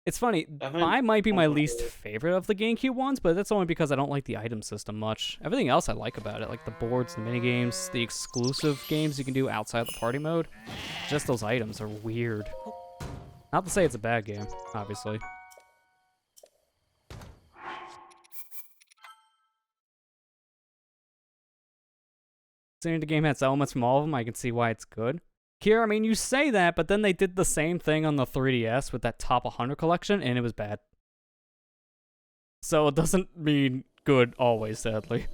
[SPEAKER 1] It's funny, 5 might be my least favorite of the GameCube ones, but that's only because I don't like the item system much. Everything else I like about it, like the boards, the minigames, the exclusive games you can do outside the party mode. Just those items are weird. Not to say it's a bad game, obviously. Considering the game has elements from all of them, I can see why it's good. Kier, I mean, you say that, but then they did the same thing on the 3DS with that Top 100 collection, and it was bad. So it doesn't mean good always, sadly.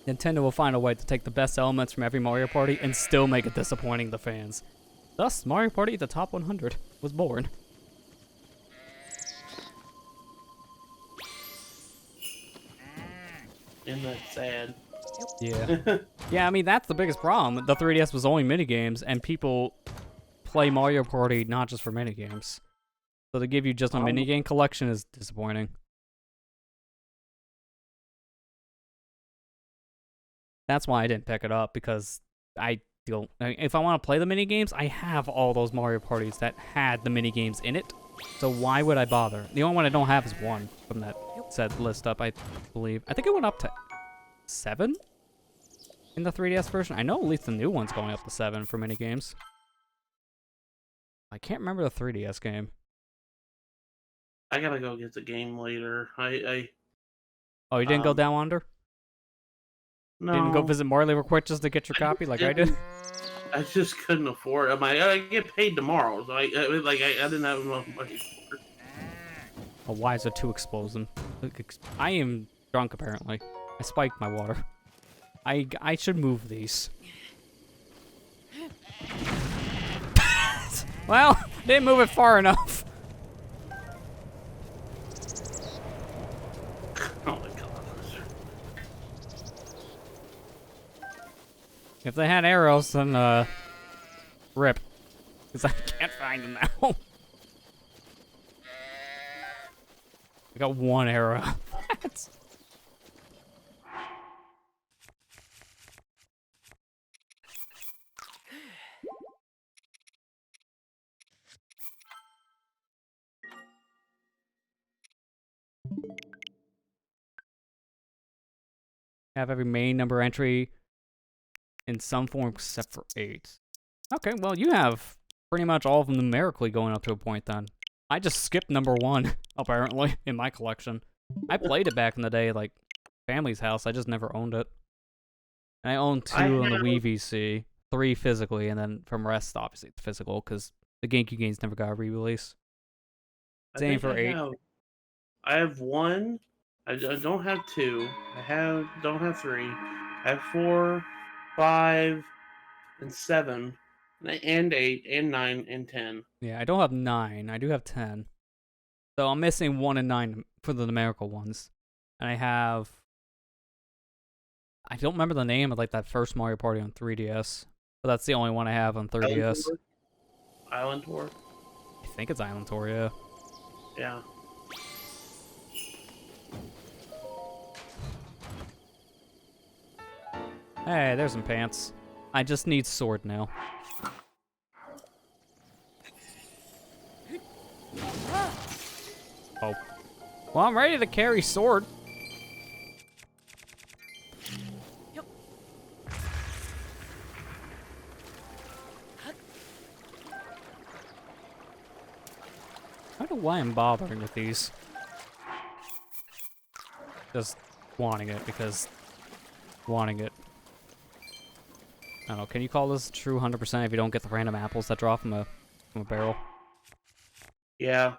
[SPEAKER 1] Nintendo will find a way to take the best elements from every Mario Party and still make it disappointing to fans. Thus, Mario Party the Top 100 was born.
[SPEAKER 2] Isn't that sad?
[SPEAKER 1] Yeah. Yeah, I mean, that's the biggest problem. The 3DS was only minigames, and people play Mario Party not just for minigames. So to give you just a minigame collection is disappointing. That's why I didn't pick it up, because I don't... if I want to play the minigames, I have all those Mario Parties that had the minigames in it. So why would I bother? The only one I don't have is 1 from that said list up, I believe. I think it went up to 7 in the 3DS version. I know at least the new one's going up to 7 for minigames. I can't remember the 3DS game.
[SPEAKER 2] I gotta go get the game later.
[SPEAKER 1] Oh, you didn't go down under?
[SPEAKER 2] No.
[SPEAKER 1] Didn't go visit Marley real quick just to get your copy like I did?
[SPEAKER 2] I just couldn't afford it. I get paid tomorrow, so I didn't have enough money for it.
[SPEAKER 1] Oh, why is it too explosive? I am drunk, apparently. I spiked my water. I should move these. Well, didn't move it far enough.
[SPEAKER 2] Oh my god.
[SPEAKER 1] If they had arrows, then, rip. Because I can't find them now. I got 1 arrow. Have every main number entry in some form except for 8. Okay, well, you have pretty much all of them numerically going up to a point then. I just skipped number 1, apparently, in my collection. I played it back in the day, like, family's house. I just never owned it. And I own 2 on the Wii VC, 3 physically, and then from rest, obviously, it's physical, because the GameCube games never got a re-release. Same for 8.
[SPEAKER 2] I have 1. I don't have 2. Don't have 3. I have 4, 5, and 7, and 8, and 9, and 10.
[SPEAKER 1] Yeah, I don't have 9. I do have 10. So I'm missing 1 and 9 for the numerical ones. And I don't remember the name of, like, that first Mario Party on 3DS. But that's the only one I have on 3DS.
[SPEAKER 2] Island Tour?
[SPEAKER 1] I think it's Island Tour, yeah.
[SPEAKER 2] Yeah.
[SPEAKER 1] Hey, there's some pants. I just need sword now. Oh. Well, I'm ready to carry sword. I don't know why I'm bothering with these. Just wanting it because wanting it. I don't know, can you call this true 100% if you don't get the random apples that drop from a barrel?
[SPEAKER 2] Yeah.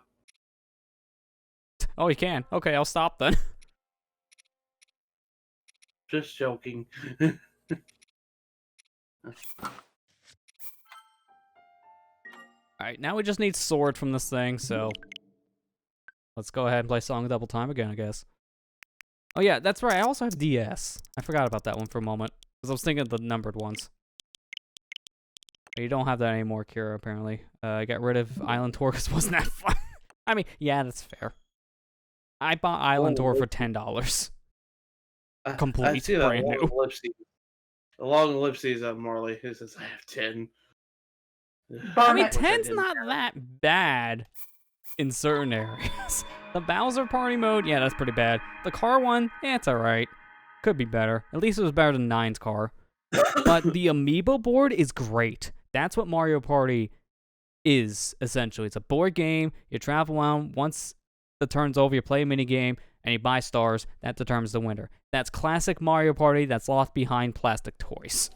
[SPEAKER 1] Oh, you can. Okay, I'll stop then.
[SPEAKER 2] Just joking.
[SPEAKER 1] Alright, now we just need sword from this thing, so... let's go ahead and play Song Double Time again, I guess. Oh yeah, that's right, I also have DS. I forgot about that one for a moment. Because I was thinking of the numbered ones. You don't have that anymore, Kira, apparently. I got rid of Island Tour because it wasn't that fun. I mean, yeah, that's fair. I bought Island Tour for $10. Complete,
[SPEAKER 2] I see that
[SPEAKER 1] brand new.
[SPEAKER 2] The long ellipses of Marley. It says I have 10.
[SPEAKER 1] I mean, 10's not that bad in certain areas. The Bowser Party mode, yeah, that's pretty bad. The car one, it's alright. Could be better. At least it was better than 9's car. But the amiibo board is great. That's what Mario Party is, essentially. It's a board game. You travel around. Once the turn's over, you play a minigame, and you buy stars. That determines the winner. That's classic Mario Party that's lost behind plastic toys.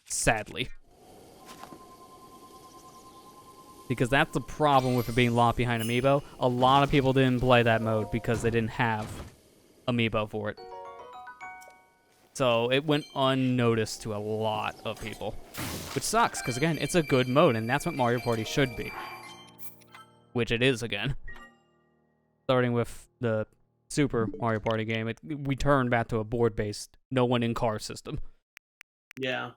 [SPEAKER 1] Sadly. Because that's the problem with it being locked behind amiibo. A lot of people didn't play that mode because they didn't have amiibo for it. So it went unnoticed to a lot of people. Which sucks, because again, it's a good mode, and that's what Mario Party should be. Which it is again. Starting with the Super Mario Party game. We turned back to a board-based, no one in car system.
[SPEAKER 2] Yeah.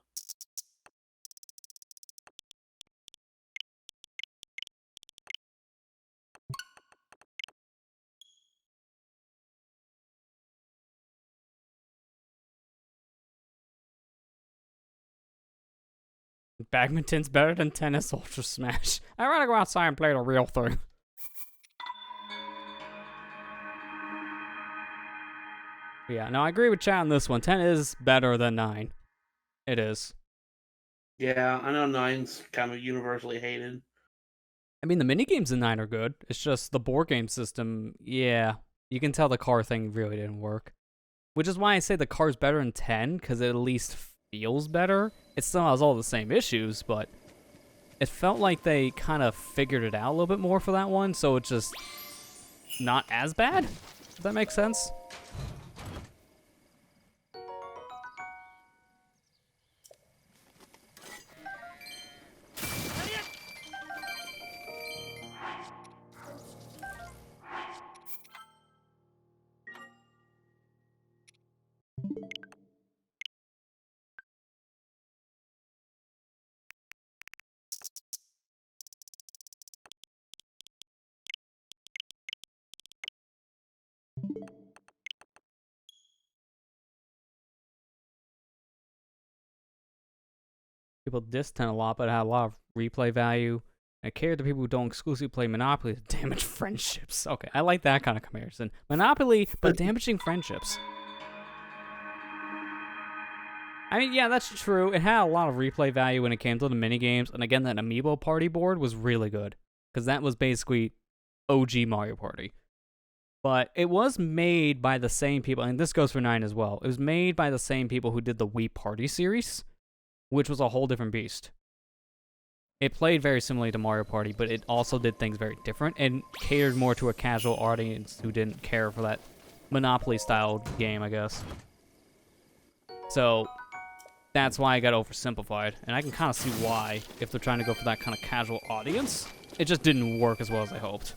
[SPEAKER 1] Badminton's better than tennis Ultra Smash. I'd rather go outside and play the real thing. Yeah, no, I agree with Chad on this one. 10 is better than 9. It is.
[SPEAKER 2] Yeah, I know 9's kind of universally hated.
[SPEAKER 1] I mean, the minigames in 9 are good. It's just the board game system, yeah. You can tell the car thing really didn't work. Which is why I say the car's better than 10, because it at least feels better. It still has all the same issues, but it felt like they kind of figured it out a little bit more for that one, so it's just not as bad. Does that make sense? People diss 10 a lot, but it had a lot of replay value. I care the people who don't exclusively play Monopoly to damage friendships. Okay, I like that kind of comparison. Monopoly, but damaging friendships. I mean, yeah, that's true. It had a lot of replay value when it came to the minigames. And again, that amiibo party board was really good. Because that was basically OG Mario Party. But it was made by the same people, and this goes for 9 as well. It was made by the same people who did the Wii Party series, which was a whole different beast. It played very similarly to Mario Party, but it also did things very different and catered more to a casual audience who didn't care for that Monopoly-style game, I guess. So that's why I got oversimplified, and I can kind of see why, if they're trying to go for that kind of casual audience. It just didn't work as well as I hoped.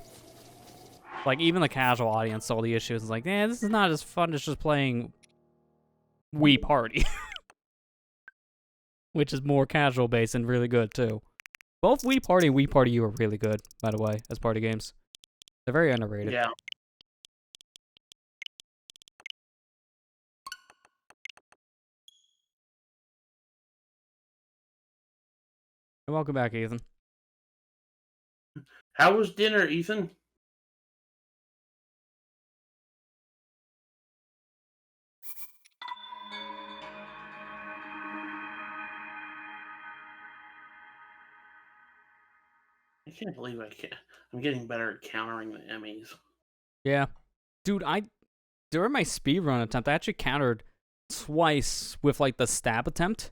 [SPEAKER 1] Like, even the casual audience saw the issues and was like, this is not as fun as just playing Wii Party. Which is more casual based and really good, too. Both Wii Party and Wii Party U are really good, by the way, as party games. They're very underrated.
[SPEAKER 2] Yeah.
[SPEAKER 1] And welcome back, Ethan.
[SPEAKER 2] How was dinner, Ethan? I can't believe I'm getting better at countering the Emmys.
[SPEAKER 1] Yeah. Dude, during my speedrun attempt, I actually countered twice with, like, the stab attempt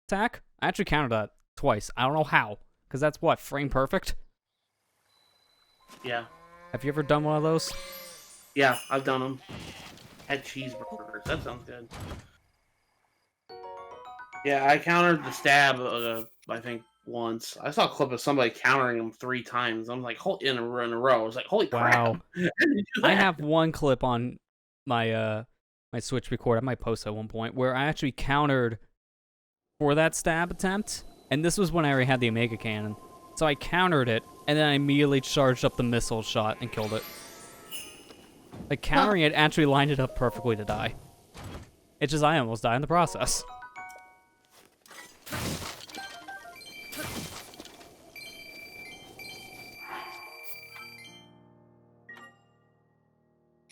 [SPEAKER 1] attack. I actually countered that twice. I don't know how, because that's what, frame perfect?
[SPEAKER 2] Yeah.
[SPEAKER 1] Have you ever done one of those?
[SPEAKER 2] Yeah, I've done them. Had cheeseburgers. That sounds good. Yeah, I countered the stab, I think, once. I saw a clip of somebody countering him 3 times. I'm like, in a row. I was like, holy crap.
[SPEAKER 1] Wow.
[SPEAKER 2] How did you do
[SPEAKER 1] I
[SPEAKER 2] that?
[SPEAKER 1] have one clip on my my Switch record. I might post at one point where I actually countered for that stab attempt, and this was when I already had the Omega Cannon. So I countered it, and then I immediately charged up the missile shot and killed it. Like, countering it actually lined it up perfectly to die. It's just I almost died in the process.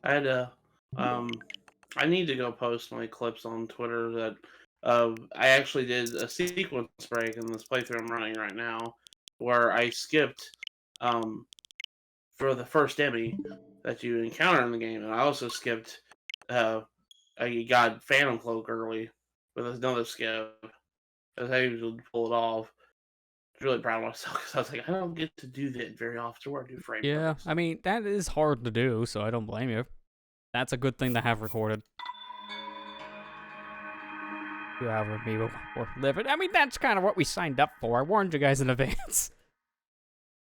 [SPEAKER 2] I had to, I need to go post my clips on Twitter that, I actually did a sequence break in this playthrough I'm running right now, where I skipped, for the first Emmy that you encounter in the game, and I also skipped, I got Phantom Cloak early with another skip. I was able to pull it off. I was really proud of myself because I was like, I don't get to do that very often where I do frame
[SPEAKER 1] Yeah,
[SPEAKER 2] breaks.
[SPEAKER 1] I mean, that is hard to do, so I don't blame you. That's a good thing to have recorded. You have amiibo or live it. I mean, that's kind of what we signed up for. I warned you guys in advance.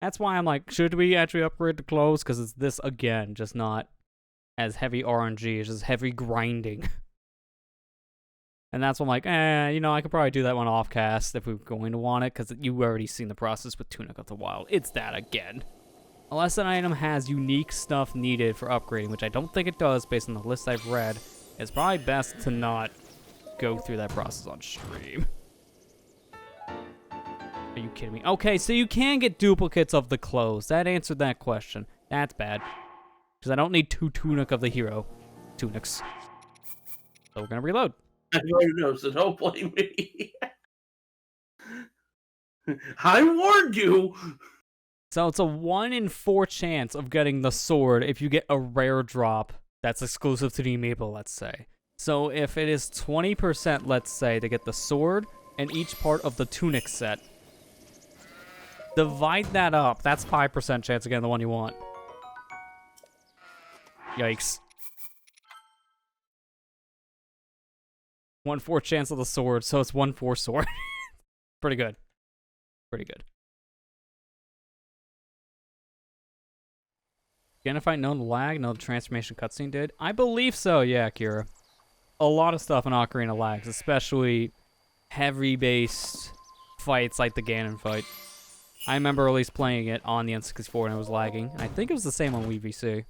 [SPEAKER 1] That's why I'm like, should we actually upgrade the clothes? Because it's this again, just not as heavy RNG. It's just heavy grinding. And that's when I'm like, you know, I could probably do that one off-cast if we we're going to want it, because you've already seen the process with Tunic of the Wild. It's that again. Unless an item has unique stuff needed for upgrading, which I don't think it does based on the list I've read, it's probably best to not go through that process on stream. Are you kidding me? Okay, so you can get duplicates of the clothes. That answered that question. That's bad. Because I don't need 2 Tunic of the Hero tunics. So we're going to reload.
[SPEAKER 2] I already know, so don't blame me. I warned you!
[SPEAKER 1] So it's a 1 in 4 chance of getting the sword if you get a rare drop that's exclusive to the amiibo, let's say. So if it is 20%, let's say, to get the sword and each part of the tunic set, divide that up. That's 5% chance of getting the one you want. Yikes. 1/4 chance of the sword, so it's 1/4 sword. Pretty good. Pretty good. Again, if I know the lag, know the transformation cutscene did. I believe so, yeah, Kira. A lot of stuff in Ocarina lags, especially heavy-based fights like the Ganon fight. I remember at least playing it on the N64 and it was lagging. And I think it was the same on Wii VC.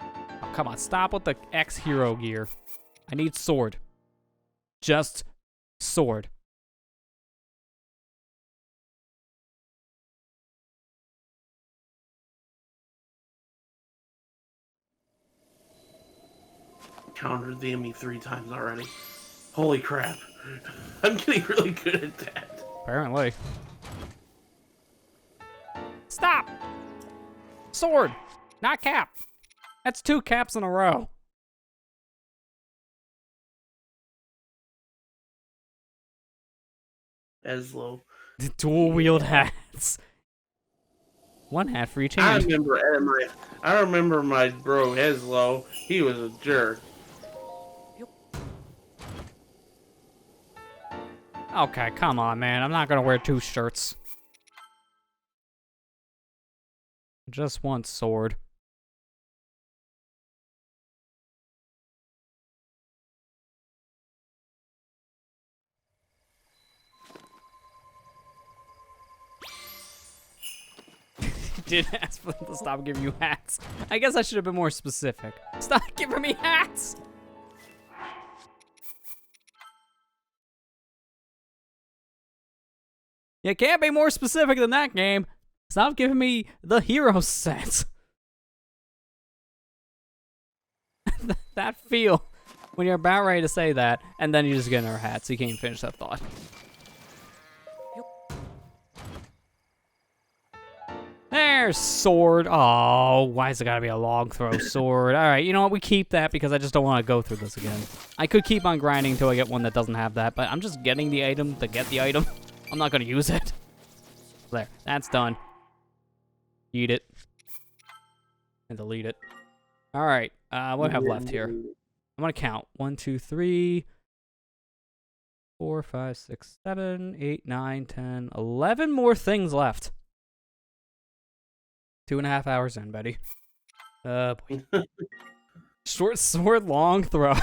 [SPEAKER 1] Oh, come on, stop with the X-Hero gear. I need sword. Just sword.
[SPEAKER 2] Countered the enemy 3 times already. Holy crap. I'm getting really good at that.
[SPEAKER 1] Apparently. Stop! Sword! Not cap! That's 2 caps in a row.
[SPEAKER 2] Eslo.
[SPEAKER 1] The dual wield hats. 1 hat for each hand.
[SPEAKER 2] I remember my bro Eslo. He was a jerk.
[SPEAKER 1] Okay, come on, man. I'm not gonna wear 2 shirts. Just 1 sword. Did ask for them to stop giving you hats. I guess I should have been more specific. Stop giving me hats! You can't be more specific than that, game. Stop giving me the hero sets. That feel when you're about ready to say that, and then you just get another hat, so you can't even finish that thought. There's sword. Oh, why's it gotta be a long throw sword? Alright, you know what? We keep that because I just don't want to go through this again. I could keep on grinding until I get one that doesn't have that, but I'm just getting the item to get the item. I'm not gonna use it. There, that's done. Eat it. And delete it. Alright, what do I have left here? I'm gonna count. 1, 2, 3, 4, 5, 6, 7, 8, 9, 10, 11 more things left. 2.5 hours in, Betty. Boy. Short sword, long throw.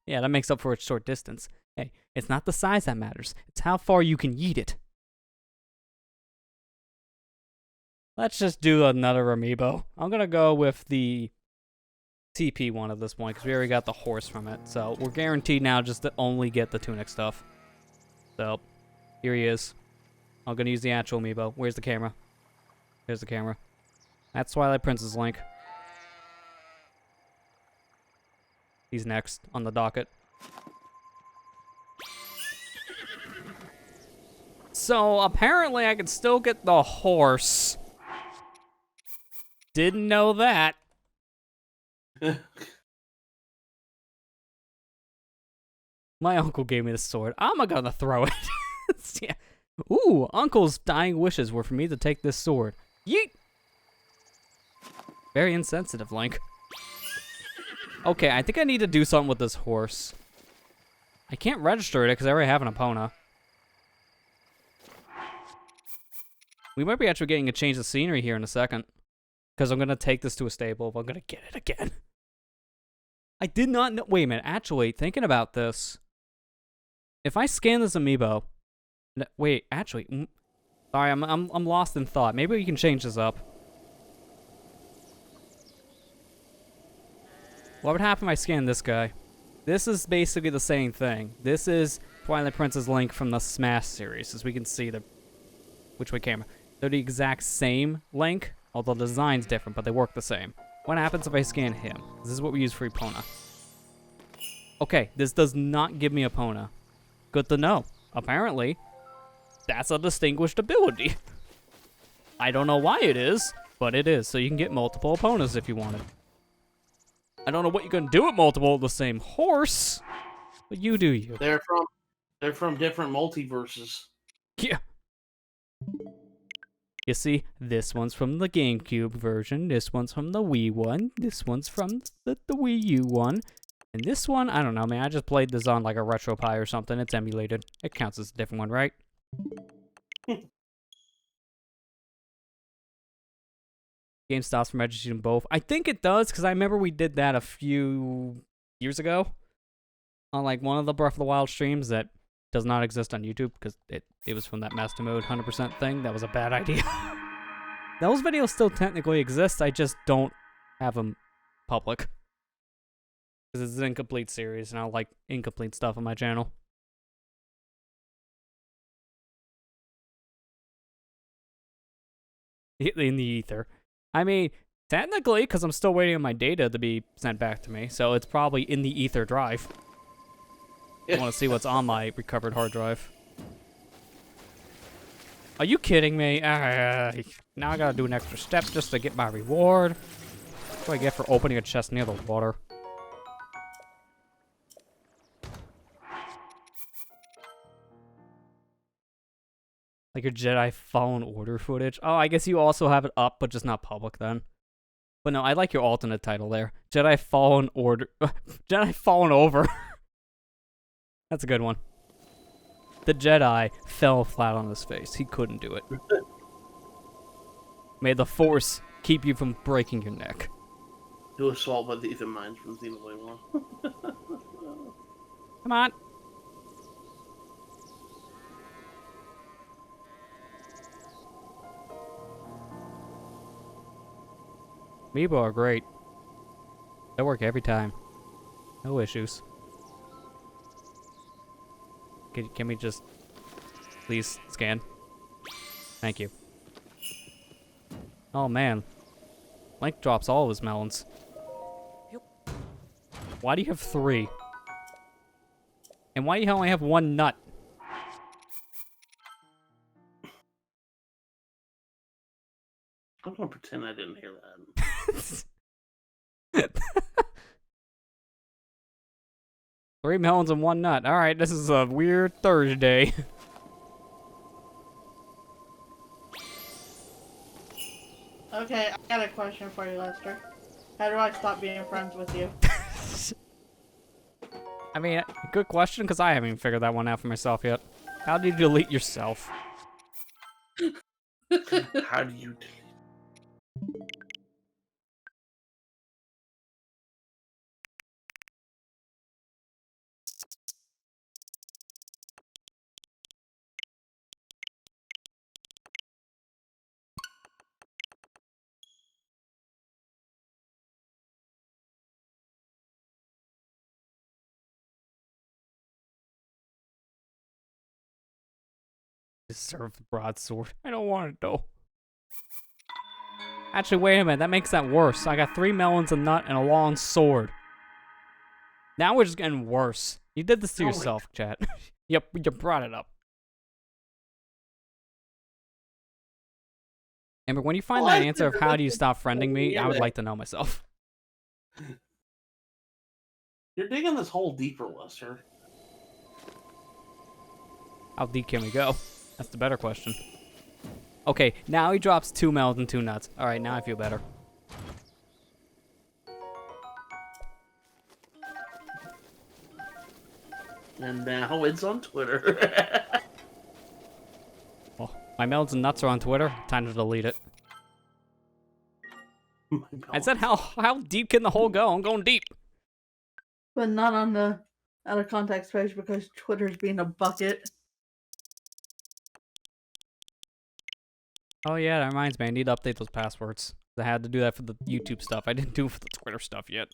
[SPEAKER 1] Yeah, that makes up for its short distance. Hey, it's not the size that matters. It's how far you can yeet it. Let's just do another amiibo. I'm gonna go with the TP one at this point, because we already got the horse from it. So we're guaranteed now just to only get the tunic stuff. So, here he is. I'm gonna use the actual amiibo. Where's the camera? Here's the camera. That's Twilight Princess Link. He's next on the docket. So, apparently I can still get the horse. Didn't know that. My uncle gave me the sword. I'm gonna throw it. Yeah. Ooh, uncle's dying wishes were for me to take this sword. Yeet! Very insensitive, Link. Okay, I think I need to do something with this horse. I can't register it because I already have an Epona. We might be actually getting a change of scenery here in a second. Because I'm going to take this to a stable, but I'm going to get it again. I did not know. Wait a minute. Actually, thinking about this, if I scan this amiibo, wait. Actually, sorry, I'm lost in thought. Maybe we can change this up. What would happen if I scan this guy? This is basically the same thing. This is Twilight Princess Link from the Smash series, as we can see the which way camera. They're the exact same Link, although the design's different, but they work the same. What happens if I scan him? This is what we use for Epona. Okay, this does not give me Epona. Good to know. Apparently, that's a distinguished ability. I don't know why it is, but it is. So you can get multiple Eponas if you wanted. I don't know what you're gonna do with multiple of the same horse, but you do you.
[SPEAKER 2] They're from different multiverses.
[SPEAKER 1] Yeah. You see, this one's from the GameCube version, this one's from the Wii one, this one's from the Wii U one, and this one, I don't know, man, I just played this on like a RetroPie or something. It's emulated. It counts as a different one, right? Game stops from registering both. I think it does, because I remember we did that a few years ago on like one of the Breath of the Wild streams that does not exist on YouTube because it was from that Master Mode 100% thing. That was a bad idea. Those videos still technically exist. I just don't have them public because it's an incomplete series, and I like incomplete stuff on my channel. In the ether. I mean, technically, because I'm still waiting on my data to be sent back to me, so it's probably in the ether drive. I want to see what's on my recovered hard drive. Are you kidding me? Now I gotta do an extra step just to get my reward. What do I get for opening a chest near the water? Like your Jedi Fallen Order footage. Oh, I guess you also have it up, but just not public then. But no, I like your alternate title there. Jedi Fallen Order. Jedi Fallen Over. That's a good one. The Jedi fell flat on his face. He couldn't do it. May the Force keep you from breaking your neck.
[SPEAKER 2] It was solved by the Ethan Mines from Xenoblade 1.
[SPEAKER 1] Come on. Amiibo are great. They work every time. No issues. Can we just please scan? Thank you. Oh man. Link drops all of his melons. Why do you have 3? And why do you only have 1 nut?
[SPEAKER 2] I'm gonna pretend I didn't hear that.
[SPEAKER 1] 3 melons and 1 nut. Alright, this is a weird Thursday.
[SPEAKER 3] Okay, I got a question for you, Lester. How do I stop being friends with you?
[SPEAKER 1] I mean, good question, because I haven't even figured that one out for myself yet. How do you delete yourself?
[SPEAKER 2] How do you delete?
[SPEAKER 1] Deserve the broadsword. I don't want it though. Actually, wait a minute. That makes that worse. I got 3 melons, a nut, and a long sword. Now we're just getting worse. You did this to yourself, chat. Yep, you brought it up. Amber, when you find that answer of how do you stop friending me, I would like to know myself.
[SPEAKER 2] You're digging this hole deeper, Lester.
[SPEAKER 1] How deep can we go? That's the better question. Okay, now he drops 2 melons and 2 nuts. Alright, now I feel better.
[SPEAKER 2] And now it's on Twitter.
[SPEAKER 1] Well, my melons and nuts are on Twitter. Time to delete it.
[SPEAKER 2] My
[SPEAKER 1] I said,
[SPEAKER 2] balls.
[SPEAKER 1] how deep can the hole go? I'm going deep.
[SPEAKER 3] But not on the out of context page because Twitter's being a bucket.
[SPEAKER 1] Oh yeah, that reminds me. I need to update those passwords. I had to do that for the YouTube stuff. I didn't do it for the Twitter stuff yet.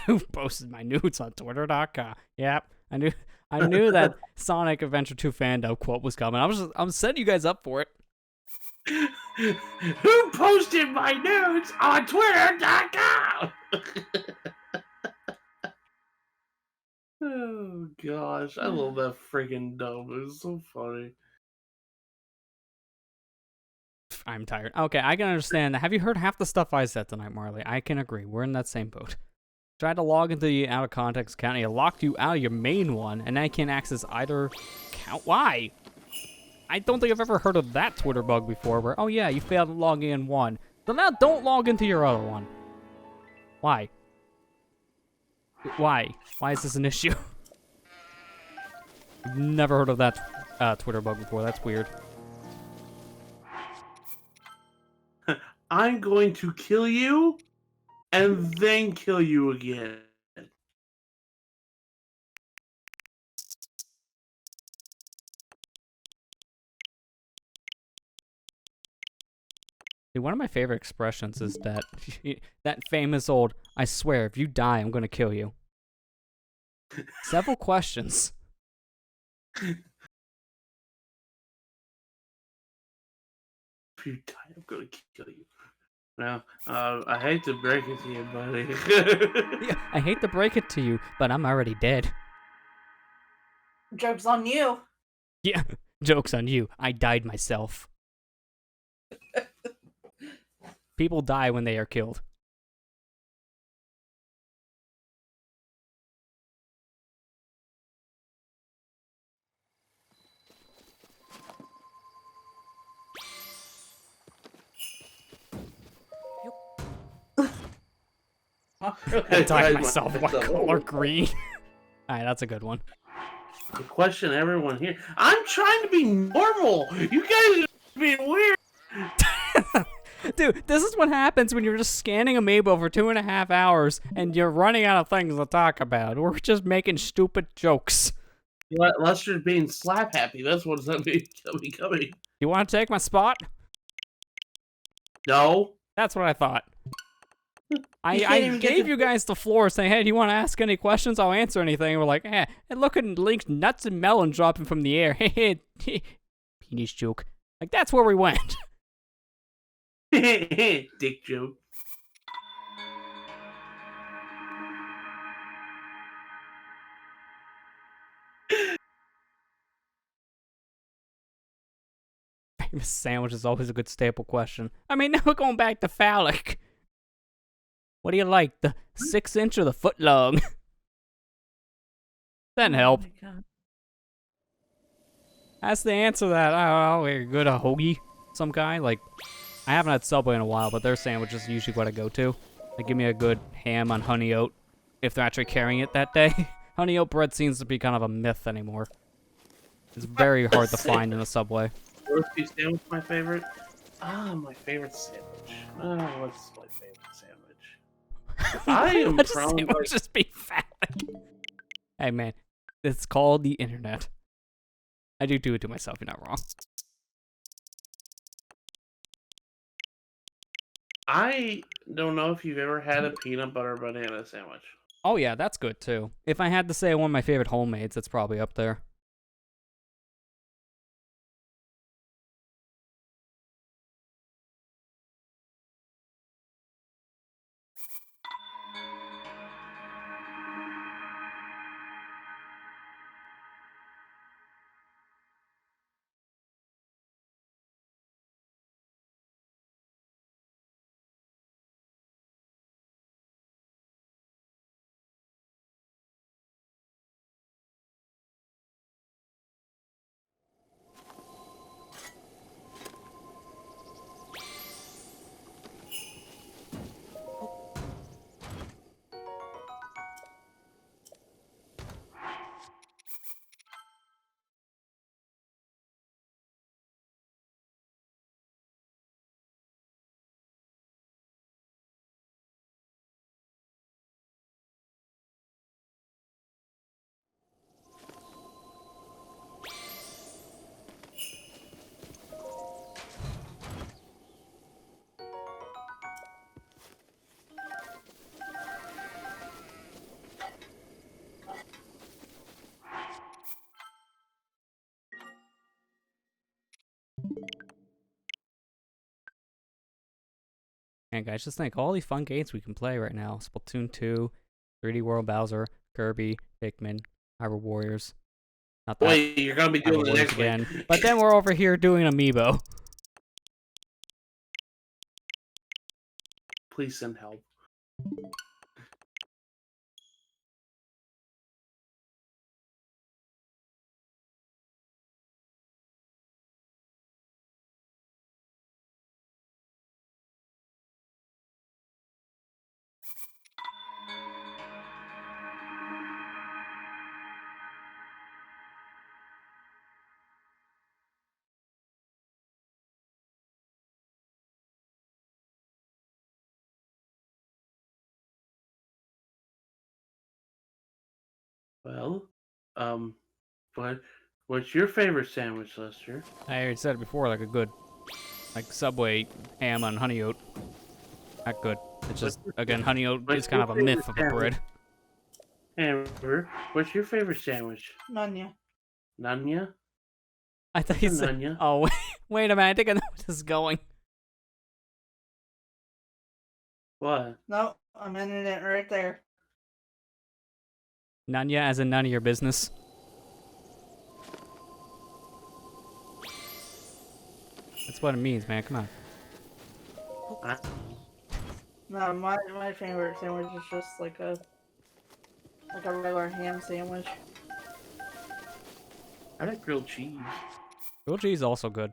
[SPEAKER 1] Who posted my nudes on Twitter.com? Yep, I knew that Sonic Adventure 2 fandom quote was coming. I'm setting you guys up for it.
[SPEAKER 2] Who posted my nudes on Twitter.com? Oh gosh, I love that freaking dumb. It's so funny.
[SPEAKER 1] I'm tired. Okay, I can understand that. Have you heard half the stuff I said tonight, Marley? I can agree. We're in that same boat. Tried to log into the out of context account, and it locked you out of your main one, and now you can't access either account. Why? I don't think I've ever heard of that Twitter bug before where, oh yeah, you failed to log in one. So now don't log into your other one. Why? Why? Why is this an issue? I've never heard of that Twitter bug before. That's weird.
[SPEAKER 2] I'm going to kill you and then kill you again.
[SPEAKER 1] Dude, one of my favorite expressions is that that famous old, I swear, if you die, I'm gonna kill you. Several questions.
[SPEAKER 2] If you die, I'm going to kill you. Now, I hate to break it to you, buddy.
[SPEAKER 1] Yeah, I hate to break it to you, but I'm already dead.
[SPEAKER 3] Joke's on you.
[SPEAKER 1] Yeah, joke's on you. I died myself. People die when they are killed. I died myself. What color? Green. Alright, that's a good one.
[SPEAKER 2] The question everyone here. I'm trying to be normal. You guys are being weird.
[SPEAKER 1] Dude, this is what happens when you're just scanning amiibo for 2.5 hours and you're running out of things to talk about. We're just making stupid jokes.
[SPEAKER 2] Lester's being slap happy. That's what's becoming.
[SPEAKER 1] You want to take my spot?
[SPEAKER 2] No.
[SPEAKER 1] That's what I thought.
[SPEAKER 3] can't
[SPEAKER 1] I
[SPEAKER 3] even get
[SPEAKER 1] gave
[SPEAKER 3] to-
[SPEAKER 1] you guys the floor saying, hey, do you want to ask any questions? I'll answer anything. We're like, and look at Link's nuts and melon dropping from the air. Penis joke. Like, that's where we went.
[SPEAKER 2] Dick joke.
[SPEAKER 1] Famous sandwich is always a good staple question. I mean, now we're going back to phallic. What do you like, the 6-inch or the foot long? Doesn't help.
[SPEAKER 3] Oh my God.
[SPEAKER 1] That's the answer to that. Oh, we're good a hoagie. Some guy, like, I haven't had Subway in a while, but their sandwich is usually what I go to. They give me a good ham on honey oat, if they're actually carrying it that day. Honey oat bread seems to be kind of a myth anymore. It's very hard to find in a Subway.
[SPEAKER 2] Roasty sandwich, my favorite. My favorite sandwich. What's my favorite sandwich? I am
[SPEAKER 1] Let
[SPEAKER 2] prone to
[SPEAKER 1] sandwiches be phallic. Hey, man, it's called the internet. I do it to myself, you're not wrong.
[SPEAKER 2] I don't know if you've ever had a peanut butter banana sandwich.
[SPEAKER 1] Oh yeah, that's good too. If I had to say one of my favorite homemades, it's probably up there. And guys, just think all these fun games we can play right now. Splatoon 2, 3D World Bowser, Kirby, Pikmin, Hyrule Warriors. Not that.
[SPEAKER 2] Wait, you're gonna be doing
[SPEAKER 1] Hyrule
[SPEAKER 2] the
[SPEAKER 1] Warriors
[SPEAKER 2] next
[SPEAKER 1] again.
[SPEAKER 2] one.
[SPEAKER 1] But then we're over here doing Amiibo.
[SPEAKER 2] Please send help. Well, um, what's your favorite sandwich, Lester?
[SPEAKER 1] I already said it before, like a good, like Subway ham on honey oat. Not good. It's just, again, honey oat is kind of a myth of a bread.
[SPEAKER 2] Amber, what's your favorite sandwich?
[SPEAKER 3] Nanya.
[SPEAKER 2] Nanya?
[SPEAKER 1] I thought you said,
[SPEAKER 2] Nanya?
[SPEAKER 1] oh, wait a minute, I think I know where this is going.
[SPEAKER 2] What?
[SPEAKER 3] No, I'm ending it right there.
[SPEAKER 1] Nanya as in none of your business. That's what it means, man, come on.
[SPEAKER 3] No, my favorite sandwich is just like a regular ham sandwich.
[SPEAKER 2] I like grilled cheese.
[SPEAKER 1] Grilled cheese is also good.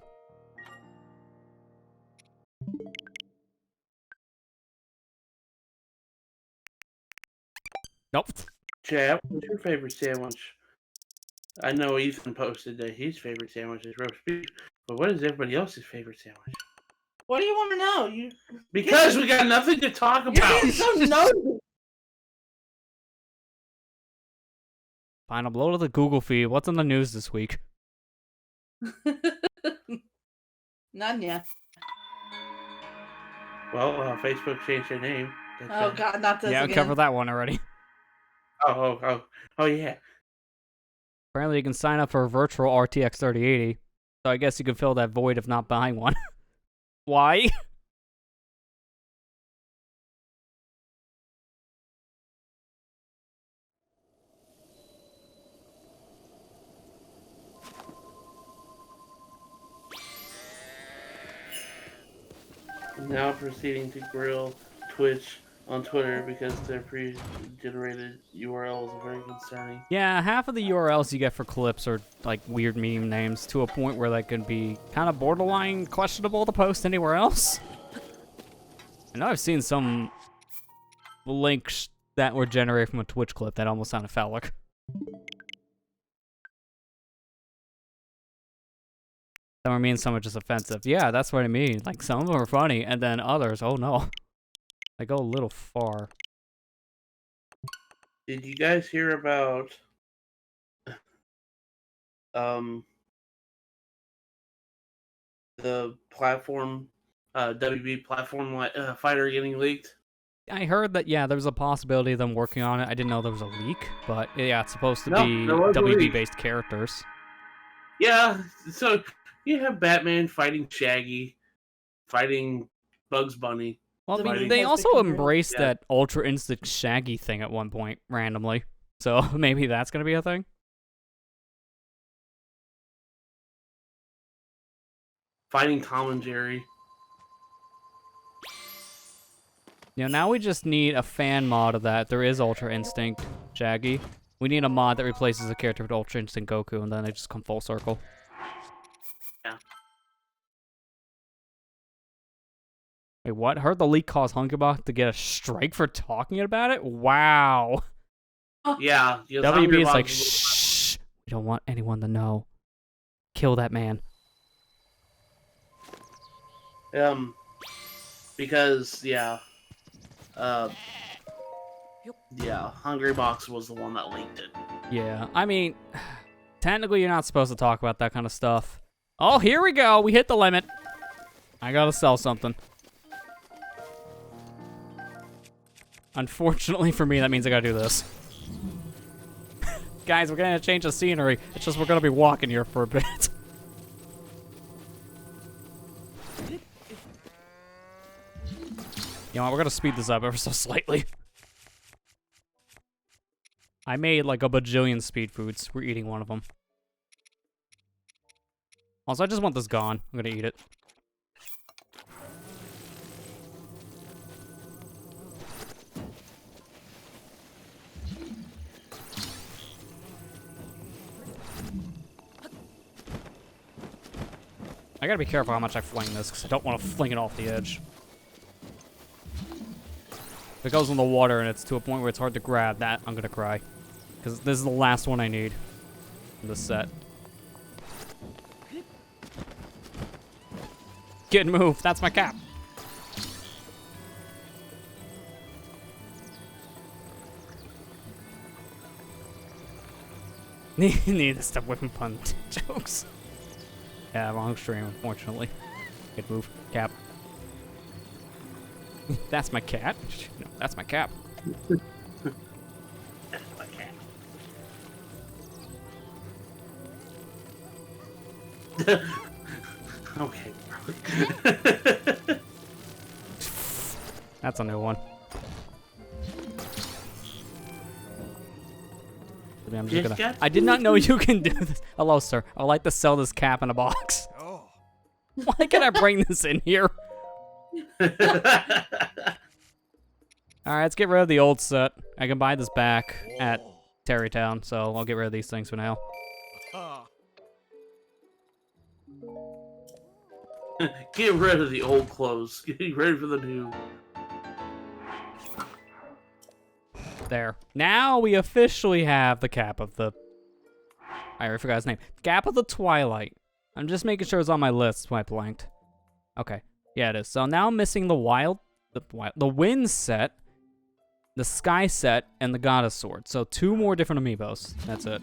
[SPEAKER 1] Nope.
[SPEAKER 2] Chap, what's your favorite sandwich? I know Ethan posted that his favorite sandwich is roast beef, but what is everybody else's favorite sandwich?
[SPEAKER 3] What do you want to know? You
[SPEAKER 2] Because we got nothing to talk
[SPEAKER 3] you're
[SPEAKER 2] about.
[SPEAKER 3] being so nosy.
[SPEAKER 1] Fine, I'll blow to the Google feed. What's on the news this week?
[SPEAKER 3] Nanya.
[SPEAKER 2] Well, Facebook changed their name.
[SPEAKER 3] Oh God, not this
[SPEAKER 1] Yeah, I
[SPEAKER 3] again.
[SPEAKER 1] covered that one already.
[SPEAKER 2] Oh, yeah.
[SPEAKER 1] Apparently you can sign up for a virtual RTX 3080, so I guess you can fill that void of not buying one. Why?
[SPEAKER 2] Now proceeding to grill Twitch on Twitter because their pre-generated URLs are very concerning.
[SPEAKER 1] Yeah, half of the URLs you get for clips are like weird meme names to a point where they can be kind of borderline questionable to post anywhere else. I know I've seen some links that were generated from a Twitch clip that almost sounded phallic. Some are mean, some are just offensive. Yeah, that's what I mean. Like, some of them are funny, and then others, oh no. They go a little far.
[SPEAKER 2] Did you guys hear about the platform WB platform fighter getting leaked?
[SPEAKER 1] I heard that, yeah, there was a possibility of them working on it. I didn't know there was a leak, but yeah, it's supposed to
[SPEAKER 2] No,
[SPEAKER 1] be
[SPEAKER 2] there was a leak.
[SPEAKER 1] WB-based characters.
[SPEAKER 2] Yeah, so you have Batman fighting Shaggy, fighting Bugs Bunny.
[SPEAKER 1] Well, I mean,
[SPEAKER 2] Fighting-
[SPEAKER 1] they also
[SPEAKER 3] Supposed to be
[SPEAKER 1] embraced
[SPEAKER 2] Yeah.
[SPEAKER 1] that Ultra Instinct Shaggy thing at one point, randomly. So maybe that's gonna be a thing?
[SPEAKER 2] Fighting Tom and Jerry.
[SPEAKER 1] You know, now we just need a fan mod of that. There is Ultra Instinct Shaggy. We need a mod that replaces a character with Ultra Instinct Goku, and then they just come full circle.
[SPEAKER 2] Yeah.
[SPEAKER 1] Wait, what? Heard the leak caused Hunkerbach to get a strike for talking about it? Wow.
[SPEAKER 2] Yeah. because
[SPEAKER 1] WB is like,
[SPEAKER 2] Hungry Box-
[SPEAKER 1] shh. We don't want anyone to know. Kill that man.
[SPEAKER 2] Because yeah, Hungry Box was the one that leaked it.
[SPEAKER 1] Yeah, I mean, technically you're not supposed to talk about that kind of stuff. Oh, here we go. We hit the limit. I gotta sell something. Unfortunately for me, that means I gotta do this. Guys, we're gonna change the scenery. It's just we're gonna be walking here for a bit. You know what, we're gonna speed this up ever so slightly. I made like a bajillion speed foods. We're eating one of them. Also, I just want this gone. I'm gonna eat it. I gotta be careful how much I fling this, because I don't want to fling it off the edge. If it goes in the water and it's to a point where it's hard to grab, that I'm gonna cry. Because this is the last one I need in this set. Get moved, that's my cap. Need to stop whipping pun jokes. Yeah, wrong stream, unfortunately. Good move. Cap. That's my cat. No, that's my cap.
[SPEAKER 2] That's my cat. Okay.
[SPEAKER 1] That's a new one. I'm just gonna, I did not know you can do this. Hello, sir. I'd like to sell this cap in a box.
[SPEAKER 4] Oh.
[SPEAKER 1] Why can I bring this in here? Alright, let's get rid of the old set. I can buy this back at Terrytown, so I'll get rid of these things for now.
[SPEAKER 2] Get rid of the old clothes. Get ready for the new.
[SPEAKER 1] There. Now we officially have the cap of the... I already forgot his name. Cap of the Twilight. I'm just making sure it's on my list when I blanked. Okay. Yeah, it is. So now I'm missing the Wind set, the Sky set, and the Goddess Sword. So 2 more different amiibos. That's it.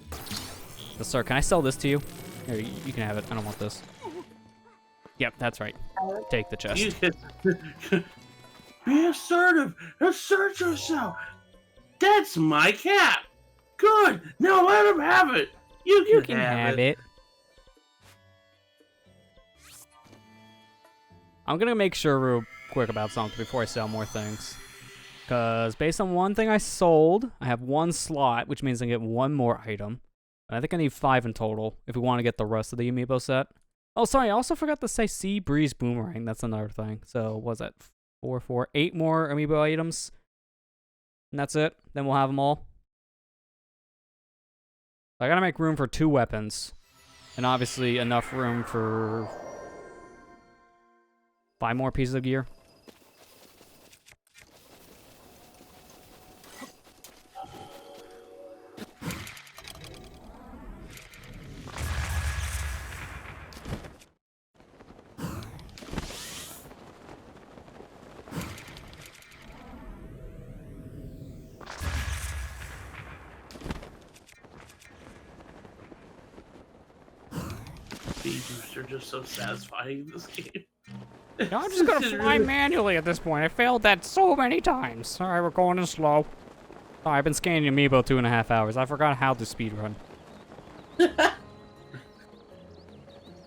[SPEAKER 1] So, sir, can I sell this to you? Here, you can have it. I don't want this. Yep, that's right. Take the chest.
[SPEAKER 2] Be assertive. Assert yourself. That's my cap. Good. Now let him have it. You can have it.
[SPEAKER 1] I'm gonna make sure real quick about something before I sell more things. Because based on one thing I sold, I have 1 slot, which means I get 1 more item. And I think I need 5 in total if we want to get the rest of the amiibo set. Oh, sorry, I also forgot to say Sea Breeze Boomerang. That's another thing. So, what was that? 8 more amiibo items. And that's it. Then we'll have them all. I gotta make room for 2 weapons. And obviously enough room for 5 more pieces of gear.
[SPEAKER 2] These are just so satisfying in this game.
[SPEAKER 1] No, I'm just gonna fly manually at this point. I failed that so many times. Alright, we're going in slow. Oh, I've been scanning amiibo 2.5 hours. I forgot how to speedrun.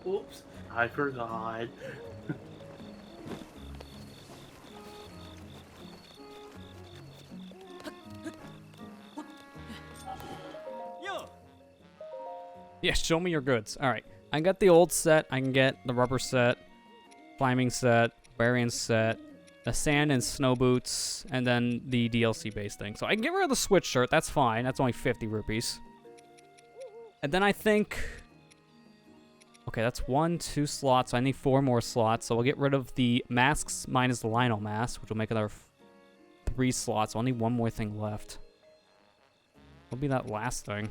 [SPEAKER 2] Oops, I forgot.
[SPEAKER 1] Yeah, show me your goods. Alright, I can get the old set. I can get the rubber set, climbing set, barbarian set, the sand and snow boots, and then the DLC based thing. So I can get rid of the Switch shirt. That's fine. That's only 50 rupees. And then I think... Okay, that's 2 slots. So I need 4 more slots. So we'll get rid of the masks minus the Lionel mask, which will make another 3 slots. I'll need 1 more thing left. What'll be that last thing?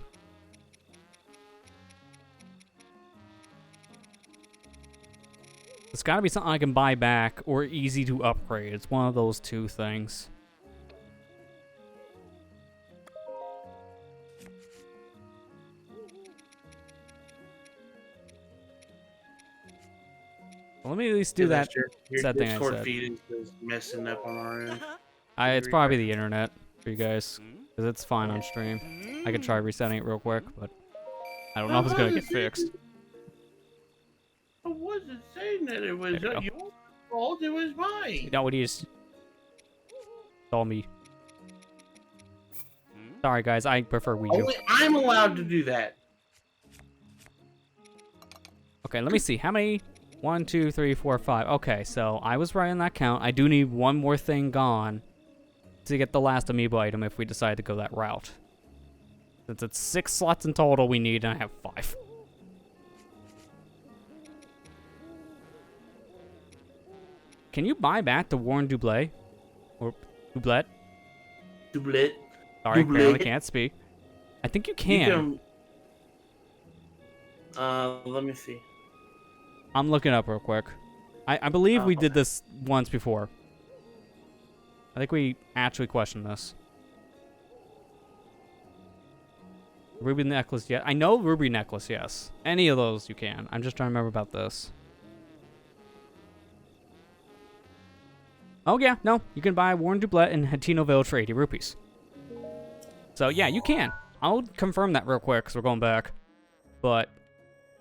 [SPEAKER 1] It's gotta be something I can buy back or easy to upgrade. It's one of those 2 things. Well, let me at least do that.
[SPEAKER 2] Your
[SPEAKER 1] that thing I
[SPEAKER 2] Discord
[SPEAKER 1] said.
[SPEAKER 2] feed is messing up on our end.
[SPEAKER 1] It's probably the internet for you guys, because it's fine on stream. I could try resetting it real quick, but I don't know if it's gonna get fixed.
[SPEAKER 2] I wasn't saying that it was
[SPEAKER 1] There you
[SPEAKER 2] your fault, it was mine.
[SPEAKER 1] No, it is. all me. Sorry, guys. I prefer Wii U.
[SPEAKER 2] Only I'm allowed to do that.
[SPEAKER 1] Okay, let me see. How many? 1, 2, 3, 4, 5. Okay, so I was right on that count. I do need one more thing gone to get the last amiibo item if we decide to go that route. Since it's 6 slots in total we need, and I have 5. Can you buy back the Warren Doublet? Or Doublet?
[SPEAKER 2] Doublet.
[SPEAKER 1] Sorry,
[SPEAKER 2] Doublet.
[SPEAKER 1] apparently can't speak. I think you can.
[SPEAKER 2] Let me see.
[SPEAKER 1] I'm looking up real quick. I believe we did
[SPEAKER 2] Okay.
[SPEAKER 1] this once before. I think we actually questioned this. Ruby necklace, yeah. I know ruby necklace, yes. Any of those you can. I'm just trying to remember about this. Oh, yeah, no. You can buy Warren Doublet in Hatino Village for 80 rupees. So, yeah, you can. I'll confirm that real quick because we're going back. But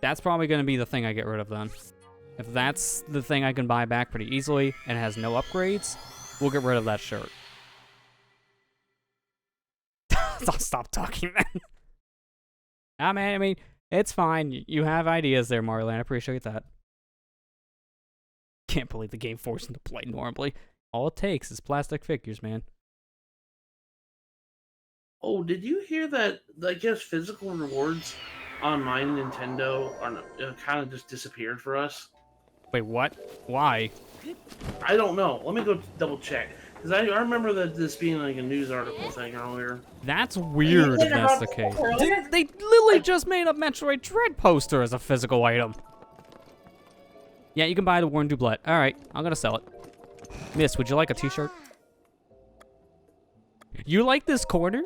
[SPEAKER 1] that's probably going to be the thing I get rid of then. If that's the thing I can buy back pretty easily and has no upgrades, we'll get rid of that shirt. I'll stop talking then. Ah, man, I mean, it's fine. You have ideas there, Marlon. I appreciate that. Can't believe the game forced him to play normally. All it takes is plastic figures, man.
[SPEAKER 2] Oh, did you hear that? I guess physical rewards on my Nintendo are kind of just disappeared for us.
[SPEAKER 1] Wait, what? Why?
[SPEAKER 2] I don't know. Let me go double check. Because I remember that this being like a news article thing earlier.
[SPEAKER 1] That's weird if that's the case. They literally just made a Metroid Dread poster as a physical item. Yeah, you can buy the Warren Doublet. Alright, I'm gonna sell it. Miss, would you like a t-shirt? You like this corner?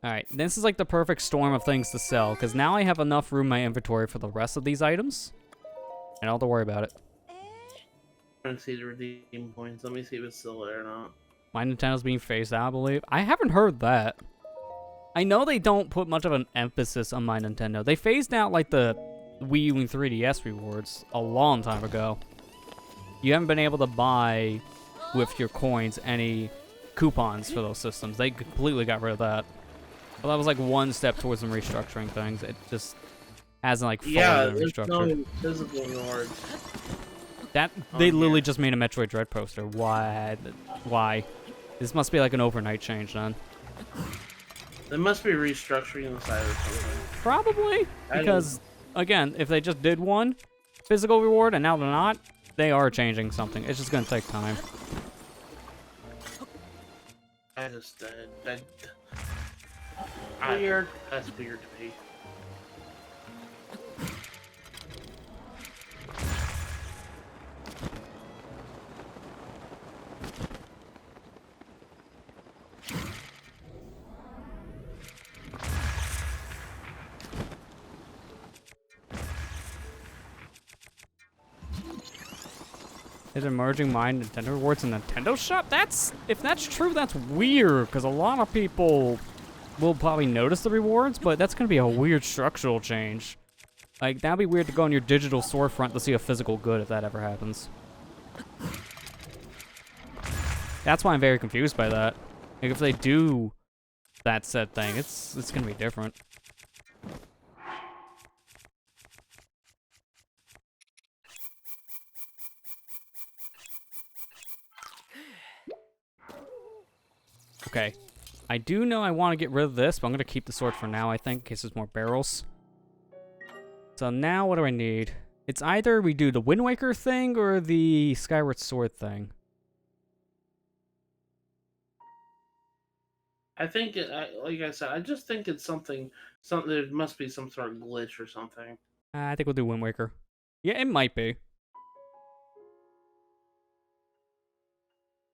[SPEAKER 1] Alright, this is like the perfect storm of things to sell, because now I have enough room in my inventory for the rest of these items. And I don't have to worry about it.
[SPEAKER 2] Trying to see the redeem points. Let me see if it's still there or not.
[SPEAKER 1] My Nintendo's being phased out, I believe. I haven't heard that. I know they don't put much of an emphasis on my Nintendo. They phased out like the Wii U and 3DS rewards a long time ago. You haven't been able to buy with your coins any coupons for those systems. They completely got rid of that. Well, that was like one step towards them restructuring things. It just hasn't like fully been
[SPEAKER 2] there's
[SPEAKER 1] restructured.
[SPEAKER 2] no physical rewards.
[SPEAKER 1] That they literally just made a Metroid Dread poster. Why? Why? This must be like an overnight change then.
[SPEAKER 2] They must be restructuring the site or something.
[SPEAKER 1] Probably because again, if they just did one physical reward and now they're not, they are changing something. It's just gonna take time.
[SPEAKER 2] That's
[SPEAKER 3] Weird.
[SPEAKER 2] That's weird to me.
[SPEAKER 1] Is emerging my Nintendo rewards in Nintendo shop? If that's true, that's weird, because a lot of people will probably notice the rewards, but that's going to be a weird structural change. Like, that'd be weird to go on your digital storefront to see a physical good if that ever happens. That's why I'm very confused by that. Like, if they do that said thing, it's going to be different. Okay. I do know I want to get rid of this, but I'm going to keep the sword for now, I think, in case there's more barrels. So now what do I need? It's either we do the Wind Waker thing or the Skyward Sword thing.
[SPEAKER 2] I think, like I said, I just think it's something. There must be some sort of glitch or something.
[SPEAKER 1] I think we'll do Wind Waker. Yeah, it might be.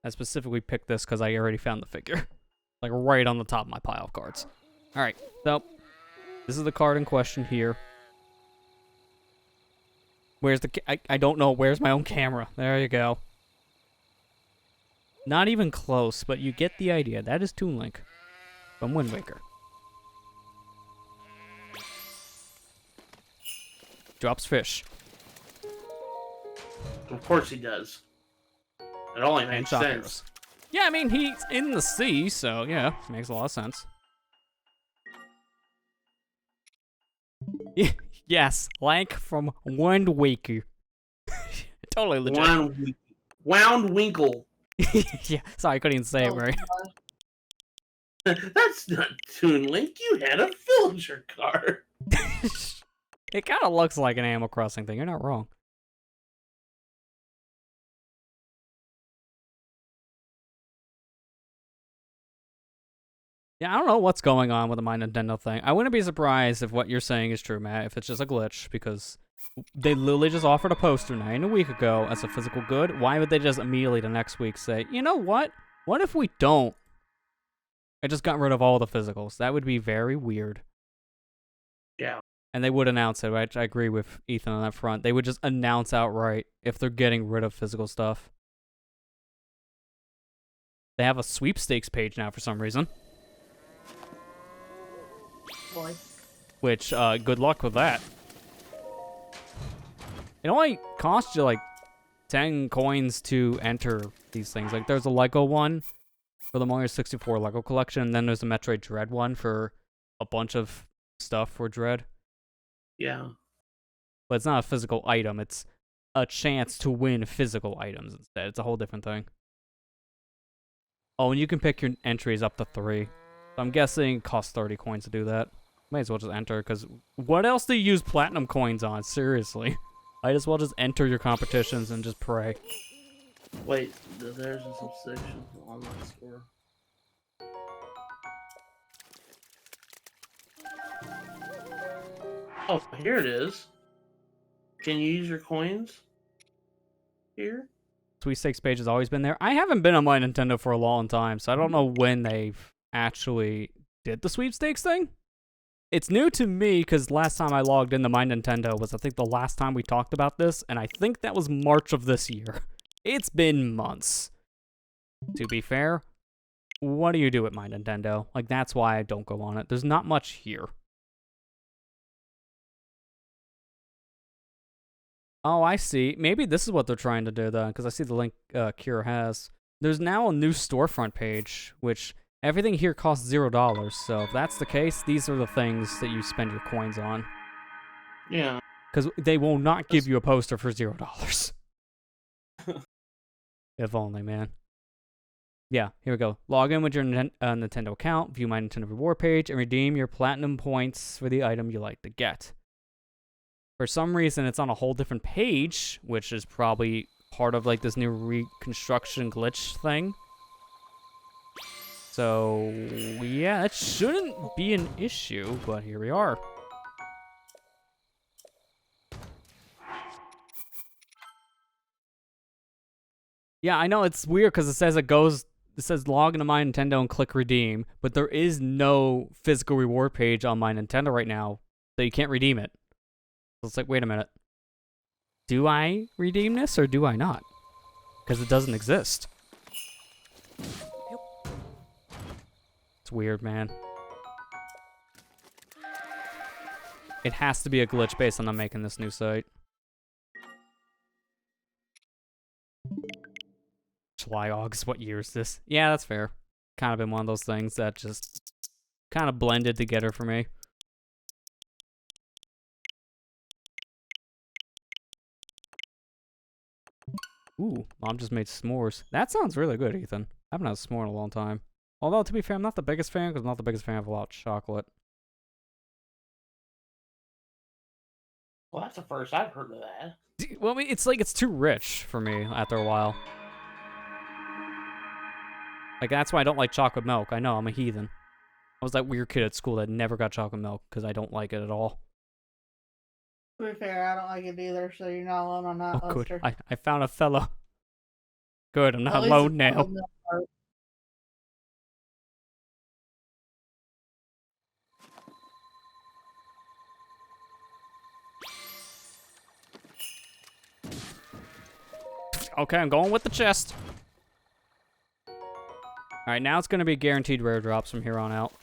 [SPEAKER 1] I specifically picked this because I already found the figure. Like right on the top of my pile of cards. Alright, so this is the card in question here. Where's the... I don't know. Where's my own camera? There you go. Not even close, but you get the idea. That is Toon Link from Wind Waker. Drops fish.
[SPEAKER 2] Of course he does. It only
[SPEAKER 1] And
[SPEAKER 2] makes
[SPEAKER 1] shock
[SPEAKER 2] sense.
[SPEAKER 1] arrows. Yeah, I mean, he's in the sea, so yeah, makes a lot of sense. Yes, Lank from Wind Waker. Totally legit.
[SPEAKER 2] Wound Winkle.
[SPEAKER 1] Yeah, sorry, I couldn't even say it
[SPEAKER 3] Oh,
[SPEAKER 1] right.
[SPEAKER 2] That's not Toon Link. You had a villager card.
[SPEAKER 1] It kind of looks like an Animal Crossing thing. You're not wrong. Yeah, I don't know what's going on with the My Nintendo thing. I wouldn't be surprised if what you're saying is true, Matt, if it's just a glitch, because they literally just offered a poster 9 a week ago as a physical good. Why would they just immediately the next week say, you know what? What if we don't? I just got rid of all the physicals. That would be very weird.
[SPEAKER 2] Yeah.
[SPEAKER 1] And they would announce it, right? I agree with Ethan on that front. They would just announce outright if they're getting rid of physical stuff. They have a sweepstakes page now for some reason.
[SPEAKER 3] boy.
[SPEAKER 1] Which, good luck with that. It only costs you like 10 coins to enter these things. Like, there's a Lego one for the Mario 64 Lego collection, and then there's a Metroid Dread one for a bunch of stuff for Dread.
[SPEAKER 2] Yeah.
[SPEAKER 1] But it's not a physical item, it's a chance to win physical items instead. It's a whole different thing. Oh, and you can pick your entries up to 3. So I'm guessing it costs 30 coins to do that. Might as well just enter, because what else do you use platinum coins on? Seriously. Might as well just enter your competitions and just pray.
[SPEAKER 2] Wait, there's a subsection on my score. Oh, here it is. Can you use your coins? Here?
[SPEAKER 1] Sweepstakes page has always been there. I haven't been on my Nintendo for a long time, so I don't know when they've actually did the sweepstakes thing. It's new to me because last time I logged into my Nintendo was, I think, the last time we talked about this, and I think that was March of this year. It's been months. To be fair, what do you do at my Nintendo? Like, that's why I don't go on it. There's not much here. Oh, I see. Maybe this is what they're trying to do, though, because I see the link Kira has. There's now a new storefront page, which everything here costs $0. So if that's the case, these are the things that you spend your coins on.
[SPEAKER 2] Yeah.
[SPEAKER 1] Because they will not give you a poster for $0. If only, man. Yeah, here we go. Log in with your Nintendo account, view my Nintendo reward page, and redeem your platinum points for the item you like to get. For some reason, it's on a whole different page, which is probably part of like this new reconstruction glitch thing. So, yeah, that shouldn't be an issue, but here we are. Yeah, I know it's weird because it says log into my Nintendo and click redeem, but there is no physical reward page on my Nintendo right now, so you can't redeem it. So it's like, wait a minute. Do I redeem this or do I not? Because it doesn't exist. It's weird, man. It has to be a glitch based on them making this new site. July, August, what year is this? Yeah, that's fair. Kind of been one of those things that just kind of blended together for me. Ooh, Mom just made s'mores. That sounds really good, Ethan. I haven't had a s'more in a long time. Although, to be fair, I'm not the biggest fan, because I'm not the biggest fan of a lot of chocolate.
[SPEAKER 2] Well, that's the first I've heard of that.
[SPEAKER 1] Well, I mean, it's like, it's too rich for me after a while. Like, that's why I don't like chocolate milk. I know, I'm a heathen. I was that weird kid at school that never got chocolate milk, because I don't like it at all.
[SPEAKER 3] To be fair, I don't like it either, so you're not alone on that,
[SPEAKER 1] Oh, good.
[SPEAKER 3] Lester.
[SPEAKER 1] I found a fellow. Good, I'm not
[SPEAKER 3] At least
[SPEAKER 1] alone
[SPEAKER 3] it's
[SPEAKER 1] now.
[SPEAKER 3] not on that part.
[SPEAKER 1] Okay, I'm going with the chest. Alright, now it's going to be guaranteed rare drops from here on out.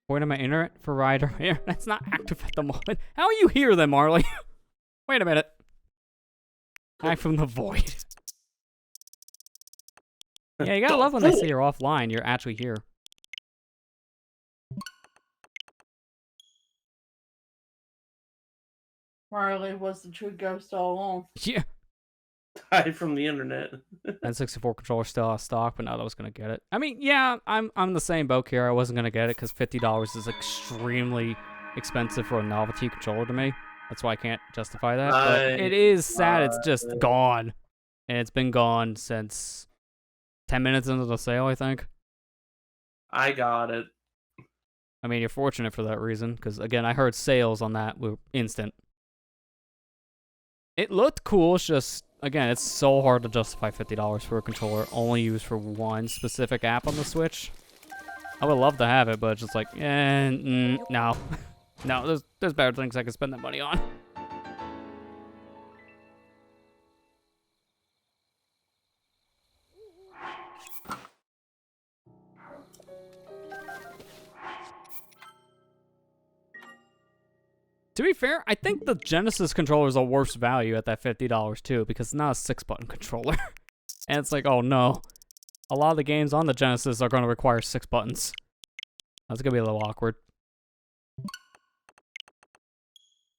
[SPEAKER 1] Point on my internet provider. Internet's not active at the moment. How are you here then, Marley? Wait a minute. Hi from the void. Yeah, you gotta love when they say you're offline. You're actually here.
[SPEAKER 3] Marley was the true ghost all along.
[SPEAKER 1] Yeah.
[SPEAKER 2] Hide from the internet.
[SPEAKER 1] N64 controller still out of stock, but not that I was gonna get it. I mean, yeah, I'm in the same boat here. I wasn't gonna get it because $50 is extremely expensive for a novelty controller to me. That's why I can't justify that. But it is sad it's just gone. And it's been gone since 10 minutes into the sale, I think.
[SPEAKER 2] I got it.
[SPEAKER 1] I mean, you're fortunate for that reason, because, again, I heard sales on that were instant. It looked cool, it's just, again, it's so hard to justify $50 for a controller only used for one specific app on the Switch. I would love to have it, but it's just like, no. No, there's better things I can spend that money on. To be fair, I think the Genesis controller is a worse value at that $50 too, because it's not a 6-button controller. And it's like, oh no. A lot of the games on the Genesis are going to require 6 buttons. That's going to be a little awkward.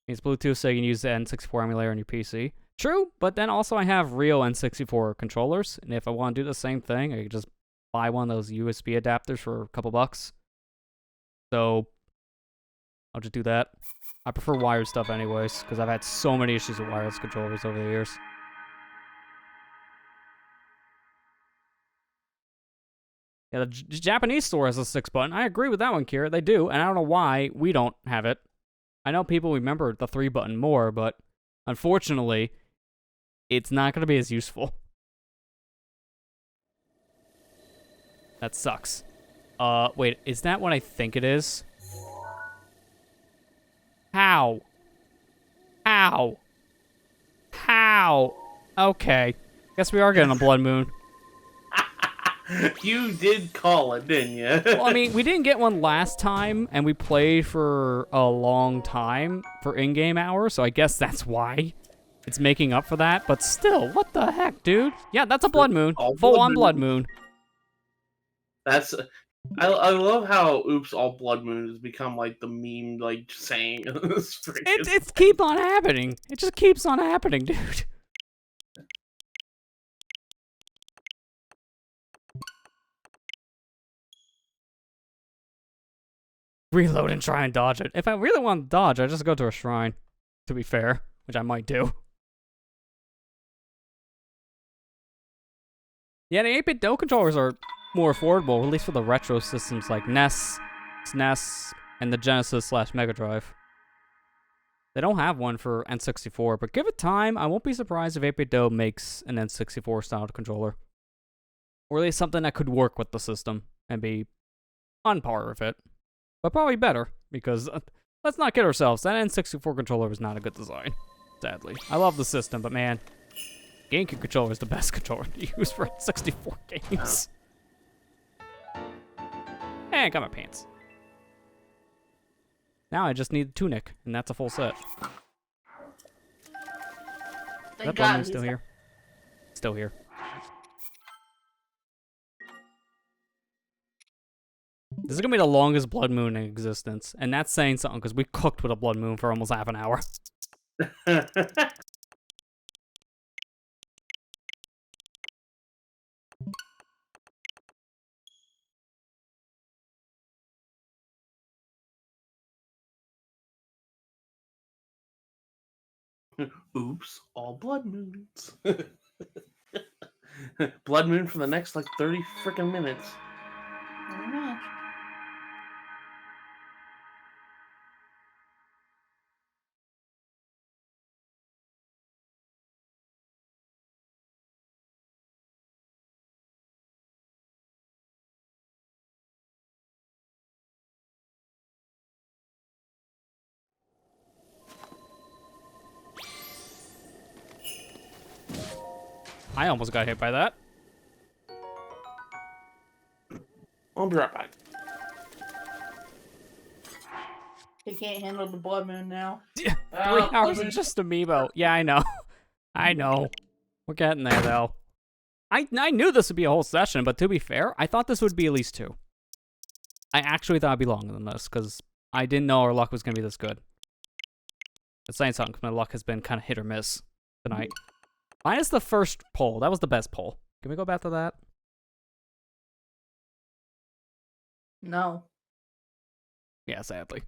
[SPEAKER 1] It's Bluetooth, so you can use the N64 emulator on your PC. True, but then also I have real N64 controllers, and if I want to do the same thing, I can just buy one of those USB adapters for a couple bucks. So, I'll just do that. I prefer wired stuff anyways, because I've had so many issues with wireless controllers over the years. Yeah, the Japanese store has a 6-button. I agree with that one, Kira. They do, and I don't know why we don't have it. I know people remember the 3-button more, but unfortunately, it's not going to be as useful. That sucks. Wait, is that what I think it is? How? How? How? Okay. Guess we are getting a blood moon.
[SPEAKER 2] You did call it, didn't you?
[SPEAKER 1] Well, I mean, we didn't get one last time, and we played for a long time for in-game hours, so I guess that's why it's making up for that. But still, what the heck, dude? Yeah, that's a blood moon. Full-on blood moon.
[SPEAKER 2] That's... I love how "Oops, all blood moon" has become like the meme, like saying.
[SPEAKER 1] It's keep on happening. It just keeps on happening, dude. Reload and try and dodge it. If I really want to dodge, I just go to a shrine. To be fair, which I might do. Yeah, the 8-bit Do controllers are more affordable, at least for the retro systems like NES, SNES, and the Genesis/Mega Drive. They don't have one for N64, but give it time, I won't be surprised if 8-bit Do makes an N64 styled controller. Or at least something that could work with the system and be on par with it. But probably better, because let's not kid ourselves, that N64 controller was not a good design, sadly. I love the system, but man, GameCube controller is the best controller to use for N64 games. Hey, I got my pants. Now I just need the tunic, and that's a full set. That blood still here? Still here. This is gonna be the longest blood moon in existence, and that's saying something because we cooked with a blood moon for almost half an hour.
[SPEAKER 2] Oops, all blood moons. Blood moon for the next like 30 freaking minutes.
[SPEAKER 3] Pretty much.
[SPEAKER 1] I almost got hit by that.
[SPEAKER 2] I'll be right back.
[SPEAKER 3] He can't handle the blood moon now.
[SPEAKER 1] 3 hours and just amiibo. Yeah, I know. I know. We're getting there, though. I knew this would be a whole session, but to be fair, I thought this would be at least 2. I actually thought it'd be longer than this, because I didn't know our luck was going to be this good. It's saying something, 'cause my luck has been kind of hit or miss tonight. Minus the first poll. That was the best poll. Can we go back to that?
[SPEAKER 3] No.
[SPEAKER 1] Yeah, sadly.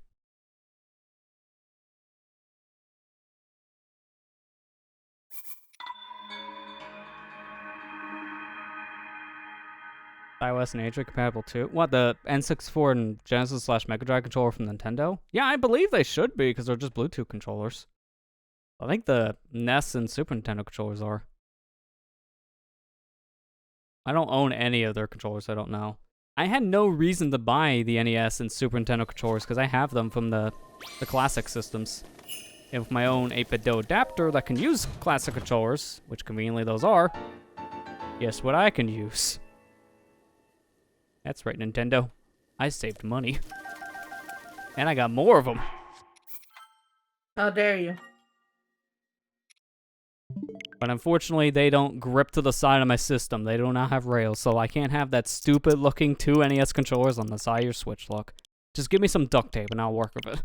[SPEAKER 1] iOS and Android compatible too. What, the N64 and Genesis / Mega Drive controller from Nintendo? Yeah, I believe they should be because they're just Bluetooth controllers. I think the NES and Super Nintendo controllers are. I don't own any of their controllers, I don't know. I had no reason to buy the NES and Super Nintendo controllers because I have them from the classic systems. And with my own 8-bit DO adapter that can use classic controllers, which conveniently those are, guess what I can use? That's right, Nintendo. I saved money. And I got more of them.
[SPEAKER 3] How dare you?
[SPEAKER 1] But unfortunately, they don't grip to the side of my system. They do not have rails, so I can't have that stupid-looking 2 NES controllers on the side of your Switch look. Just give me some duct tape and I'll work with it.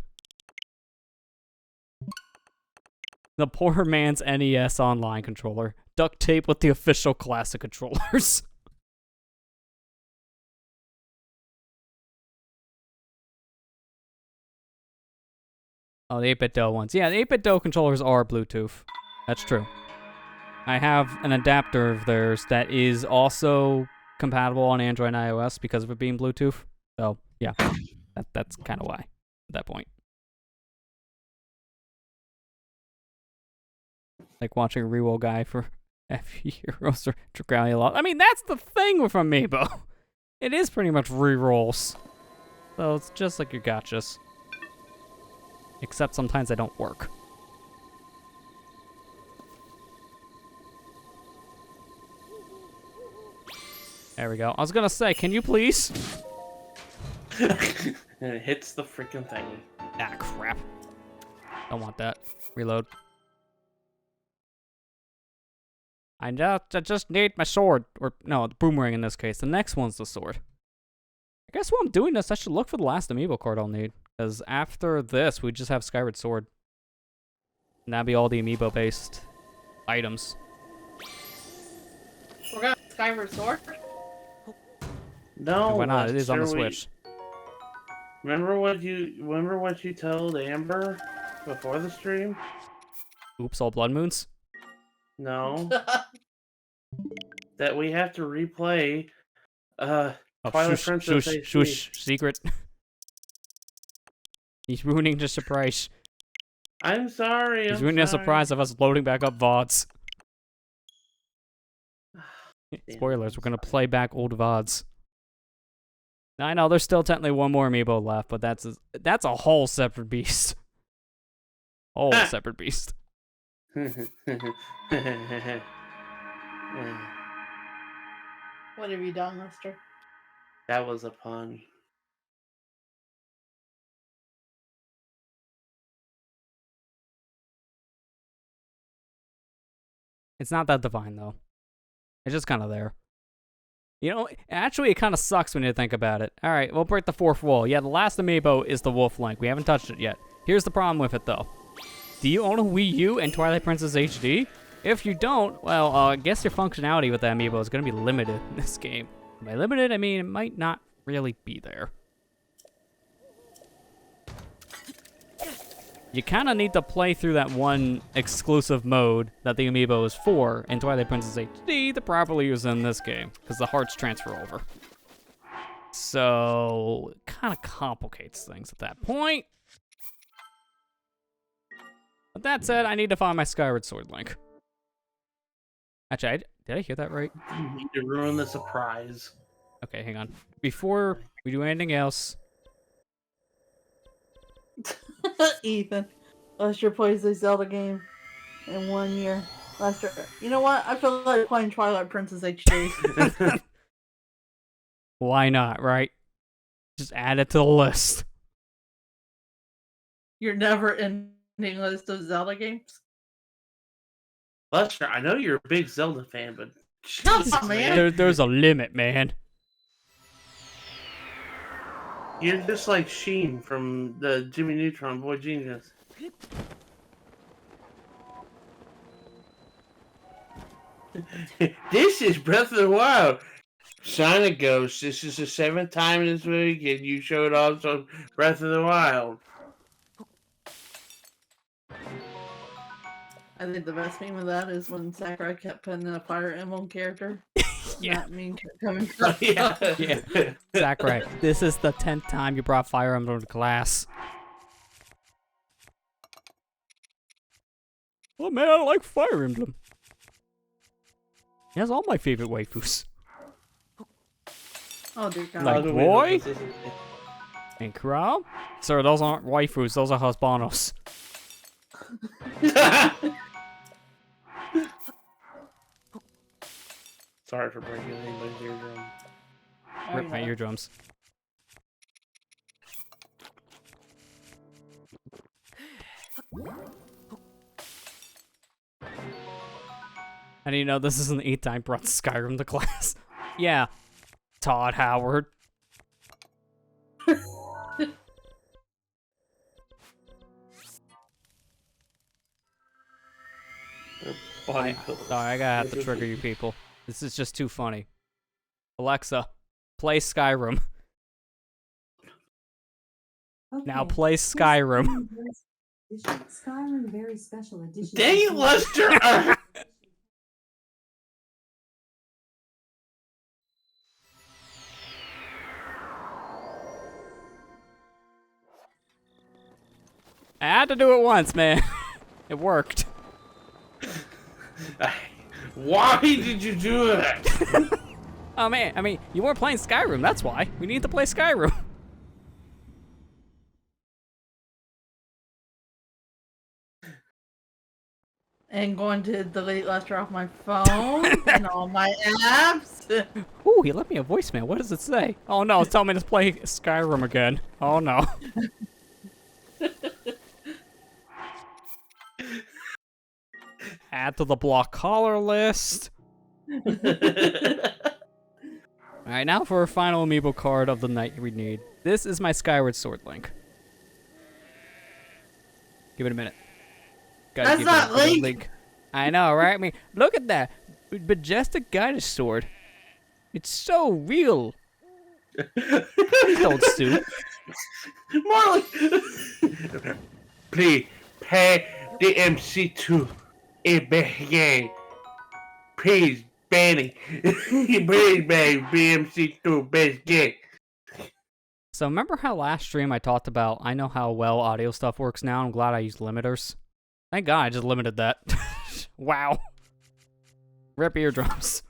[SPEAKER 1] The poor man's NES Online controller. Duct tape with the official classic controllers. Oh, the 8-bit DO ones. Yeah, the 8-bit DO controllers are Bluetooth. That's true. I have an adapter of theirs that is also compatible on Android and iOS because of it being Bluetooth. So, yeah, that's kind of why at that point. Like watching a reroll guy for F-Heroes or Dragalia. I mean, that's the thing with Amiibo. It is pretty much rerolls. So it's just like your gotchas. Except sometimes they don't work. There we go. I was gonna say, can you please?
[SPEAKER 2] And it hits the freaking thing.
[SPEAKER 1] Ah, crap. Don't want that. Reload. I just need my sword. Or, no, the boomerang in this case. The next one's the sword. I guess while I'm doing this, I should look for the last amiibo card I'll need. Because after this, we just have Skyward Sword. And that'd be all the amiibo-based items.
[SPEAKER 3] Forgot Skyward Sword?
[SPEAKER 2] No,
[SPEAKER 1] Why not? It is on the
[SPEAKER 2] sure
[SPEAKER 1] Switch.
[SPEAKER 2] Remember what you told Amber before the stream?
[SPEAKER 1] Oops, all blood moons?
[SPEAKER 2] No. That we have to replay
[SPEAKER 1] Oh,
[SPEAKER 2] Twilight
[SPEAKER 1] shush,
[SPEAKER 2] Princess
[SPEAKER 1] shush,
[SPEAKER 2] HD.
[SPEAKER 1] shush, secret. He's ruining the surprise.
[SPEAKER 2] I'm sorry.
[SPEAKER 1] He's
[SPEAKER 2] I'm
[SPEAKER 1] ruining the
[SPEAKER 2] sorry.
[SPEAKER 1] surprise of us loading back up VODs.
[SPEAKER 2] Damn,
[SPEAKER 1] Spoilers,
[SPEAKER 2] I'm
[SPEAKER 1] we're gonna
[SPEAKER 2] sorry.
[SPEAKER 1] play back old VODs. Now, I know there's still technically one more amiibo left, but that's a whole separate beast. Whole separate beast.
[SPEAKER 3] What have you done, Lester?
[SPEAKER 2] That was a pun.
[SPEAKER 1] It's not that divine, though. It's just kind of there. You know, actually, it kind of sucks when you think about it. All right, we'll break the fourth wall. Yeah, the last amiibo is the Wolf Link. We haven't touched it yet. Here's the problem with it, though. Do you own a Wii U and Twilight Princess HD? If you don't, well, I guess your functionality with that amiibo is going to be limited in this game. By limited, I mean it might not really be there. You kind of need to play through that one exclusive mode that the amiibo is for in Twilight Princess HD to properly use in this game, because the hearts transfer over. So, it kind of complicates things at that point. But that said, I need to find my Skyward Sword link. Actually, did I hear that right?
[SPEAKER 2] You need to ruin the surprise.
[SPEAKER 1] Okay, hang on. Before we do anything else,
[SPEAKER 3] Ethan. Lester plays a Zelda game in 1 year. Lester, you know what? I feel like playing Twilight Princess HD.
[SPEAKER 1] why not, right? Just add it to the list.
[SPEAKER 3] your never-ending list of Zelda games?
[SPEAKER 2] Lester, I know you're a big Zelda fan, but
[SPEAKER 3] Come
[SPEAKER 2] Jesus,
[SPEAKER 3] on, man.
[SPEAKER 1] There's a limit, man.
[SPEAKER 2] You're just like Sheen from the Jimmy Neutron Boy Genius. This is Breath of the Wild. SonicGhost, this is the 7th time this week, and you showed off some Breath of the Wild.
[SPEAKER 3] I think the best meme of that is when Sakurai kept putting in a Fire Emblem character.
[SPEAKER 1] Yeah.
[SPEAKER 3] That meme kept coming
[SPEAKER 2] Oh,
[SPEAKER 3] up.
[SPEAKER 2] yeah.
[SPEAKER 1] Yeah. Sakurai, this is the 10th time you brought Fire Emblem to class. Oh man, I like Fire Emblem. He has all my favorite waifus.
[SPEAKER 3] Oh dear God.
[SPEAKER 1] Like
[SPEAKER 2] By the way,
[SPEAKER 1] Roy?
[SPEAKER 2] this isn't-
[SPEAKER 1] And Crow? Sir, those aren't waifus, those are husbandos.
[SPEAKER 2] Sorry for breaking anybody's eardrum.
[SPEAKER 1] Rip my eardrums. And you know, this is an 8th time brought Skyrim to class. Yeah, Todd Howard. Sorry, I gotta have to trigger you people. This is just too funny. Alexa, play Skyrim. Now
[SPEAKER 4] Okay.
[SPEAKER 1] play Skyrim.
[SPEAKER 4] Skyrim Very Special Edition.
[SPEAKER 2] Dang it, Lester!
[SPEAKER 1] I had to do it once, man. It worked.
[SPEAKER 2] Why did you do it?
[SPEAKER 1] Oh man, I mean, you weren't playing Skyrim, that's why. We need to play Skyrim.
[SPEAKER 3] And going to delete Lester off my phone and all my apps.
[SPEAKER 1] Ooh, he left me a voicemail. What does it say? Oh no, it's telling me to play Skyrim again. Oh no. Add to the block caller list. Alright, now for our final amiibo card of the night we need. This is my Skyward Sword Link. Give it a minute. Gotta
[SPEAKER 3] That's
[SPEAKER 1] give
[SPEAKER 3] not
[SPEAKER 1] it a
[SPEAKER 3] Link.
[SPEAKER 1] I know, right? I mean, look at that. Majestic Guided Sword. It's so real. Please don't sue.
[SPEAKER 2] Marley! Please pay the MC to a game. Please, Benny. Please, pay BMC to best game.
[SPEAKER 1] So remember how last stream I talked about I know how well audio stuff works now? I'm glad I used limiters. Thank God I just limited that. Wow. Rip eardrums.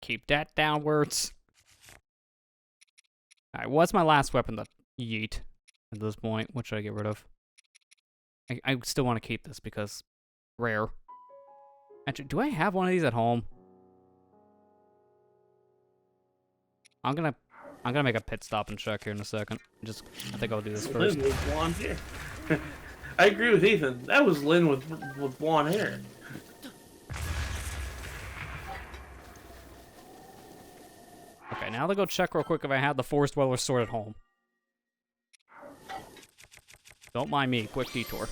[SPEAKER 1] Keep that downwards. Alright, what's my last weapon to yeet at this point? What should I get rid of? I still want to keep this because rare. Actually, do I have one of these at home? I'm gonna make a pit stop and check here in a second. I think I'll do this first.
[SPEAKER 2] Lynn with blonde hair. I agree with Ethan. That was Lynn with blonde hair.
[SPEAKER 1] Okay, now to go check real quick if I had the Forest Dweller sword at home. Don't mind me, quick detour.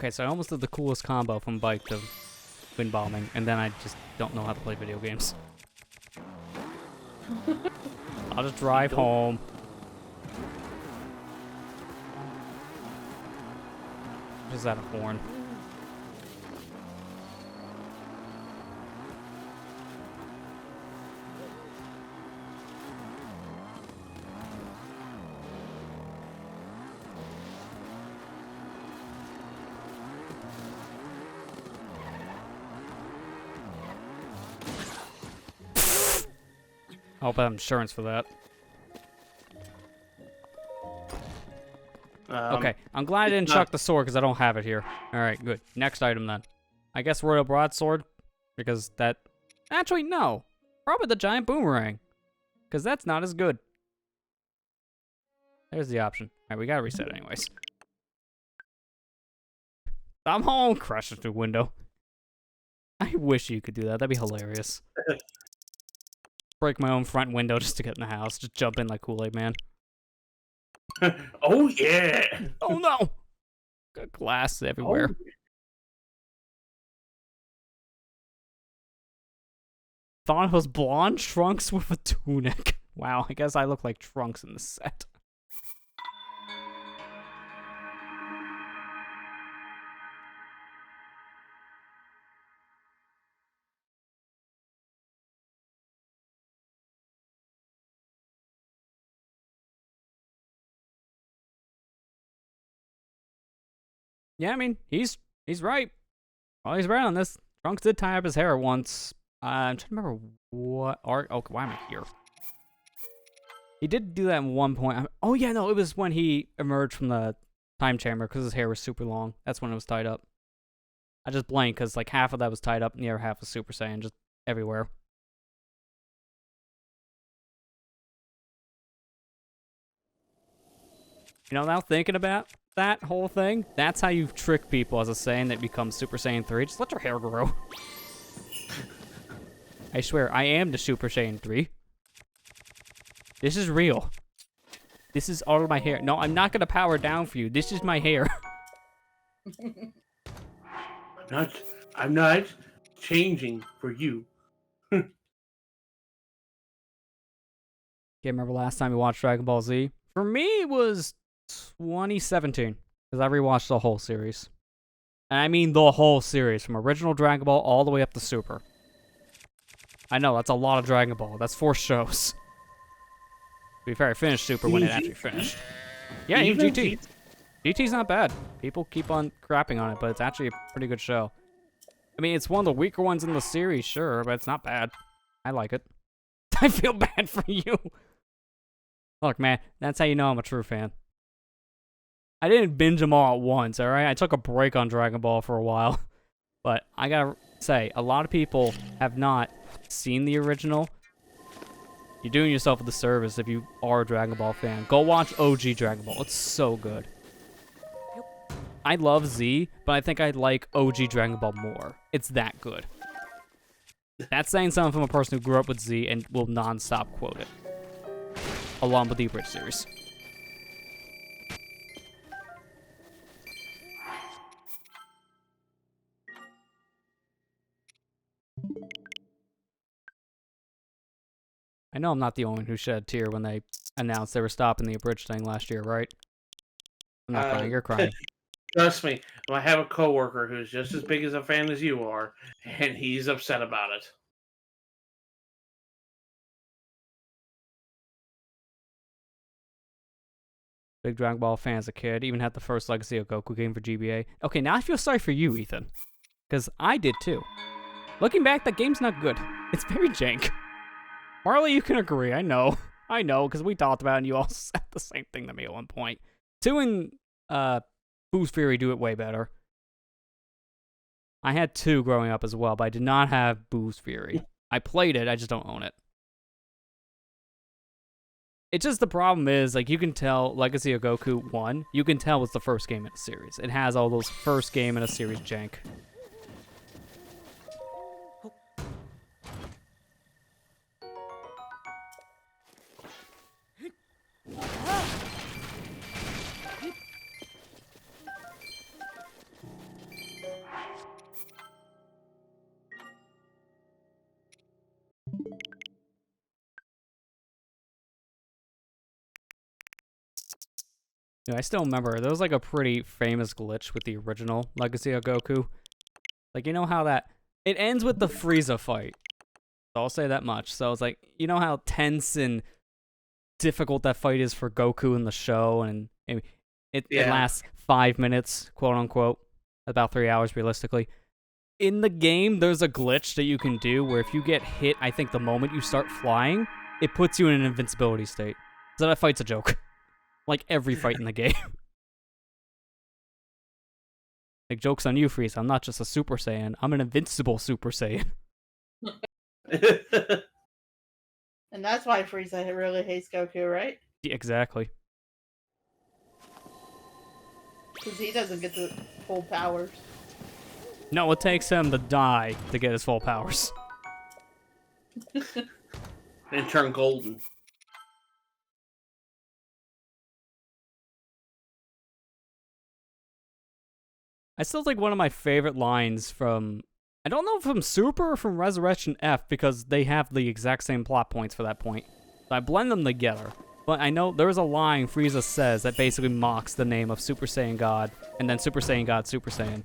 [SPEAKER 1] Okay, so I almost did the coolest combo from bike to wind bombing, and then I just don't know how to play video games. I'll just drive home. Just out of horn. I hope I have insurance for that. Okay, I'm glad I didn't chuck the sword because I don't have it here. Alright, good. Next item then. I guess Royal Broadsword, because that... Actually, no. Probably the giant boomerang, because that's not as good. There's the option. Alright, we gotta reset anyways. I'm home. Crashing through window. I wish you could do that. That'd be hilarious. Break my own front window just to get in the house. Just jump in like Kool-Aid Man.
[SPEAKER 2] Oh, yeah.
[SPEAKER 1] Oh, no. Got glass everywhere.
[SPEAKER 2] Oh.
[SPEAKER 1] Thought it was blonde Trunks with a tunic. Wow, I guess I look like Trunks in this set. Yeah, I mean, he's right. Well, he's right on this. Trunks did tie up his hair once. I'm trying to remember what arc. Oh, why am I here? He did do that at one point. Oh yeah, no, it was when he emerged from the time chamber because his hair was super long. That's when it was tied up. I just blanked because like half of that was tied up and the other half was Super Saiyan, just everywhere. You know, now thinking about that whole thing, that's how you trick people as a Saiyan that becomes Super Saiyan 3. Just let your hair grow. I swear, I am the Super Saiyan 3. This is real. This is all my hair. No, I'm not gonna power down for you. This is my hair.
[SPEAKER 2] I'm not changing for you.
[SPEAKER 1] Can't remember last time we watched Dragon Ball Z. For me, it was 2017, because I rewatched the whole series. And I mean the whole series, from original Dragon Ball all the way up to Super. I know, that's a lot of Dragon Ball. That's 4 shows. To be fair, I finished Super when it actually finished. Yeah, even GT. GT's not bad. People keep on crapping on it, but it's actually a pretty good show. I mean, it's one of the weaker ones in the series, sure, but it's not bad. I like it. I feel bad for you. Look, man, that's how you know I'm a true fan. I didn't binge them all at once, alright? I took a break on Dragon Ball for a while. But I gotta say, a lot of people have not seen the original. You're doing yourself a disservice if you are a Dragon Ball fan. Go watch OG Dragon Ball. It's so good. I love Z, but I think I like OG Dragon Ball more. It's that good. That's saying something from a person who grew up with Z and will non-stop quote it. Along with the Bridge series. I know I'm not the only one who shed a tear when they announced they were stopping the Abridged thing last year, right? I'm not crying, you're crying.
[SPEAKER 2] Trust me, I have a coworker who's just as big as a fan as you are, and he's upset about it.
[SPEAKER 1] Big Dragon Ball fan as a kid, even had the first Legacy of Goku game for GBA. Okay, now I feel sorry for you, Ethan. Because I did too. Looking back, that game's not good. It's very jank. Marley, you can agree, I know. I know, because we talked about it and you all said the same thing to me at one point. 2 and Boost Fury do it way better. I had 2 growing up as well, but I did not have Boost Fury. I played it, I just don't own it. It's just the problem is, like, you can tell Legacy of Goku 1, you can tell it's the first game in a series. It has all those first game in a series jank. Yeah, I still remember, there was like a pretty famous glitch with the original Legacy of Goku. Like, you know how that... It ends with the Frieza fight. So I'll say that much. So it's like, you know how tense and difficult that fight is for Goku in the show, and it lasts 5 minutes, quote unquote. About 3 hours, realistically. In the game, there's a glitch that you can do where if you get hit, I think the moment you start flying, it puts you in an invincibility state. So that fight's a joke. Like every fight in the game. Like, joke's on you, Frieza. I'm not just a Super Saiyan. I'm an invincible Super Saiyan.
[SPEAKER 3] And that's why Frieza really hates Goku, right?
[SPEAKER 1] Yeah, exactly.
[SPEAKER 3] Because he doesn't get the full powers.
[SPEAKER 1] No, it takes him to die to get his full powers.
[SPEAKER 2] And turn golden.
[SPEAKER 1] I still think one of my favorite lines from... I don't know if from Super or from Resurrection F, because they have the exact same plot points for that point. So I blend them together. But I know there's a line Frieza says that basically mocks the name of Super Saiyan God, and then Super Saiyan God, Super Saiyan.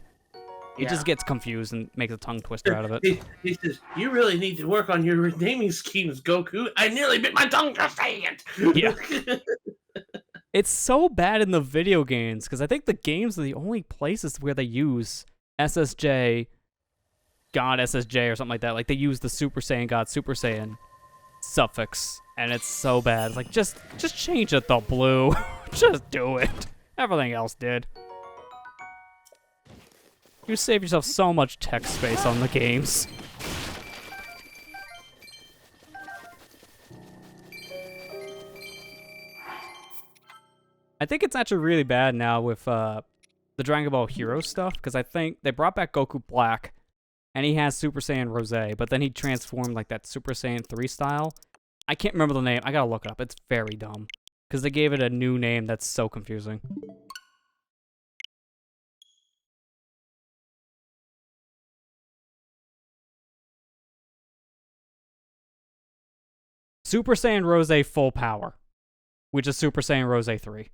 [SPEAKER 1] He just gets confused and makes a tongue twister out of it.
[SPEAKER 2] He says, "You really need to work on your naming schemes, Goku. I nearly bit my tongue to say it."
[SPEAKER 1] Yeah. It's so bad in the video games, because I think the games are the only places where they use SSJ, God SSJ, or something like that. Like, they use the Super Saiyan God, Super Saiyan suffix, and it's so bad. It's like, just change it to blue. Just do it. Everything else did. You save yourself so much text space on the games. I think it's actually really bad now with the Dragon Ball Hero stuff, because I think they brought back Goku Black, and he has Super Saiyan Rose, but then he transformed like that Super Saiyan 3 style. I can't remember the name. I gotta look it up. It's very dumb, because they gave it a new name that's so confusing. Super Saiyan Rose Full Power, which is Super Saiyan Rose 3.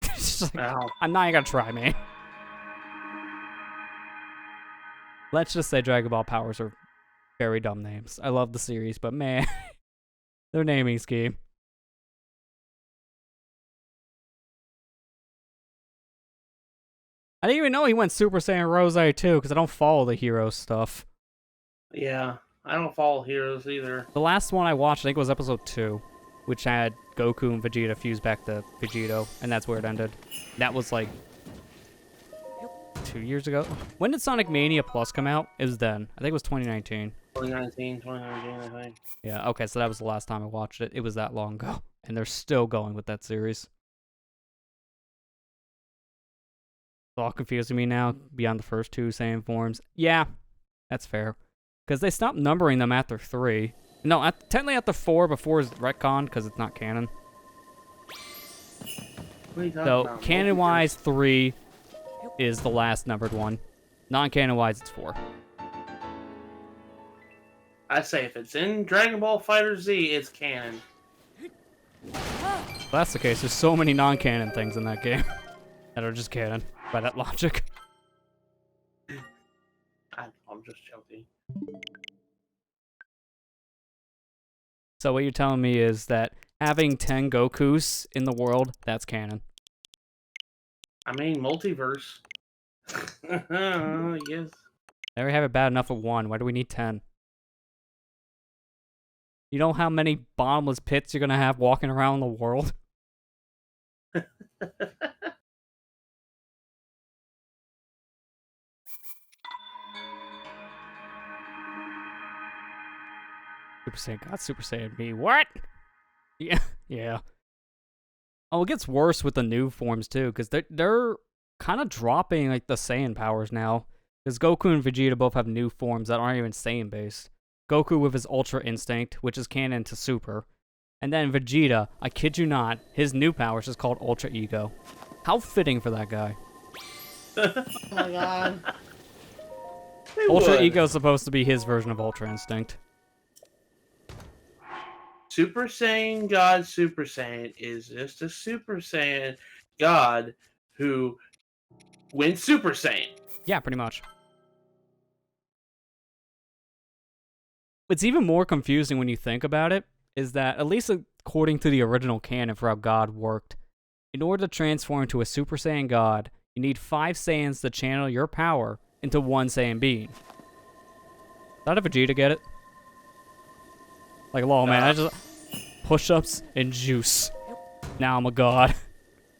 [SPEAKER 1] It's just like, I'm not even gonna try, man. Let's just say Dragon Ball Powers are very dumb names. I love the series, but man, their naming scheme. I didn't even know he went Super Saiyan Rose too, because I don't follow the Hero stuff.
[SPEAKER 2] Yeah, I don't follow Heroes either.
[SPEAKER 1] The last one I watched, I think, was episode 2, which had Goku and Vegeta fuse back to Vegito, and that's where it ended. That was like 2 years ago. When did Sonic Mania Plus come out? It was then. I think it was 2019.
[SPEAKER 2] 2019, I think.
[SPEAKER 1] Yeah, okay, so that was the last time I watched it. It was that long ago, and they're still going with that series. It's all confusing me now, beyond the first 2 Saiyan forms. Yeah, that's fair. Because they stopped numbering them after 3. No, technically after 4 before is retcon, because it's not canon.
[SPEAKER 2] What are you talking
[SPEAKER 1] So,
[SPEAKER 2] about?
[SPEAKER 1] canon-wise, 3 is the last numbered one. Non-canon-wise, it's 4.
[SPEAKER 2] I say if it's in Dragon Ball Fighter Z, it's canon.
[SPEAKER 1] If that's the case, there's so many non-canon things in that game that are just canon, by that logic.
[SPEAKER 2] I'm just joking.
[SPEAKER 1] So what you're telling me is that having 10 Gokus in the world, that's canon.
[SPEAKER 2] I mean, multiverse. Yes.
[SPEAKER 1] They already have it bad enough at 1. Why do we need 10? You know how many bottomless pits you're gonna have walking around the world? Super Saiyan God, Super Saiyan me. What? Yeah, yeah. Oh, it gets worse with the new forms too, because they're kind of dropping like the Saiyan powers now. Because Goku and Vegeta both have new forms that aren't even Saiyan based. Goku with his Ultra Instinct, which is canon to Super. And then Vegeta, I kid you not, his new power is just called Ultra Ego. How fitting for that guy.
[SPEAKER 3] Oh my god.
[SPEAKER 1] Ultra Ego is supposed to be his version of Ultra Instinct.
[SPEAKER 2] Super Saiyan God Super Saiyan is just a Super Saiyan God who went Super Saiyan.
[SPEAKER 1] Yeah, pretty much. What's even more confusing when you think about it is that, at least according to the original canon for how God worked, in order to transform into a Super Saiyan God, you need 5 Saiyans to channel your power into 1 Saiyan being. How did Vegeta get it? Like, lol, man, I just push-ups and juice. Now I'm a god.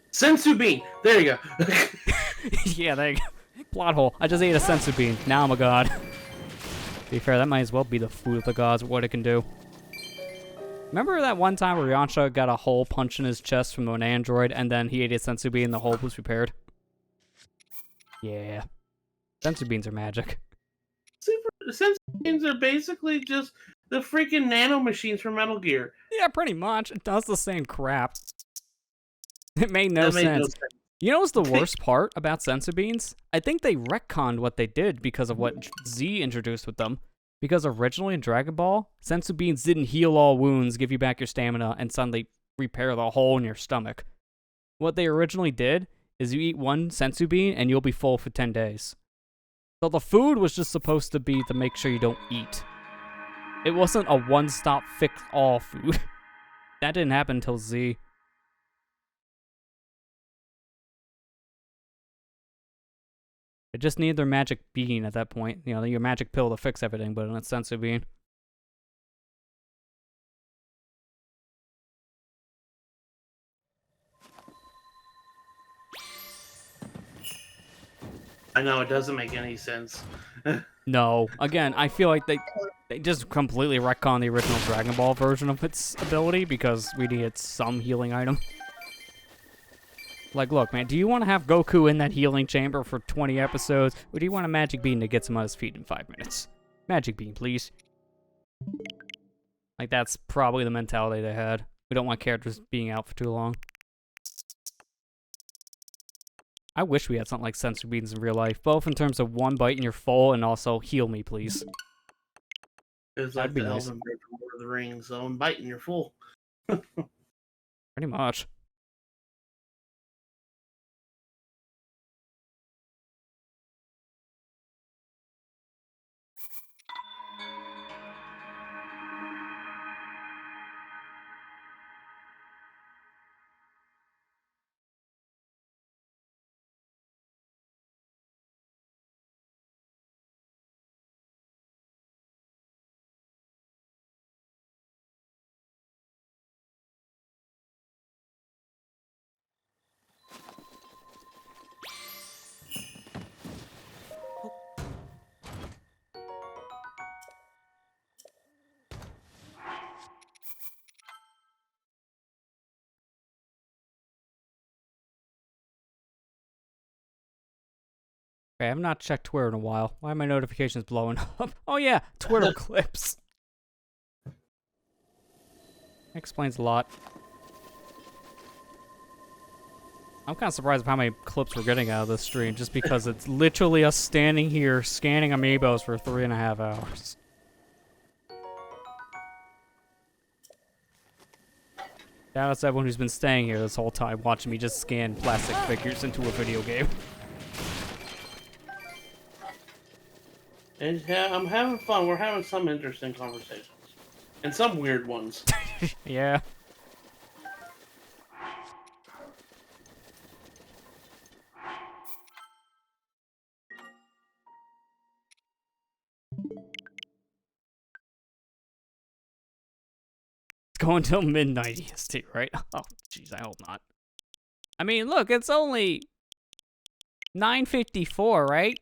[SPEAKER 2] Sensu bean. There you go.
[SPEAKER 1] Yeah, there you go. Plot hole. I just ate a sensu bean. Now I'm a god. To be fair, that might as well be the food of the gods, what it can do. Remember that one time where Yansha got a hole punched in his chest from an android, and then he ate a sensu bean and the hole was repaired? Yeah. Sensu beans are magic.
[SPEAKER 2] Sensu beans are basically just the freaking nano machines from Metal Gear.
[SPEAKER 1] Yeah, pretty much. It does the same crap. It made no
[SPEAKER 2] That made
[SPEAKER 1] sense. You know what's the worst part about sensu beans? I think they retconned what they did because of what Z introduced with them. Because originally in Dragon Ball, sensu beans didn't heal all wounds, give you back your stamina, and suddenly repair the hole in your stomach. What they originally did is you eat one sensu bean and you'll be full for 10 days. So the food was just supposed to be to make sure you don't eat. It wasn't a one-stop fix-all food. That didn't happen until Z. It just needed their magic bean at that point. You know, your magic pill to fix everything, but in a sensu bean.
[SPEAKER 2] I know, it doesn't make any sense.
[SPEAKER 1] No. Again, I feel like they just completely retconned the original Dragon Ball version of its ability because we needed some healing item. Like, look, man, do you want to have Goku in that healing chamber for 20 episodes, or do you want a magic bean that gets him on his feet in 5 minutes? Magic bean, please. Like, that's probably the mentality they had. We don't want characters being out for too long. I wish we had something like sensu beans in real life, both in terms of one bite and you're full, and also heal me, please.
[SPEAKER 2] It's
[SPEAKER 1] That'd
[SPEAKER 2] like
[SPEAKER 1] be
[SPEAKER 2] the
[SPEAKER 1] nice.
[SPEAKER 2] Elven Bridge from Lord of the Rings, so I'm biting, you're full.
[SPEAKER 1] Pretty much. Okay, I've not checked Twitter in a while. Why are my notifications blowing up? Oh yeah, Twitter clips. Explains a lot. I'm kind of surprised at how many clips we're getting out of this stream, just because it's literally us standing here scanning amiibos for 3.5 hours. Shout out to everyone who's been staying here this whole time, watching me just scan plastic figures into a video game.
[SPEAKER 2] And yeah, I'm having fun. We're having some interesting conversations. And some weird ones.
[SPEAKER 1] Yeah. It's going till midnight EST, right? Oh, jeez, I hope not. I mean, look, it's only 9:54, right?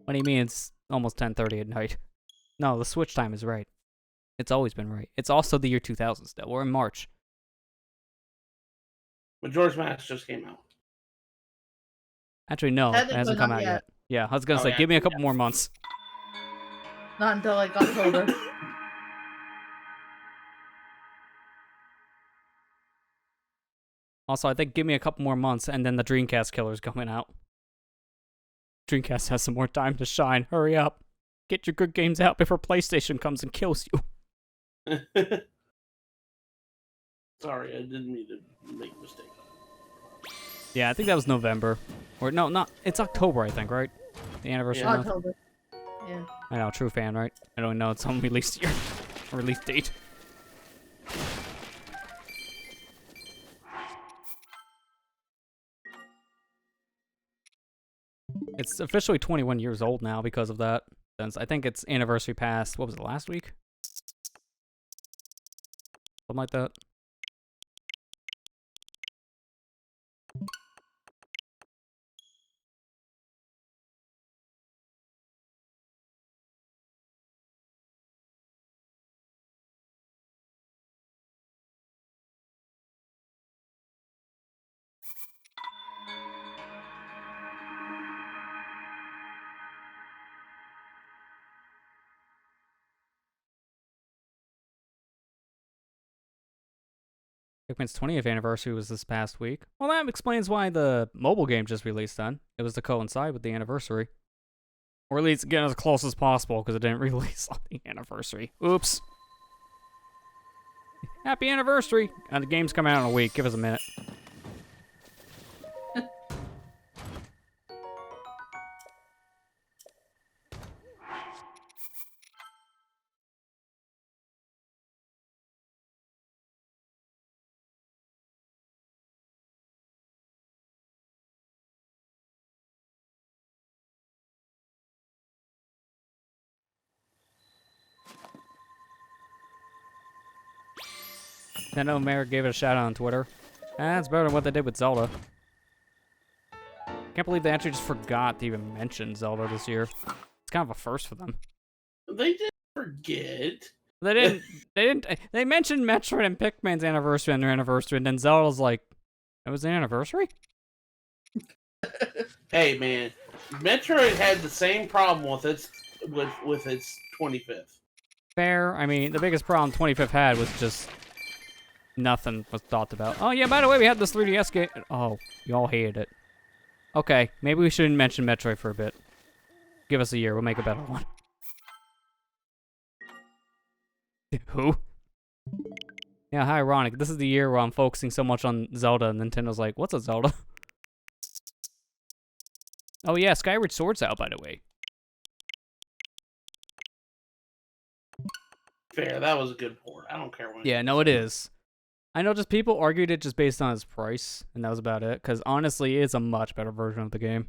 [SPEAKER 1] What do you mean it's almost 10:30 at night? No, the switch time is right. It's always been right. It's also the year 2000 still. We're in March.
[SPEAKER 2] Majora's Mask just came out.
[SPEAKER 1] Actually, no, it
[SPEAKER 3] Technically
[SPEAKER 1] hasn't come
[SPEAKER 3] not
[SPEAKER 1] out
[SPEAKER 3] yet.
[SPEAKER 1] yet. Yeah, I was gonna
[SPEAKER 2] Oh,
[SPEAKER 1] say,
[SPEAKER 2] yeah,
[SPEAKER 1] give me a couple
[SPEAKER 2] yeah.
[SPEAKER 1] more months.
[SPEAKER 3] Not until like October.
[SPEAKER 1] Also, I think give me a couple more months, and then the Dreamcast killer's coming out. Dreamcast has some more time to shine. Hurry up. Get your good games out before PlayStation comes and kills you.
[SPEAKER 2] Sorry, I didn't mean to make a mistake.
[SPEAKER 1] Yeah, I think that was November. Or, no, not. It's October, I think, right? The anniversary
[SPEAKER 2] Yeah.
[SPEAKER 1] month.
[SPEAKER 3] October. Yeah.
[SPEAKER 1] I know, true fan, right? I don't know its own release year. Release date. It's officially 21 years old now because of that. since I think its anniversary passed, what was it, last week? Something like that. Pikmin's 20th anniversary was this past week. Well, that explains why the mobile game just released then. It was to coincide with the anniversary. Or at least get as close as possible, because it didn't release on the anniversary. Oops. Happy anniversary! And the game's coming out in a week. Give us a minute. Nintendo Mayor gave it a shout out on Twitter. That's better than what they did with Zelda. Can't believe they actually just forgot to even mention Zelda this year. It's kind of a first for them.
[SPEAKER 2] They didn't forget.
[SPEAKER 1] They didn't. They mentioned Metroid and Pikmin's anniversary on their anniversary, and then Zelda's like, "It was the anniversary."
[SPEAKER 2] Hey man, Metroid had the same problem with its 25th.
[SPEAKER 1] Fair. I mean, the biggest problem 25th had was just nothing was thought about. Oh yeah, by the way, we had this 3DS game. Oh, you all hated it. Okay, maybe we shouldn't mention Metroid for a bit. Give us a year, we'll make a better one. Who? Yeah, how ironic. This is the year where I'm focusing so much on Zelda, and Nintendo's like, what's a Zelda? Oh yeah, Skyward Sword's out, by the way.
[SPEAKER 2] Fair, that was a good port. I don't care what.
[SPEAKER 1] Yeah, no, it is. I know just people argued it just based on its price, and that was about it, because honestly, it's a much better version of the game.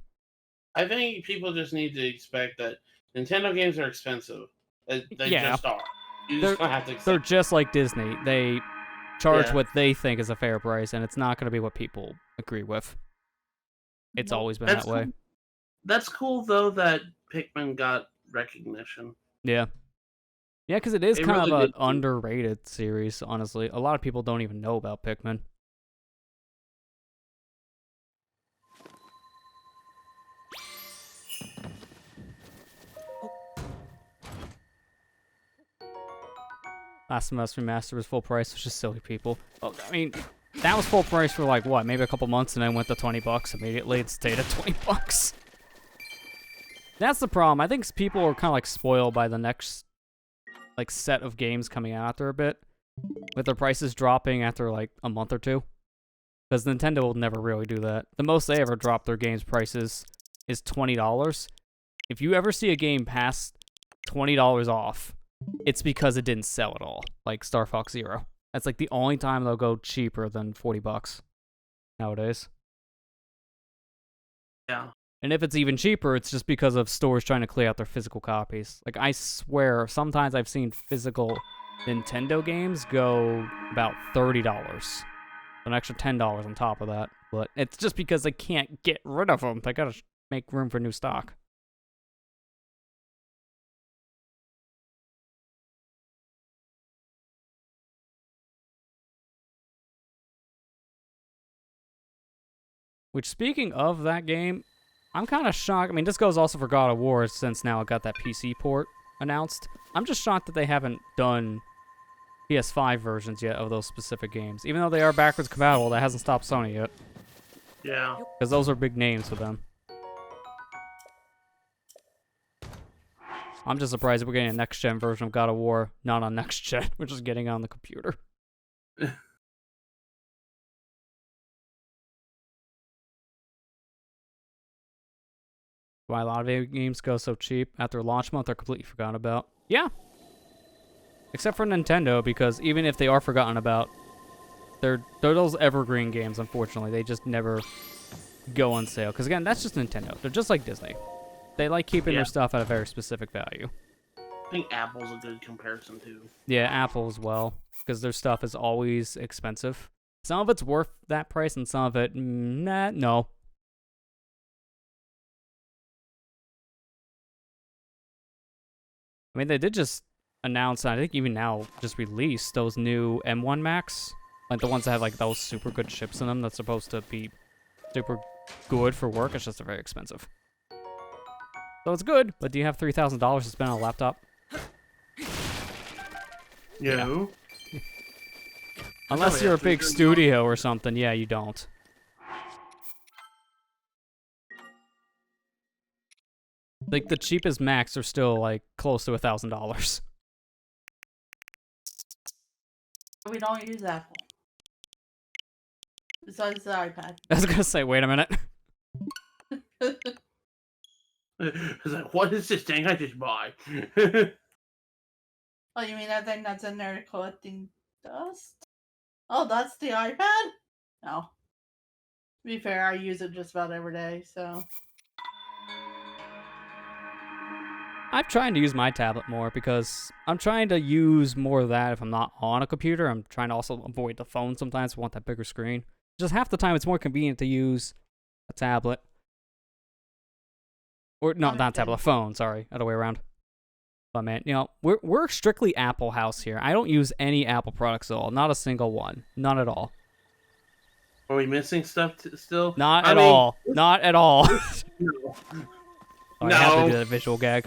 [SPEAKER 2] I think people just need to expect that Nintendo games are expensive. They
[SPEAKER 1] Yeah.
[SPEAKER 2] just are. You just gonna have to
[SPEAKER 1] They're
[SPEAKER 2] accept.
[SPEAKER 1] just like Disney. They charge
[SPEAKER 2] Yeah.
[SPEAKER 1] what they think is a fair price, and it's not going to be what people agree with. It's always been that way.
[SPEAKER 2] Cool. That's cool though that Pikmin got recognition.
[SPEAKER 1] Yeah. Yeah, because it is
[SPEAKER 2] It
[SPEAKER 1] kind
[SPEAKER 2] really
[SPEAKER 1] of an
[SPEAKER 2] did.
[SPEAKER 1] underrated series, honestly. A lot of people don't even know about Pikmin. Last of Us Remastered was full price, which is silly, people. Well, I mean, that was full price for like, what, maybe a couple months, and then went to $20 immediately. It stayed at $20. That's the problem. I think people are kind of like spoiled by the next like set of games coming out after a bit, with their prices dropping after like a month or two. Because Nintendo will never really do that. The most they ever drop their games prices is $20. If you ever see a game past $20 off, it's because it didn't sell at all. Like Star Fox Zero. That's like the only time they'll go cheaper than $40 nowadays.
[SPEAKER 2] Yeah.
[SPEAKER 1] And if it's even cheaper, it's just because of stores trying to clear out their physical copies. Like, I swear, sometimes I've seen physical Nintendo games go about $30. An extra $10 on top of that. But it's just because they can't get rid of them. They gotta make room for new stock. Which, speaking of that game, I'm kind of shocked. I mean, this goes also for God of War, since now it got that PC port announced. I'm just shocked that they haven't done PS5 versions yet of those specific games. Even though they are backwards compatible, that hasn't stopped Sony yet.
[SPEAKER 2] Yeah.
[SPEAKER 1] Because those are big names for them. I'm just surprised that we're getting a next-gen version of God of War, not on next-gen. We're just getting it on the computer. Why a lot of video games go so cheap after launch month are completely forgotten about. Yeah. Except for Nintendo, because even if they are forgotten about, they're those evergreen games, unfortunately. They just never go on sale. Because again, that's just Nintendo. They're just like Disney. They like keeping
[SPEAKER 2] Yeah.
[SPEAKER 1] their stuff at a very specific value.
[SPEAKER 2] I think Apple's a good comparison too.
[SPEAKER 1] Yeah, Apple as well, because their stuff is always expensive. Some of it's worth that price, and some of it, no. I mean, they did just announce, I think even now, just release those new M1 Max. Like the ones that have like those super good chips in them that's supposed to be super good for work. It's just very expensive. So it's good, but do you have $3,000 to spend on a laptop?
[SPEAKER 2] No.
[SPEAKER 1] Unless
[SPEAKER 2] Oh,
[SPEAKER 1] you're
[SPEAKER 2] yeah,
[SPEAKER 1] a big
[SPEAKER 2] $3,000.
[SPEAKER 1] studio or something, yeah, you don't. Like the cheapest Macs are still like close to $1,000.
[SPEAKER 3] We don't use Apple. Besides the iPad.
[SPEAKER 1] I was gonna say, wait a minute.
[SPEAKER 2] It's like, what is this thing I just bought?
[SPEAKER 3] Oh, you mean that thing that's in there collecting dust? Oh, that's the iPad? No. To be fair, I use it just about every day, so.
[SPEAKER 1] I'm trying to use my tablet more because I'm trying to use more of that if I'm not on a computer. I'm trying to also avoid the phone sometimes. I want that bigger screen. Just half the time it's more convenient to use a tablet. Or, no, not a tablet, a phone, sorry. Other way around. But man, you know, we're strictly Apple house here. I don't use any Apple products at all. Not a single one. None at all.
[SPEAKER 2] Are we missing stuff still?
[SPEAKER 1] Not at all. Not at all.
[SPEAKER 2] No.
[SPEAKER 1] Oh, I have to
[SPEAKER 2] No.
[SPEAKER 1] do that visual gag.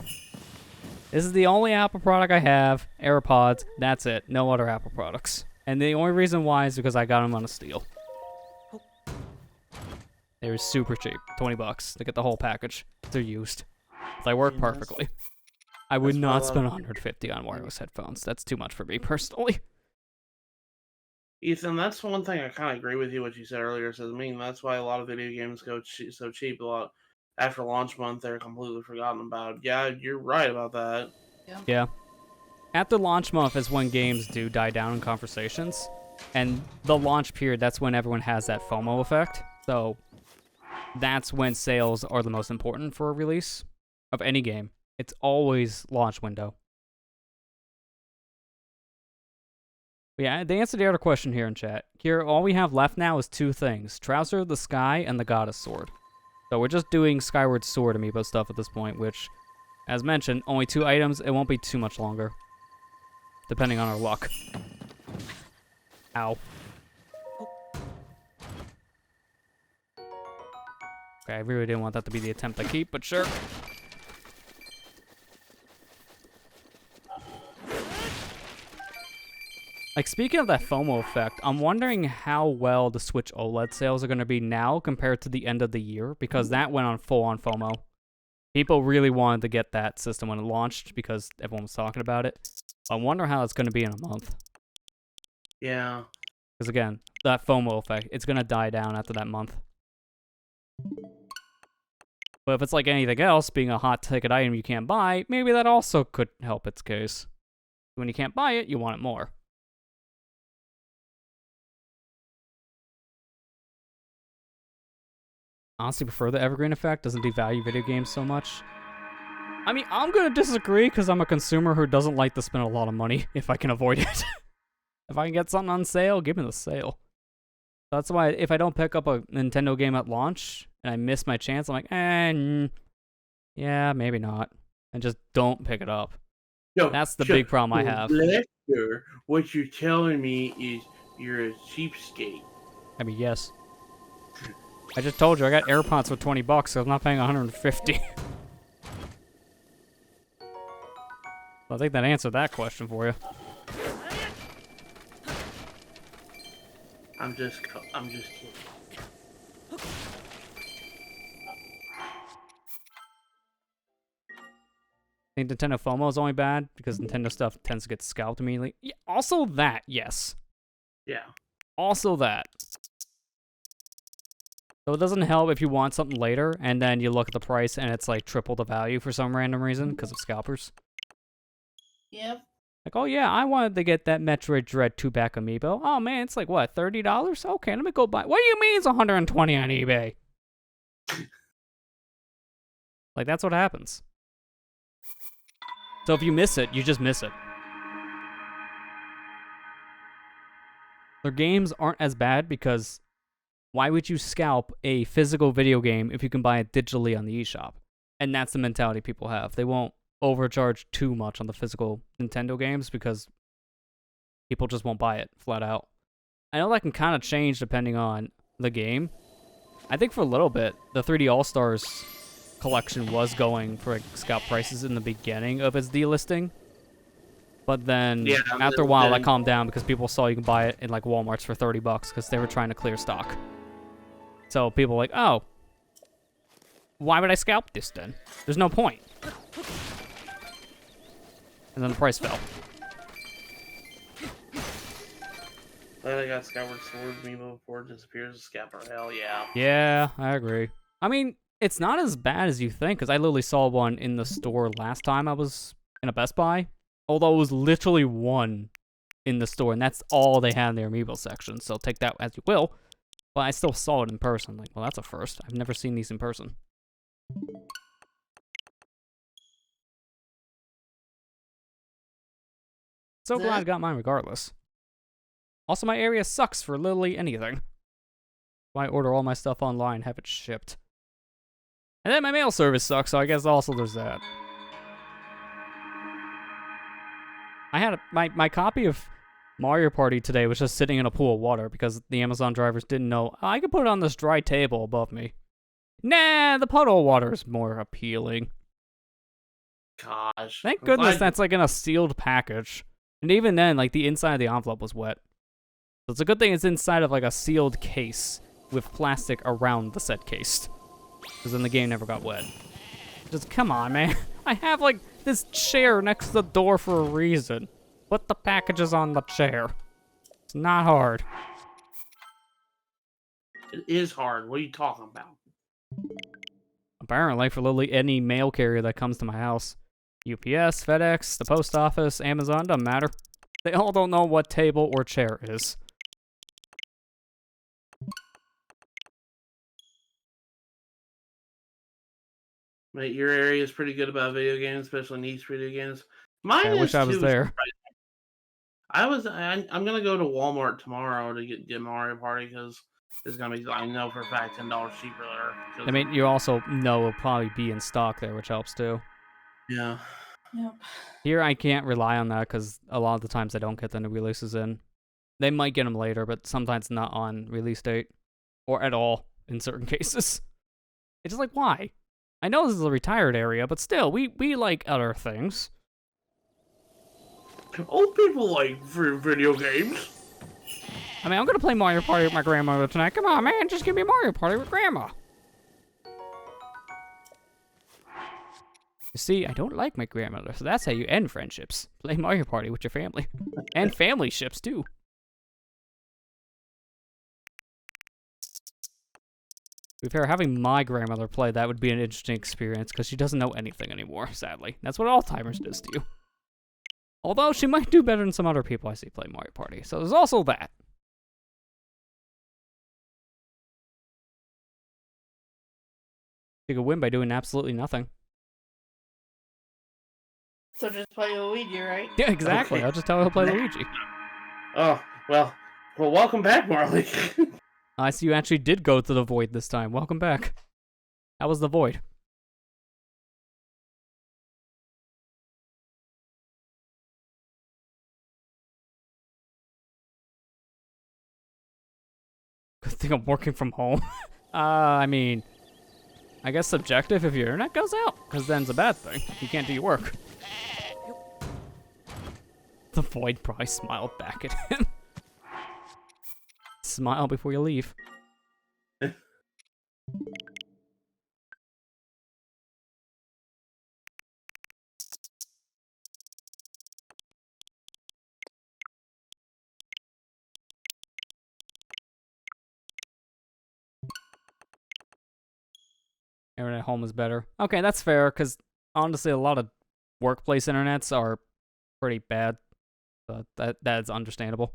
[SPEAKER 1] This is the only Apple product I have. AirPods. That's it. No other Apple products. And the only reason why is because I got them on a steal. They were super cheap. $20 to get the whole package. They're used. They work
[SPEAKER 2] Yeah, that's-
[SPEAKER 1] perfectly. I would
[SPEAKER 2] that's
[SPEAKER 1] not
[SPEAKER 2] why a
[SPEAKER 1] spend
[SPEAKER 2] lot of-
[SPEAKER 1] $150 on wireless headphones. That's too much for me personally.
[SPEAKER 2] Ethan, that's one thing I kind of agree with you what you said earlier. So I mean, that's why a lot of video games go so cheap. A lot after launch month, they're completely forgotten about. Yeah, you're right about that.
[SPEAKER 1] Yeah. After launch month is when games do die down in conversations. And the launch period, that's when everyone has that FOMO effect. So that's when sales are the most important for a release of any game. It's always launch window. But yeah, the answer to the other question here in chat. Here, all we have left now is two things. Trouser of the Sky and the Goddess Sword. So we're just doing Skyward Sword amiibo stuff at this point, which, as mentioned, only 2 items. It won't be too much longer. Depending on our luck. Ow. Okay, I really didn't want that to be the attempt I keep, but sure. Like, speaking of that FOMO effect, I'm wondering how well the Switch OLED sales are going to be now compared to the end of the year, because that went on full-on FOMO. People really wanted to get that system when it launched, because everyone was talking about it. I wonder how it's going to be in a month.
[SPEAKER 2] Yeah.
[SPEAKER 1] Because again, that FOMO effect, it's going to die down after that month. But if it's like anything else, being a hot ticket item you can't buy, maybe that also could help its case. When you can't buy it, you want it more. Honestly prefer the evergreen effect, doesn't devalue video games so much. I mean, I'm gonna disagree because I'm a consumer who doesn't like to spend a lot of money if I can avoid it. If I can get something on sale, give me the sale. That's why if I don't pick up a Nintendo game at launch and I miss my chance, I'm like, yeah, maybe not. And just don't pick it up.
[SPEAKER 2] Yo,
[SPEAKER 1] That's the
[SPEAKER 2] so-
[SPEAKER 1] big problem I
[SPEAKER 2] so
[SPEAKER 1] have.
[SPEAKER 2] Lester, what you're telling me is you're a cheapskate.
[SPEAKER 1] I mean, yes. I just told you I got AirPods for $20, so I'm not paying $150. Well, I think that answered that question for you.
[SPEAKER 2] I'm just kidding.
[SPEAKER 1] I think Nintendo FOMO is only bad because Nintendo stuff tends to get scalped immediately. Yeah, also that, yes.
[SPEAKER 2] Yeah.
[SPEAKER 1] Also that. So it doesn't help if you want something later and then you look at the price and it's like triple the value for some random reason because of scalpers.
[SPEAKER 3] Yep.
[SPEAKER 1] Like, oh yeah, I wanted to get that Metroid Dread 2-pack amiibo. Oh man, it's like, what, $30? Okay, let me go buy. What do you mean it's $120 on eBay? Like, that's what happens. So if you miss it, you just miss it. Their games aren't as bad because why would you scalp a physical video game if you can buy it digitally on the eShop? And that's the mentality people have. They won't overcharge too much on the physical Nintendo games because people just won't buy it flat out. I know that can kind of change depending on the game. I think for a little bit, the 3D All-Stars collection was going for like, scalp prices in the beginning of its delisting. But then after a while, that calmed down because people saw you can buy it in like Walmarts for $30 because they were trying to clear stock. So people were like, oh, why would I scalp this then? There's no point. And then the price fell.
[SPEAKER 2] Glad I got Skyward Sword amiibo before it disappears. Scalper, hell yeah.
[SPEAKER 1] Yeah, I agree. I mean, it's not as bad as you think, because I literally saw one in the store last time I was in a Best Buy. Although it was literally one in the store, and that's all they had in their amiibo section, so take that as you will. But I still saw it in person. Like, well, that's a first. I've never seen these in person. So glad I got mine regardless. Also, my area sucks for literally anything. So I order all my stuff online, have it shipped. And then my mail service sucks, so I guess also there's that. I had my copy of Mario Party today was just sitting in a pool of water because the Amazon drivers didn't know I could put it on this dry table above me. Nah, the puddle of water is more appealing.
[SPEAKER 2] Gosh.
[SPEAKER 1] Thank goodness that's like in a sealed package. And even then, like the inside of the envelope was wet. So it's a good thing it's inside of like a sealed case with plastic around the said case. Because then the game never got wet. Just come on, man. I have like this chair next to the door for a reason. Put the packages on the chair. It's not hard.
[SPEAKER 2] It is hard. What are you talking about?
[SPEAKER 1] Apparently, for literally any mail carrier that comes to my house. UPS, FedEx, the post office, Amazon, doesn't matter. They all don't know what table or chair is.
[SPEAKER 2] Mate, your area is pretty good about video games, especially niche video games. Mine
[SPEAKER 1] I wish I was there.
[SPEAKER 2] I'm gonna go to Walmart tomorrow to get Mario Party because it's gonna be, I know for a fact, $10 cheaper there.
[SPEAKER 1] I mean, you also know it'll probably be in stock there, which helps too.
[SPEAKER 2] Yeah.
[SPEAKER 3] Yep.
[SPEAKER 1] Here, I can't rely on that because a lot of the times I don't get the new releases in. They might get them later, but sometimes not on release date. Or at all, in certain cases. It's just like, why? I know this is a retired area, but still, we like other things.
[SPEAKER 2] Old people like video games.
[SPEAKER 1] I mean, I'm gonna play Mario Party with my grandmother tonight. Come on, man, just give me Mario Party with Grandma. You see, I don't like my grandmother, so that's how you end friendships. Play Mario Party with your family. And family ships, too. To be fair, having my grandmother play that would be an interesting experience, because she doesn't know anything anymore, sadly. That's what Alzheimer's does to you. Although, she might do better than some other people I see play Mario Party, so there's also that. You could win by doing absolutely nothing.
[SPEAKER 3] So just play Luigi, right?
[SPEAKER 1] Yeah, exactly.
[SPEAKER 2] Okay.
[SPEAKER 1] I'll just tell her to play Luigi.
[SPEAKER 2] Oh, well, welcome back, Marley.
[SPEAKER 1] I see you actually did go to the void this time. Welcome back. How was the void? Good thing I'm working from home. I mean, I guess subjective if your internet goes out, because then it's a bad thing. You can't do your work. The void probably smiled back at him. Smile before you leave. Internet home is better. Okay, that's fair, because honestly, a lot of workplace internets are pretty bad. So that's understandable.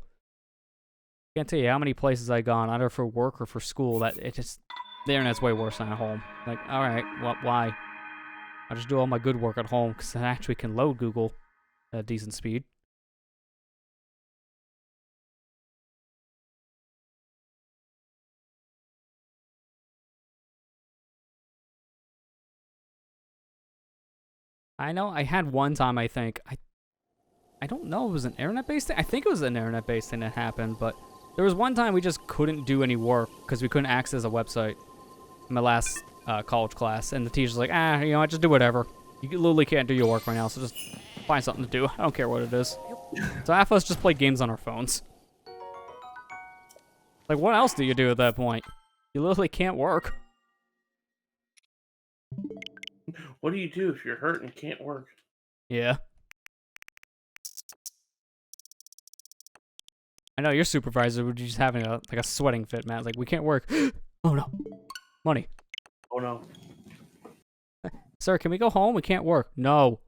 [SPEAKER 1] Can't tell you how many places I've gone, either for work or for school, that it just, the internet's way worse than at home. Like, alright, why? I just do all my good work at home because I actually can load Google at a decent speed. I know I had one time, I think. I don't know if it was an internet-based thing. I think it was an internet-based thing that happened, but there was one time we just couldn't do any work because we couldn't access a website in my last college class, and the teacher's like, you know what, just do whatever. You literally can't do your work right now, so just find something to do. I don't care what it is. So half of us just play games on our phones. Like, what else do you do at that point? You literally can't work.
[SPEAKER 2] What do you do if you're hurt and can't work?
[SPEAKER 1] Yeah. I know your supervisor would be just having a sweating fit, man. Like, we can't work. Oh no. Money.
[SPEAKER 2] Oh no.
[SPEAKER 1] Sir, can we go home? We can't work. No.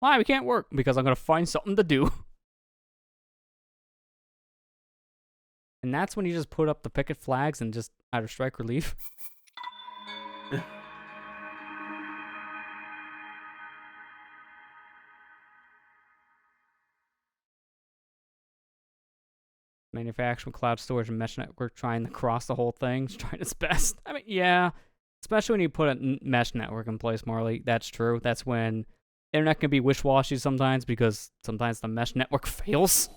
[SPEAKER 1] Why? We can't work. Because I'm gonna find something to do. And that's when you just put up the picket flags and just either strike relief. Manufacturing cloud storage and mesh network trying to cross the whole thing, trying its best. I mean, yeah. Especially when you put a mesh network in place, Marley. That's true. That's when internet can be wish-washy sometimes because sometimes the mesh network fails.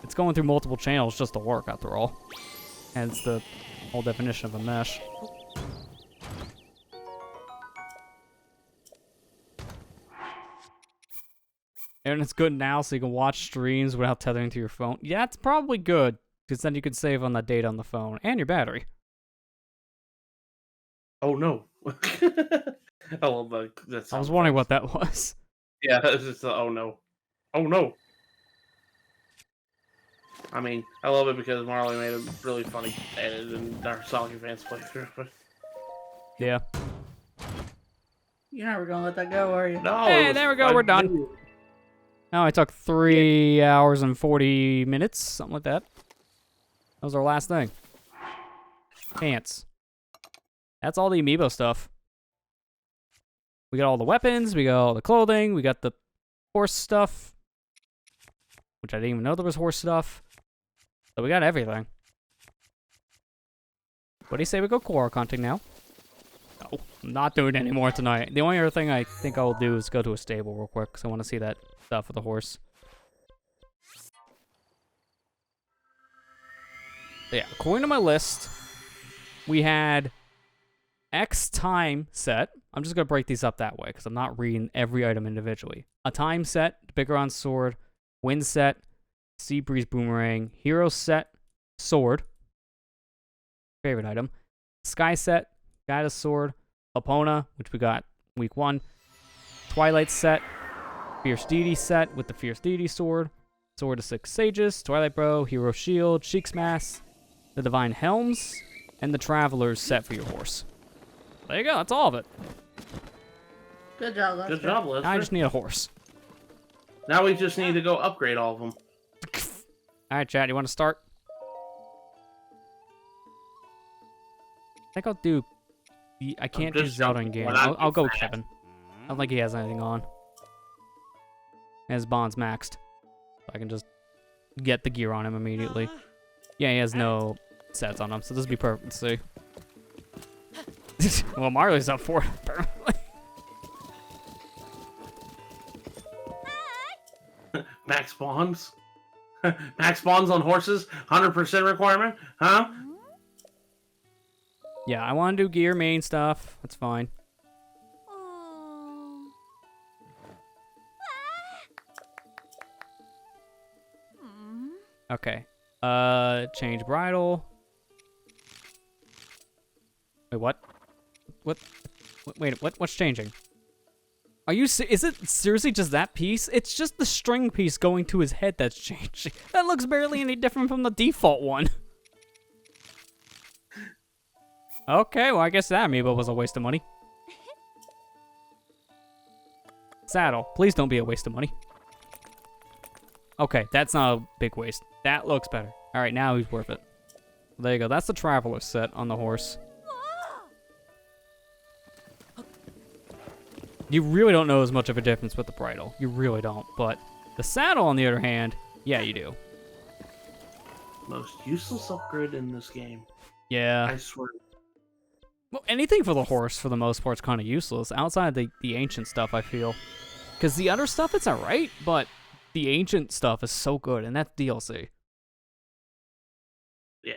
[SPEAKER 1] It's going through multiple channels just to work, after all. And it's the whole definition of a mesh. Internet's good now, so you can watch streams without tethering to your phone. Yeah, it's probably good, because then you can save on the data on the phone and your battery.
[SPEAKER 2] Oh no. I love that.
[SPEAKER 1] I was wondering what that was.
[SPEAKER 2] Yeah, it's just oh no. Oh no. I mean, I love it because Marley made a really funny edit in our Sonic fans playthrough.
[SPEAKER 1] Yeah.
[SPEAKER 3] You're never gonna let that go, are you?
[SPEAKER 2] No.
[SPEAKER 1] Hey, there we go. We're done. Now I took 3 hours and 40 minutes, something like that. That was our last thing. Pants. That's all the amiibo stuff. We got all the weapons, we got all the clothing, we got the horse stuff. Which I didn't even know there was horse stuff. So we got everything. What do you say we go Korok hunting now? No, I'm not doing it anymore tonight. The only other thing I think I'll do is go to a stable real quick, because I want to see that stuff with the horse. But yeah, according to my list, we had X time set. I'm just going to break these up that way, because I'm not reading every item individually. A time set, Biggeron sword, wind set, Sea Breeze boomerang, hero set, sword, favorite item, sky set, Guidus sword, Epona, which we got week 1, Twilight set, Fierce Deity set with the Fierce Deity sword, Sword of Six Sages, Twilight Bow, Hero Shield, Sheik's Mask, the Divine Helms, and the Traveler's set for your horse. There you go, that's all of it.
[SPEAKER 3] Good job, Lester.
[SPEAKER 2] Good job, Lester.
[SPEAKER 1] Now I just need a horse.
[SPEAKER 2] Now we just need to go upgrade all of them.
[SPEAKER 1] Alright, chat, you want to start? I think I'll do... I can't do
[SPEAKER 2] just
[SPEAKER 1] Zelda in
[SPEAKER 2] jumping.
[SPEAKER 1] game.
[SPEAKER 2] We're not
[SPEAKER 1] I'll go
[SPEAKER 2] fast.
[SPEAKER 1] Kevin. I don't think he has anything on. And his bond's maxed. So I can just get the gear on him immediately. Yeah, he has no sets on him, so this would be perfect to see. Well, Marley's up for it, apparently.
[SPEAKER 2] Max spawns? Max spawns on horses? 100% requirement? Huh?
[SPEAKER 1] Yeah, I want to do gear main stuff. That's fine. Okay. Change bridle. Wait, what? What? Wait, what's changing? Are you is it seriously just that piece? It's just the string piece going to his head that's changing. That looks barely any different from the default one. Okay, well I guess that amiibo was a waste of money. Saddle, please don't be a waste of money. Okay, that's not a big waste. That looks better. Alright, now he's worth it. There you go, that's the Traveler set on the horse. You really don't know as much of a difference with the bridle. You really don't. But the saddle, on the other hand, yeah, you do.
[SPEAKER 2] Most useless upgrade in this game.
[SPEAKER 1] Yeah.
[SPEAKER 2] I swear.
[SPEAKER 1] Well, anything for the horse, for the most part, is kind of useless. Outside of the ancient stuff, I feel. Because the other stuff, it's alright, but the ancient stuff is so good, and that's DLC.
[SPEAKER 2] Yeah.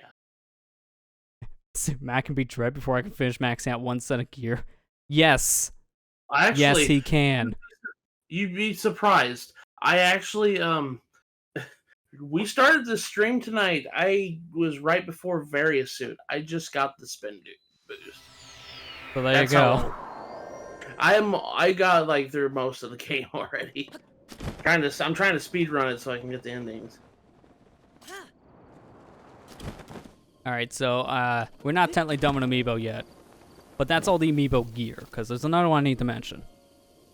[SPEAKER 1] Mac can be dread before I can finish maxing out one set of gear. Yes.
[SPEAKER 2] Actually,
[SPEAKER 1] Yes, he can.
[SPEAKER 2] You'd be surprised. I actually, we started the stream tonight. I was right before Various Suit. I just got the spin boost.
[SPEAKER 1] So there you go.
[SPEAKER 2] I got like through most of the game already. I'm trying to speed run it so I can get the endings.
[SPEAKER 1] Alright, so we're not technically done with Amiibo yet. But that's all the Amiibo gear, because there's another one I need to mention.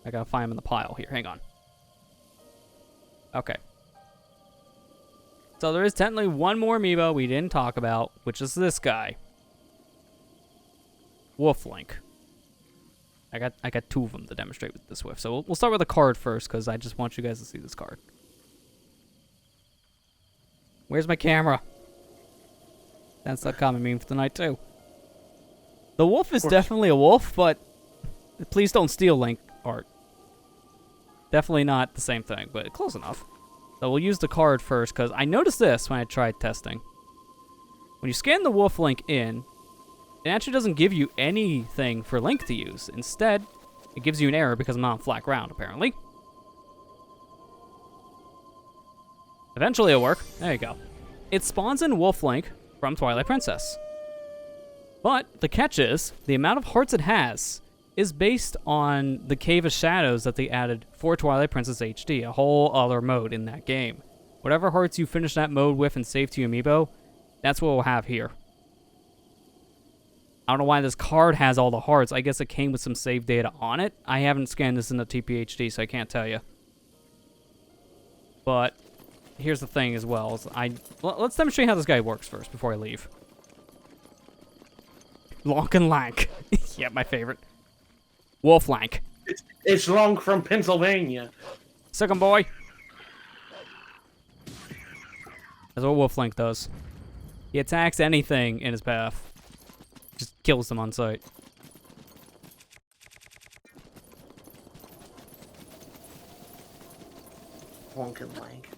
[SPEAKER 1] I gotta find him in the pile here. Hang on. Okay. So there is technically one more Amiibo we didn't talk about, which is this guy. Wolflink. I got two of them to demonstrate with this with. So we'll start with the card first, because I just want you guys to see this card. Where's my camera? That's the common meme for tonight, too. The wolf is definitely a wolf, but please don't steal Link art. Definitely not the same thing, but close enough. So we'll use the card first, because I noticed this when I tried testing. When you scan the wolf Link in, it actually doesn't give you anything for Link to use. Instead, it gives you an error because I'm not on flat ground, apparently. Eventually it'll work. There you go. It spawns in Wolf Link from Twilight Princess. But the catch is, the amount of hearts it has is based on the Cave of Shadows that they added for Twilight Princess HD, a whole other mode in that game. Whatever hearts you finish that mode with and save to your Amiibo, that's what we'll have here. I don't know why this card has all the hearts. I guess it came with some save data on it. I haven't scanned this in the TPHD, so I can't tell you. But here's the thing as well. Let's demonstrate how this guy works first before I leave. Lonk and Lank. Yeah, my favorite. Wolf Lank.
[SPEAKER 2] It's Lonk from Pennsylvania.
[SPEAKER 1] Second boy. That's what Wolf Lank does. He attacks anything in his path. Just kills them on sight.
[SPEAKER 2] Lonk and Lank.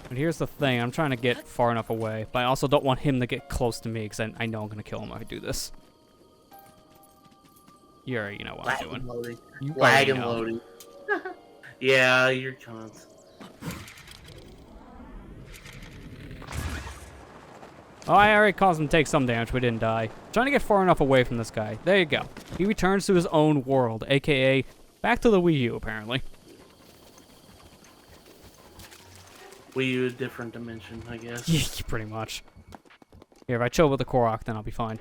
[SPEAKER 1] But here's the thing, I'm trying to get far enough away, but I also don't want him to get close to me, because I know I'm going to kill him if I do this. You already know what I'm doing.
[SPEAKER 2] Loading.
[SPEAKER 1] You
[SPEAKER 2] Lag
[SPEAKER 1] already
[SPEAKER 2] and
[SPEAKER 1] know.
[SPEAKER 2] loading. Yeah, you're cons.
[SPEAKER 1] Oh, I already caused him to take some damage, but he didn't die. Trying to get far enough away from this guy. There you go. He returns to his own world, aka back to the Wii U, apparently.
[SPEAKER 2] Wii U, a different dimension, I guess.
[SPEAKER 1] Yeah, pretty much. Here, if I chill with the Korok, then I'll be fine.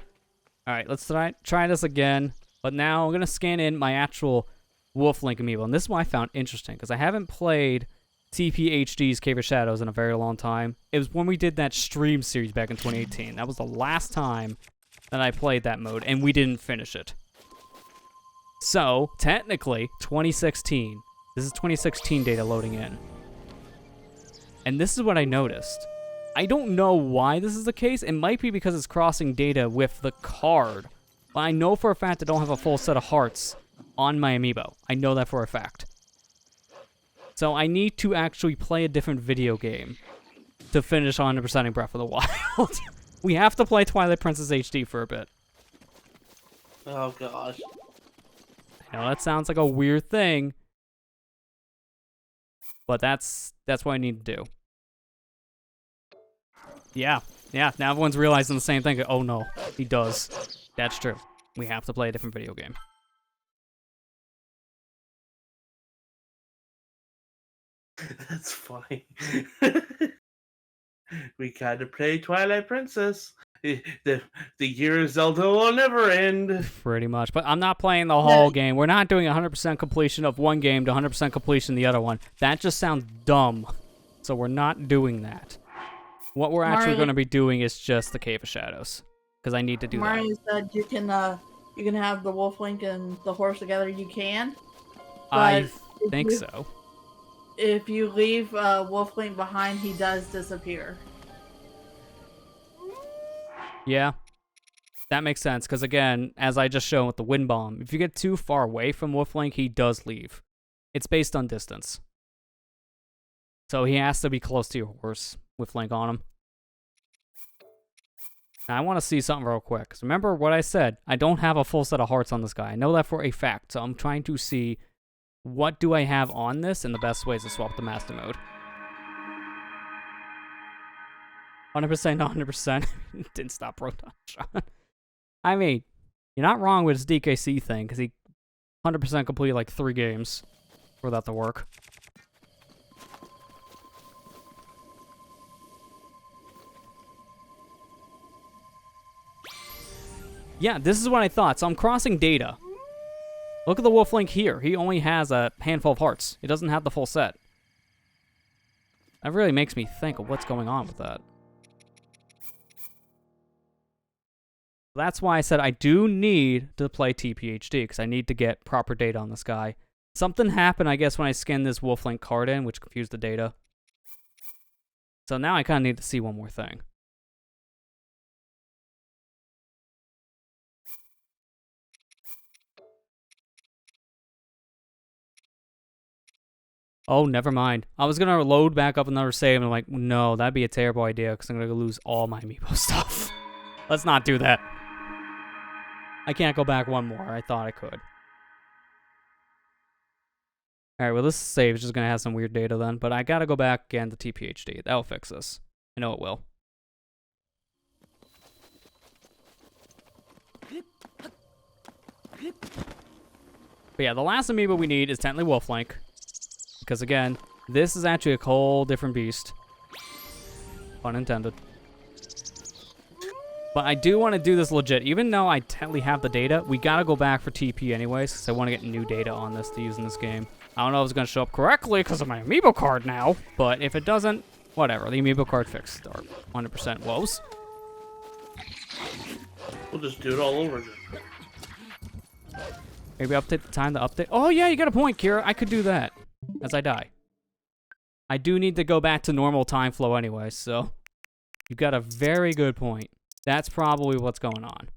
[SPEAKER 1] Alright, let's try this again. But now I'm going to scan in my actual Wolf Link Amiibo. And this is what I found interesting, because I haven't played TPHD's Cave of Shadows in a very long time. It was when we did that stream series back in 2018. That was the last time that I played that mode, and we didn't finish it. So, technically, 2016. This is 2016 data loading in. And this is what I noticed. I don't know why this is the case. It might be because it's crossing data with the card. But I know for a fact I don't have a full set of hearts on my Amiibo. I know that for a fact. So I need to actually play a different video game to finish 100%ing Breath of the Wild. We have to play Twilight Princess HD for a bit.
[SPEAKER 2] Oh gosh.
[SPEAKER 1] I know that sounds like a weird thing, but that's what I need to do. Yeah, now everyone's realizing the same thing. Oh no, he does. That's true. We have to play a different video game.
[SPEAKER 2] That's funny. We gotta play Twilight Princess. The year of Zelda will never end.
[SPEAKER 1] Pretty much. But I'm not playing the whole game. We're not doing 100% completion of one game to 100% completion of the other one. That just sounds dumb. So we're not doing that. What we're actually going to be doing is just the Cave of Shadows. because I need to do
[SPEAKER 3] Mario
[SPEAKER 1] that.
[SPEAKER 3] said you can have the Wolf Link and the horse together. You can.
[SPEAKER 1] I
[SPEAKER 3] But if
[SPEAKER 1] think
[SPEAKER 3] you-
[SPEAKER 1] so.
[SPEAKER 3] If you leave Wolf Link behind, he does disappear.
[SPEAKER 1] Yeah. That makes sense, because again, as I just shown with the Wind Bomb, if you get too far away from Wolflink, he does leave. It's based on distance. So he has to be close to your horse with Link on him. Now, I want to see something real quick. 'Cause remember what I said, I don't have a full set of hearts on this guy. I know that for a fact, so I'm trying to see what do I have on this and the best ways to swap to Master Mode. 100%, not 100%. Didn't stop Proton Shot. I mean, you're not wrong with his DKC thing, because he 100% completed like 3 games for that to work. Yeah, this is what I thought. So I'm crossing data. Look at the Wolf Link here. He only has a handful of hearts. He doesn't have the full set. That really makes me think of what's going on with that. That's why I said I do need to play TPHD, because I need to get proper data on this guy. Something happened, I guess, when I scanned this Wolf Link card in, which confused the data. So now I kind of need to see one more thing. Oh, never mind. I was going to load back up another save, and I'm like, no, that'd be a terrible idea, because I'm going to lose all my amiibo stuff. Let's not do that. I can't go back one more. I thought I could. Alright, well, this save is just going to have some weird data then, but I got to go back again to TPHD. That'll fix this. I know it will. But yeah, the last amiibo we need is technically Wolf Link. Because again, this is actually a whole different beast. Pun intended. But I do want to do this legit. Even though I technically have the data, we gotta go back for TP anyways, because I want to get new data on this to use in this game. I don't know if it's going to show up correctly because of my amiibo card now, but if it doesn't, whatever. The amiibo card fixed our 100% woes.
[SPEAKER 2] We'll just do it all over again.
[SPEAKER 1] Maybe update the time to update. Oh yeah, you got a point, Kira. I could do that as I die. I do need to go back to normal time flow anyway, so you've got a very good point. That's probably what's going on.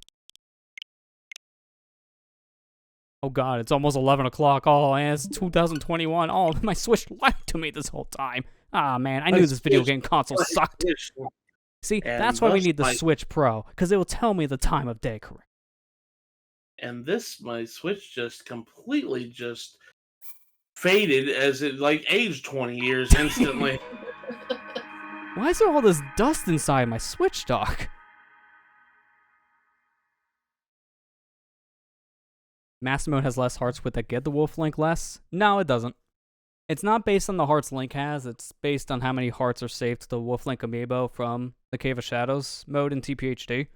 [SPEAKER 1] Oh god, it's almost 11 o'clock. Oh, and it's 2021. Oh, my Switch lied to me this whole time. Ah, man, I knew this video game console sucked. See, that's why we need the Switch Pro, because it will tell me the time of day correct.
[SPEAKER 2] And my Switch just completely just faded as it like aged 20 years instantly.
[SPEAKER 1] Why is there all this dust inside my Switch dock? Master Mode has less hearts with that get the Wolf Link less? No, it doesn't. It's not based on the hearts Link has, it's based on how many hearts are saved to the Wolf Link amiibo from the Cave of Shadows mode in TPHD.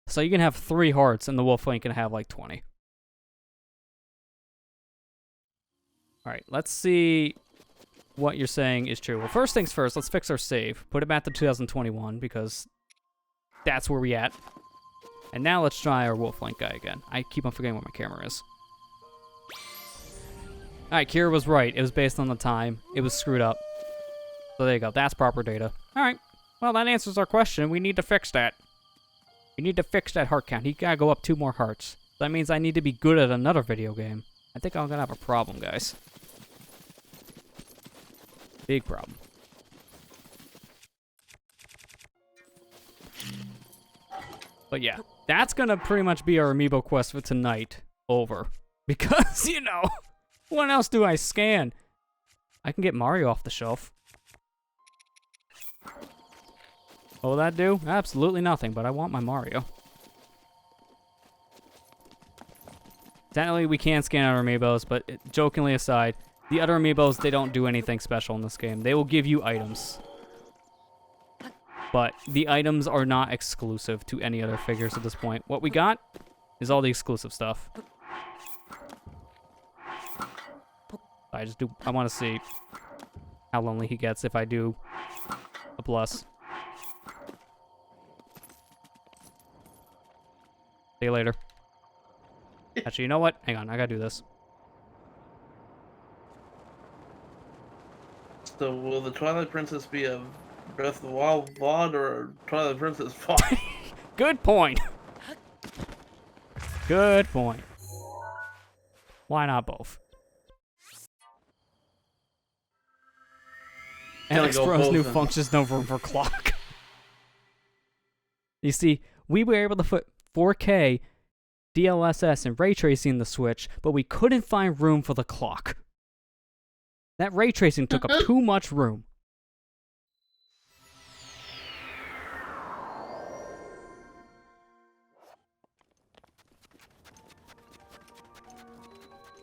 [SPEAKER 1] So you can have 3 hearts and the Wolf Link can have like 20. Alright, let's see what you're saying is true. Well, first things first, let's fix our save. Put it back to 2021 because that's where we at. And now let's try our Wolf Link guy again. I keep on forgetting where my camera is. Alright, Kira was right. It was based on the time. It was screwed up. So there you go. That's proper data. Alright. Well, that answers our question. We need to fix that. We need to fix that heart count. He gotta go up 2 more hearts. That means I need to be good at another video game. I think I'm gonna have a problem, guys. Big problem. But yeah, that's gonna pretty much be our amiibo quest for tonight. Over. Because, you know, what else do I scan? I can get Mario off the shelf. What will that do? Absolutely nothing, but I want my Mario. Technically, we can scan our amiibos, but jokingly aside, the other amiibos, they don't do anything special in this game. They will give you items. But the items are not exclusive to any other figures at this point. What we got is all the exclusive stuff. I want to see how lonely he gets if I do a plus. See you later. Actually, you know what? Hang on, I gotta do this.
[SPEAKER 2] So will the Twilight Princess be a Breath of the Wild VOD or a Twilight Princess VOD?
[SPEAKER 1] Good point. Good point. Why not both?
[SPEAKER 2] Gotta
[SPEAKER 1] Alex
[SPEAKER 2] go
[SPEAKER 1] Bros
[SPEAKER 2] both
[SPEAKER 1] new
[SPEAKER 2] then.
[SPEAKER 1] functions no room for clock. You see, we were able to put 4K, DLSS, and ray tracing in the Switch, but we couldn't find room for the clock. That ray tracing took up too much room.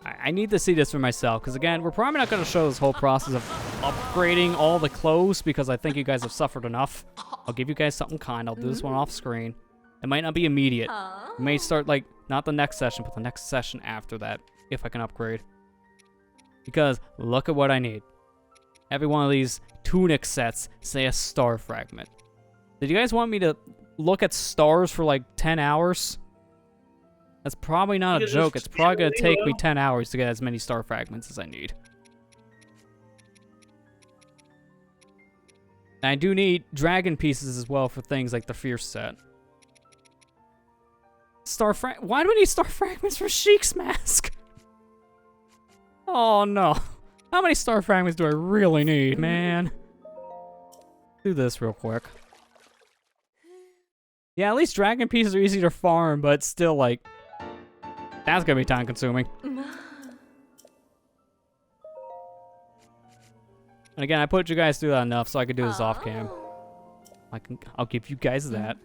[SPEAKER 1] I need to see this for myself, because again, we're probably not going to show this whole process of upgrading all the clothes, because I think you guys have suffered enough. I'll give you guys something kind. I'll do this one off screen. It might not be immediate. It may start, like, not the next session, but the next session after that, if I can upgrade. Because look at what I need. Every one of these tunic sets say a star fragment. Did you guys want me to look at stars for, like, 10 hours? That's probably not
[SPEAKER 2] You
[SPEAKER 1] a
[SPEAKER 2] can
[SPEAKER 1] joke.
[SPEAKER 2] just
[SPEAKER 1] It's probably going to take me
[SPEAKER 2] amiibo.
[SPEAKER 1] 10 hours to get as many star fragments as I need. And I do need dragon pieces as well for things like the Fierce set. Why do we need star fragments for Sheik's mask? Oh no. How many star fragments do I really need, man? Do this real quick. Yeah, at least dragon pieces are easy to farm, but still, like, that's gonna be time consuming. And again, I put you guys through that enough so I could do this off cam. I'll give you guys that.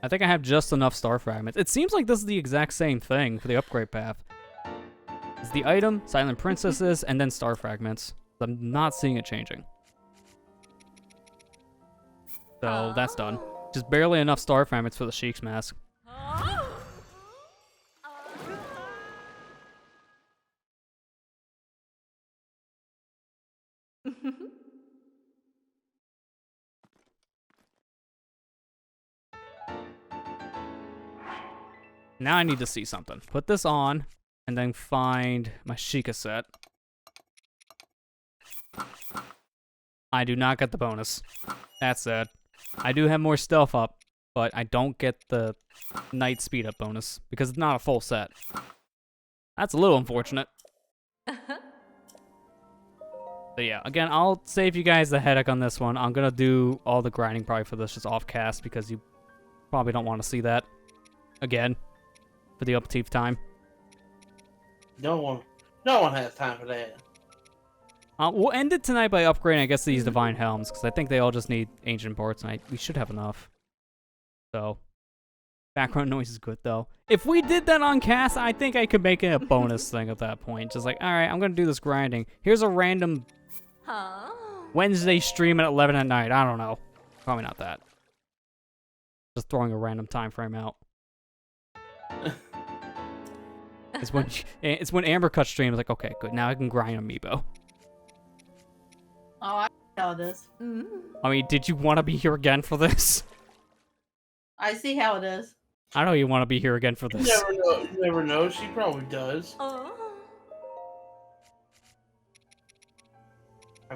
[SPEAKER 1] I think I have just enough star fragments. It seems like this is the exact same thing for the upgrade path. It's the item, silent princesses, and then star fragments. I'm not seeing it changing. So that's done. Just barely enough star fragments for the Sheik's mask. Now I need to see something. Put this on, and then find my Sheikah set. I do not get the bonus. That's sad. I do have more stealth up, but I don't get the night speed up bonus, because it's not a full set. That's a little unfortunate. But yeah, again, I'll save you guys the headache on this one. I'm gonna do all the grinding probably for this just off cast, because you probably don't want to see that again for the upkeep time.
[SPEAKER 2] No one has time for that.
[SPEAKER 1] We'll end it tonight by upgrading, I guess, these Divine Helms, because I think they all just need Ancient Parts, and we should have enough. So, background noise is good, though. If we did that on cast, I think I could make it a bonus thing at that point. Just like, alright, I'm going to do this grinding. Here's a random Wednesday stream at 11 at night. I don't know. Probably not that. Just throwing a random time frame out. It's when Amber Cut streams, like, okay, good, now I can grind Amiibo.
[SPEAKER 3] Oh, I see how it is.
[SPEAKER 1] I mean, did you want to be here again for this?
[SPEAKER 3] I see how it is.
[SPEAKER 1] I know you want to be here again for
[SPEAKER 2] You
[SPEAKER 1] this.
[SPEAKER 2] never know. You never know. She probably does. How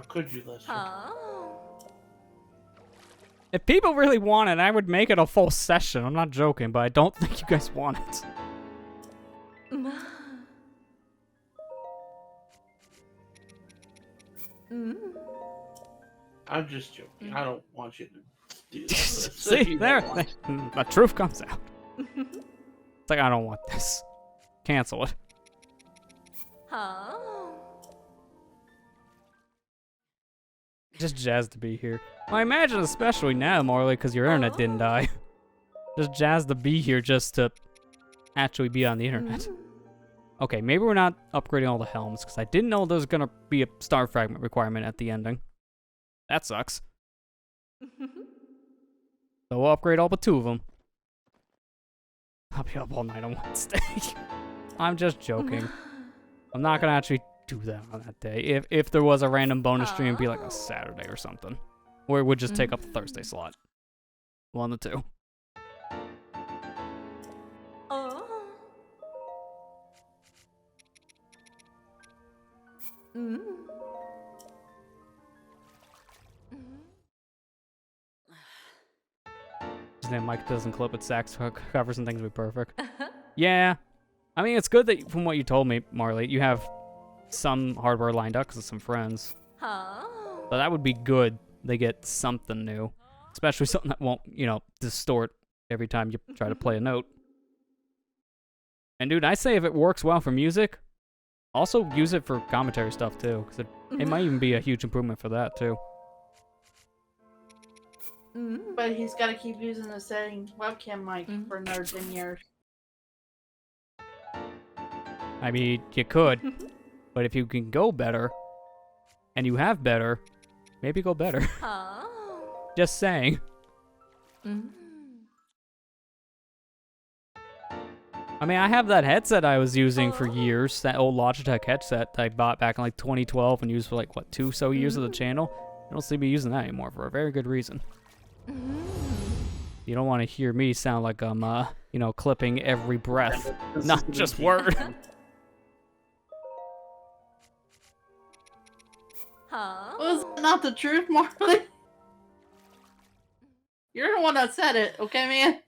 [SPEAKER 2] could you, Lester?
[SPEAKER 1] If people really want it, I would make it a full session. I'm not joking, but I don't think you guys want it.
[SPEAKER 2] I'm just joking. I don't want you to do this.
[SPEAKER 1] See, there, the truth comes out. It's like, I don't want this. Cancel it. Just jazzed to be here. Well, I imagine especially now, Marley, because your internet didn't die. Just jazzed to be here just to actually be on the internet. Okay, maybe we're not upgrading all the helms, because I didn't know there was going to be a star fragment requirement at the ending. That sucks. So we'll upgrade all but 2 of them. I'll be up all night on Wednesday. I'm just joking. I'm not going to actually do that on that day. If there was a random bonus stream, it'd be like a Saturday or something. Or it would just take up the Thursday slot. One of the two. His name Mike doesn't clip with sax covers and things would be perfect. Yeah. I mean, it's good that from what you told me, Marley, you have some hardware lined up because of some friends. So that would be good. They get something new. Especially something that won't, you know, distort every time you try to play a note. And dude, I say if it works well for music, also use it for commentary stuff too. Because it might even be a huge improvement for that too.
[SPEAKER 3] But he's got to keep using the same webcam mic for another 10 years.
[SPEAKER 1] I mean, you could. But if you can go better, and you have better, maybe go better. Just saying. I mean, I have that headset I was using for years, that old Logitech headset that I bought back in like 2012 and used for like, what, 2 so years of the channel? I don't see me using that anymore for a very good reason. You don't want to hear me sound like I'm, you know, clipping every breath, not just word.
[SPEAKER 3] Was that not the truth, Marley? You're the one that said it, okay, man?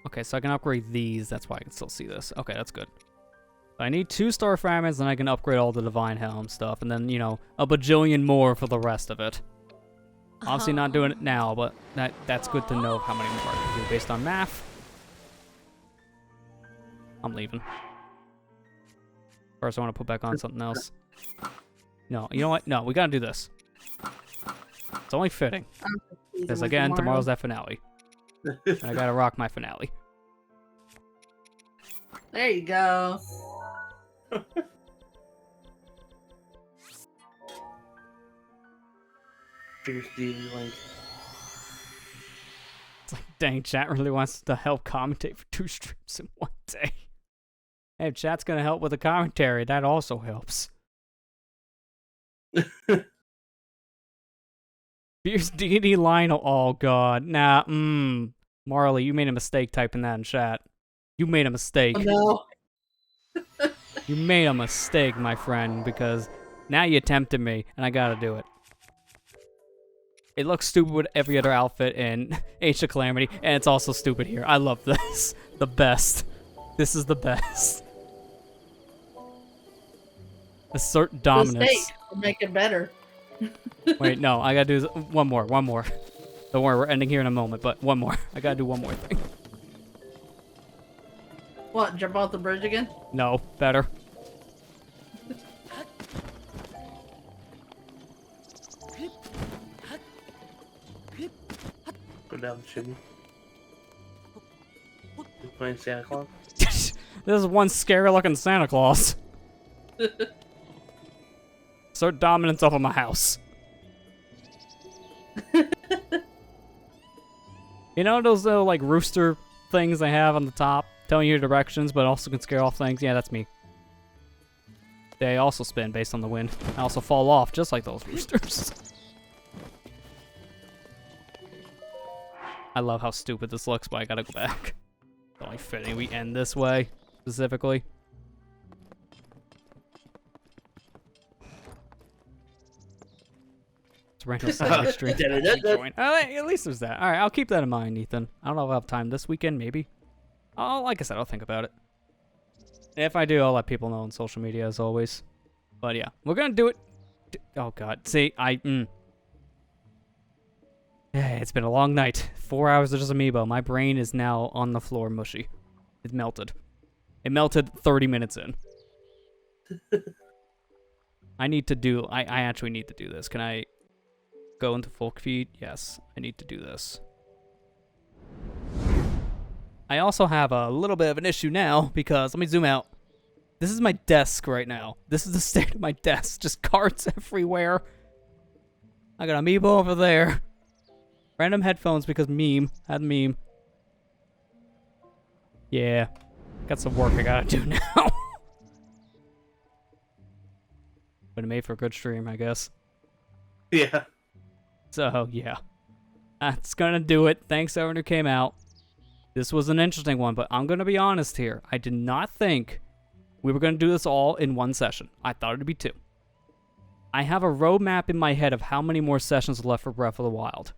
[SPEAKER 1] Okay, so I can upgrade these. That's why I can still see this. Okay, that's good. I need 2 star fragments, and I can upgrade all the Divine Helm stuff, and then, you know, a bajillion more for the rest of it. Obviously not doing it now, but that's good to know how many more I can do based on math. I'm leaving. First, I want to put back on something else. No, you know what? No, we gotta do this. It's only fitting. Because again, tomorrow's that finale. And I gotta rock my finale.
[SPEAKER 3] There you go.
[SPEAKER 2] Fierce deity link.
[SPEAKER 1] It's like, dang, chat really wants to help commentate for 2 streams in one day. Hey, if chat's gonna help with the commentary, that also helps. Fierce deity Lionel, oh god. Nah, Marley, you made a mistake typing that in chat. You made a mistake.
[SPEAKER 3] Oh, no.
[SPEAKER 1] You made a mistake, my friend, because now you tempted me, and I gotta do it. It looks stupid with every other outfit in Age of Calamity, and it's also stupid here. I love this. The best. This is the best. Assert dominance.
[SPEAKER 3] Mistake will make it better.
[SPEAKER 1] Wait, no, I gotta do one more. Don't worry, we're ending here in a moment, but one more. I gotta do one more thing.
[SPEAKER 3] What, jump off the bridge again?
[SPEAKER 1] No, better.
[SPEAKER 2] Go down the chimney. You playing Santa Claus?
[SPEAKER 1] This is one scary-looking Santa Claus. Assert dominance over my house. You know those little, like, rooster things they have on the top? Telling you directions, but also can scare off things? Yeah, that's me. They also spin based on the wind. I also fall off, just like those roosters. I love how stupid this looks, but I gotta go back. It's only fitting we end this way, specifically. It's random Saturday stream. Oh, at least there's that. Alright, I'll keep that in mind, Ethan. I don't know if I'll have time this weekend, maybe. Oh, like I said, I'll think about it. If I do, I'll let people know on social media, as always. But yeah, we're gonna do it. Oh god, see, it's been a long night. 4 hours of just amiibo. My brain is now on the floor mushy. It melted. It melted 30 minutes in. I actually need to do this. Can I go into full feed? Yes, I need to do this. I also have a little bit of an issue now because, let me zoom out. This is my desk right now. This is the state of my desk. Just cards everywhere. I got amiibo over there. Random headphones because meme. Had meme. Yeah. Got some work I gotta do now. But it made for a good stream, I guess.
[SPEAKER 2] Yeah.
[SPEAKER 1] So, yeah. That's gonna do it. Thanks everyone who came out. This was an interesting one, but I'm gonna be honest here. I did not think we were gonna do this all in one session. I thought it'd be 2. I have a roadmap in my head of how many more sessions are left for Breath of the Wild.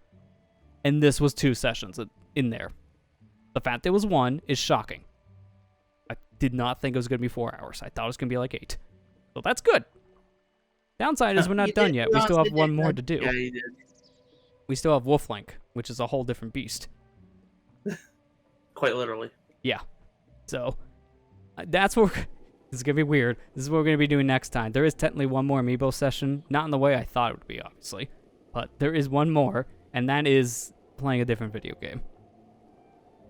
[SPEAKER 1] And this was 2 sessions in there. The fact it was 1 is shocking. I did not think it was gonna be 4 hours. I thought it was gonna be like 8. So that's good. Downside is we're not done yet. We still have one more to do.
[SPEAKER 2] Yeah, you did.
[SPEAKER 1] We still have Wolflink, which is a whole different beast.
[SPEAKER 2] Quite literally.
[SPEAKER 1] Yeah. So, that's what this is going to be weird. This is what we're going to be doing next time. There is technically one more amiibo session. Not in the way I thought it would be, obviously. But there is one more, and that is playing a different video game.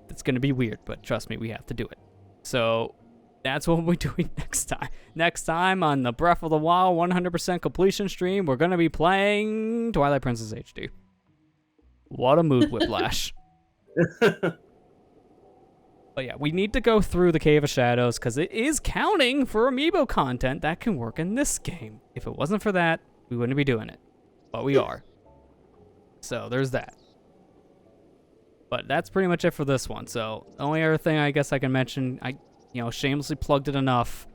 [SPEAKER 1] It's going to be weird, but trust me, we have to do it. So, that's what we'll be doing next time. Next time on the Breath of the Wild 100% completion stream, we're going to be playing Twilight Princess HD. What a mood whiplash. But yeah, we need to go through the Cave of Shadows because it is counting for amiibo content that can work in this game. If it wasn't for that, we wouldn't be doing it. But we are. So there's that. But that's pretty much it for this one. So the only other thing I guess I can mention, I shamelessly plugged it enough.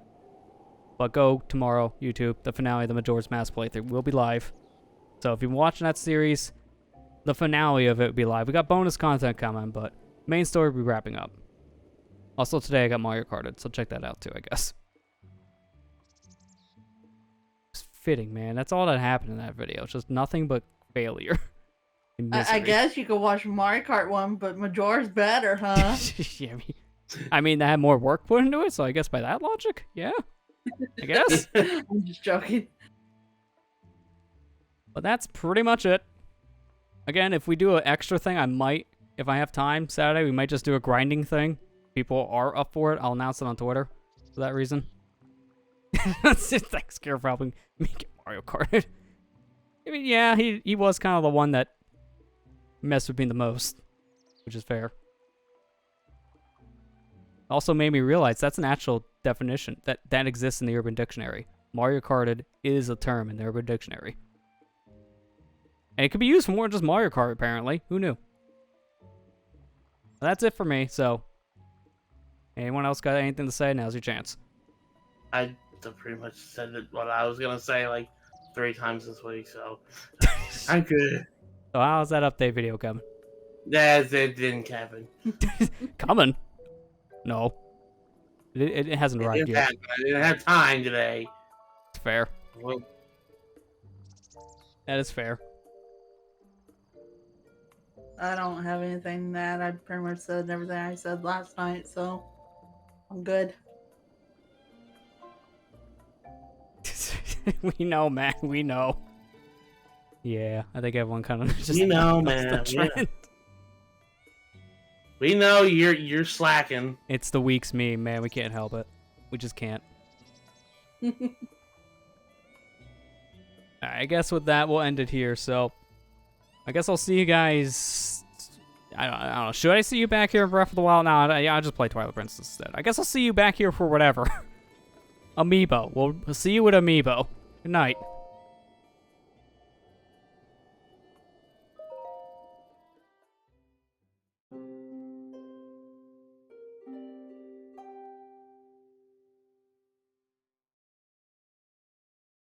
[SPEAKER 1] But go tomorrow, YouTube, the finale of the Majora's Mask playthrough will be live. So if you're watching that series, the finale of it will be live. We got bonus content coming, but main story will be wrapping up. Also today I got Mario Karted, so check that out too, I guess. It's fitting, man. That's all that happened in that video. It's just nothing but failure. and
[SPEAKER 3] I
[SPEAKER 1] misery.
[SPEAKER 3] guess you could watch Mario Kart 1, but Majora's better, huh?
[SPEAKER 1] Yeah, I mean, they had more work put into it, so I guess by that logic, yeah. I guess.
[SPEAKER 3] I'm just joking.
[SPEAKER 1] But that's pretty much it. Again, if we do an extra thing, I might, if I have time Saturday, we might just do a grinding thing. People are up for it. I'll announce it on Twitter for that reason. Thanks, Care, for helping me get Mario Kart. I mean, yeah, he was kind of the one that messed with me the most, which is fair. Also made me realize that's an actual definition that exists in the Urban Dictionary. Mario Karted is a term in the Urban Dictionary. And it could be used for more than just Mario Kart, apparently. Who knew? That's it for me, so... Anyone else got anything to say? Now's your chance.
[SPEAKER 2] I pretty much said what I was gonna say like 3 times this week, so I'm good.
[SPEAKER 1] So how's that update video coming?
[SPEAKER 2] That's it, didn't happen.
[SPEAKER 1] Coming? No. It hasn't arrived yet.
[SPEAKER 2] I didn't have time today.
[SPEAKER 1] It's fair.
[SPEAKER 2] Well,
[SPEAKER 1] That is fair.
[SPEAKER 3] I don't have anything that I pretty much said everything I said last night, so I'm good.
[SPEAKER 1] We know, man. We know. Yeah, I think everyone kind of just
[SPEAKER 2] we know,
[SPEAKER 1] knows
[SPEAKER 2] man.
[SPEAKER 1] the trend.
[SPEAKER 2] Yeah. We know you're slacking.
[SPEAKER 1] It's the week's meme, man. We can't help it. We just can't. Alright, I guess with that, we'll end it here. So, I guess I'll see you guys. I don't know. Should I see you back here in Breath of the Wild? No, I'll just play Twilight Princess instead. I guess I'll see you back here for whatever. Amiibo. We'll see you with Amiibo. Good night.